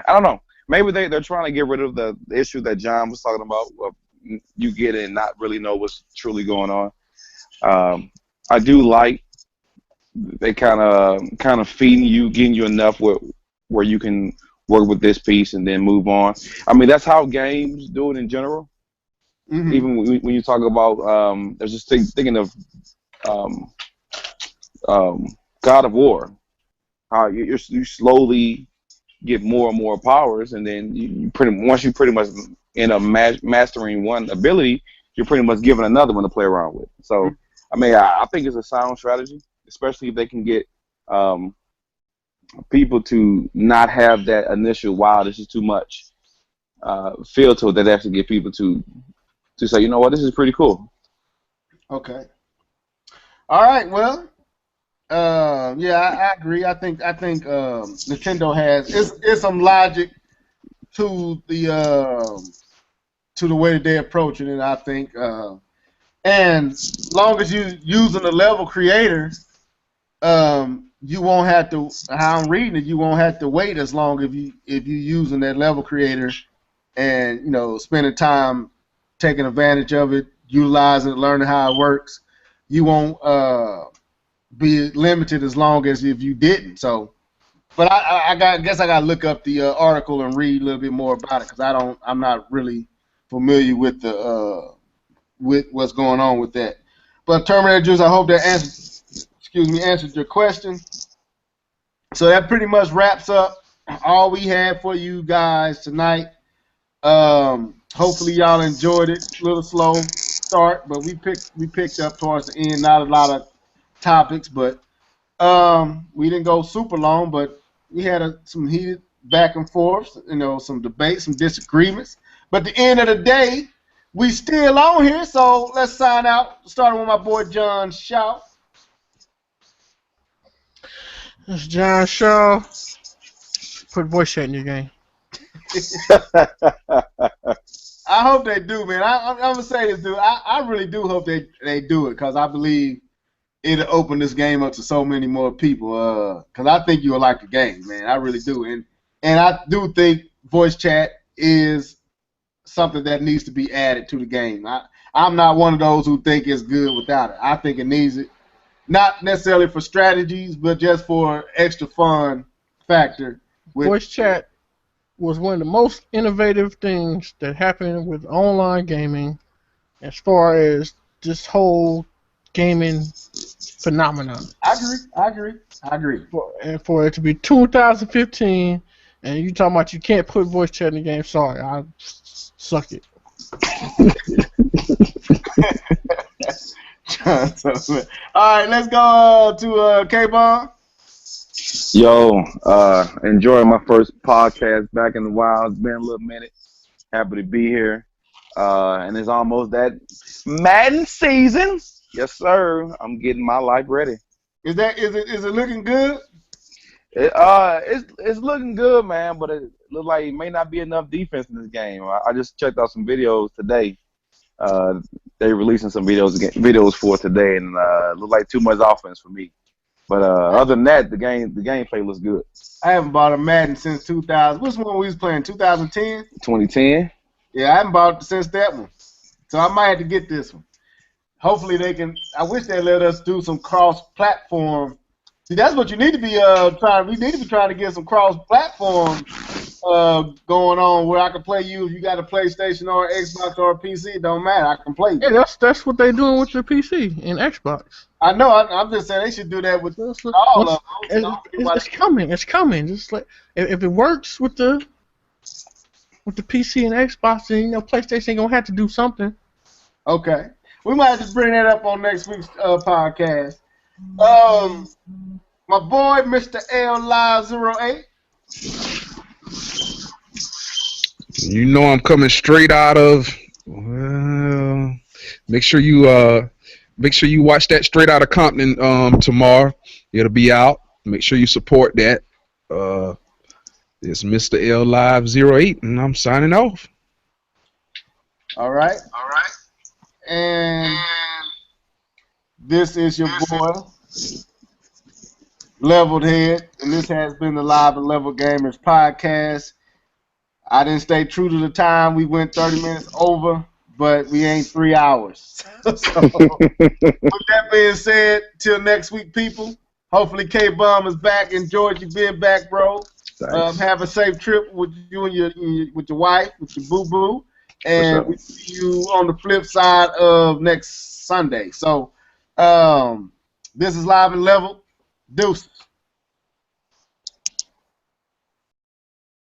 don't know. Maybe they're trying to get rid of the issue that John was talking about, of you get it and not really know what's truly going on. I do like they kind of feeding you, getting you enough where you can work with this piece and then move on. I mean, that's how games do it in general. Mm-hmm. Even when you talk about, there's just thinking of God of War, how you slowly get more and more powers, and then once you pretty much end up mastering one ability, you're pretty much given another one to play around with. So, I mean, I think it's a sound strategy, especially if they can get people to not have that initial "wow, this is too much" feel to it. That actually get people to say, you know what, this is pretty cool. Okay. All right. Well, yeah, I agree. I think Nintendo has some logic to the way that they approach it, and I think, and as long as you using the level creator, you won't have to. How I'm reading it, you won't have to wait as long if you using that level creator and spending time taking advantage of it, utilizing it, learning how it works. You won't be limited as long as if you didn't. So, but I guess I got to look up the article and read a little bit more about it because I'm not really familiar with the with what's going on with that. But Terminator Juice, I hope that answered your question. So that pretty much wraps up all we had for you guys tonight. Hopefully y'all enjoyed it. A little slow start, but we picked up towards the end. Not a lot of topics, but we didn't go super long, but we had some heated back and forth, some debates, some disagreements. But at the end of the day, we still on here, so let's sign out. Starting with my boy John Shaw. It's John Shaw. Put voice chat in your game. I hope they do, man. I'm gonna say this, dude. I really do hope they do it because I believe it'll open this game up to so many more people. Because I think you'll like the game, man. I really do, and I do think voice chat is something that needs to be added to the game. I'm not one of those who think it's good without it. I think it needs it, not necessarily for strategies, but just for extra fun factor. Voice chat was one of the most innovative things that happened with online gaming as far as this whole gaming phenomenon. I agree. And for it to be 2015 and you talking about you can't put voice chat in the game, sorry, I suck it. All right, let's go to K-Bon. Yo, enjoying my first podcast back in the wild. It's been a little minute. Happy to be here. And it's almost that Madden season. Yes, sir. I'm getting my life ready. Is it looking good? It's looking good, man, but it looks like it may not be enough defense in this game. I just checked out some videos today. They releasing some videos for today, and it looked like too much offense for me. But other than that, the gameplay looks good. I haven't bought a Madden since 2000. Which one we was playing? 2010? 2010? Yeah, I haven't bought it since that one. So I might have to get this one. Hopefully they can. I wish they let us do some cross-platform. See, that's what you need to be trying. We need to be trying to get some cross-platform going on where I can play you if you got a PlayStation or Xbox or a PC. It don't matter. I can play you. Yeah, that's what they're doing with your PC and Xbox. I know. I'm just saying they should do that with all of them. It's coming. It's coming. Just like if it works with the PC and Xbox, then PlayStation ain't gonna have to do something. Okay, we might have to bring that up on next week's podcast. My boy, Mr. L Live 08. You know I'm coming straight out of. Well, make sure you watch that Straight Outta Compton tomorrow. It'll be out. Make sure you support that. It's Mr. L Live 08, and I'm signing off. All right. And this is your boy, Leveled Head, and this has been the Live and Level Gamers podcast. I didn't stay true to the time. We went 30 minutes over, but we ain't 3 hours. So, with that being said, till next week, people. Hopefully K-Bomb is back. Enjoyed you being back, bro. Have a safe trip with you and with your wife, with your boo-boo. And we see you on the flip side of next Sunday. So, this is Live and Level. Deuces.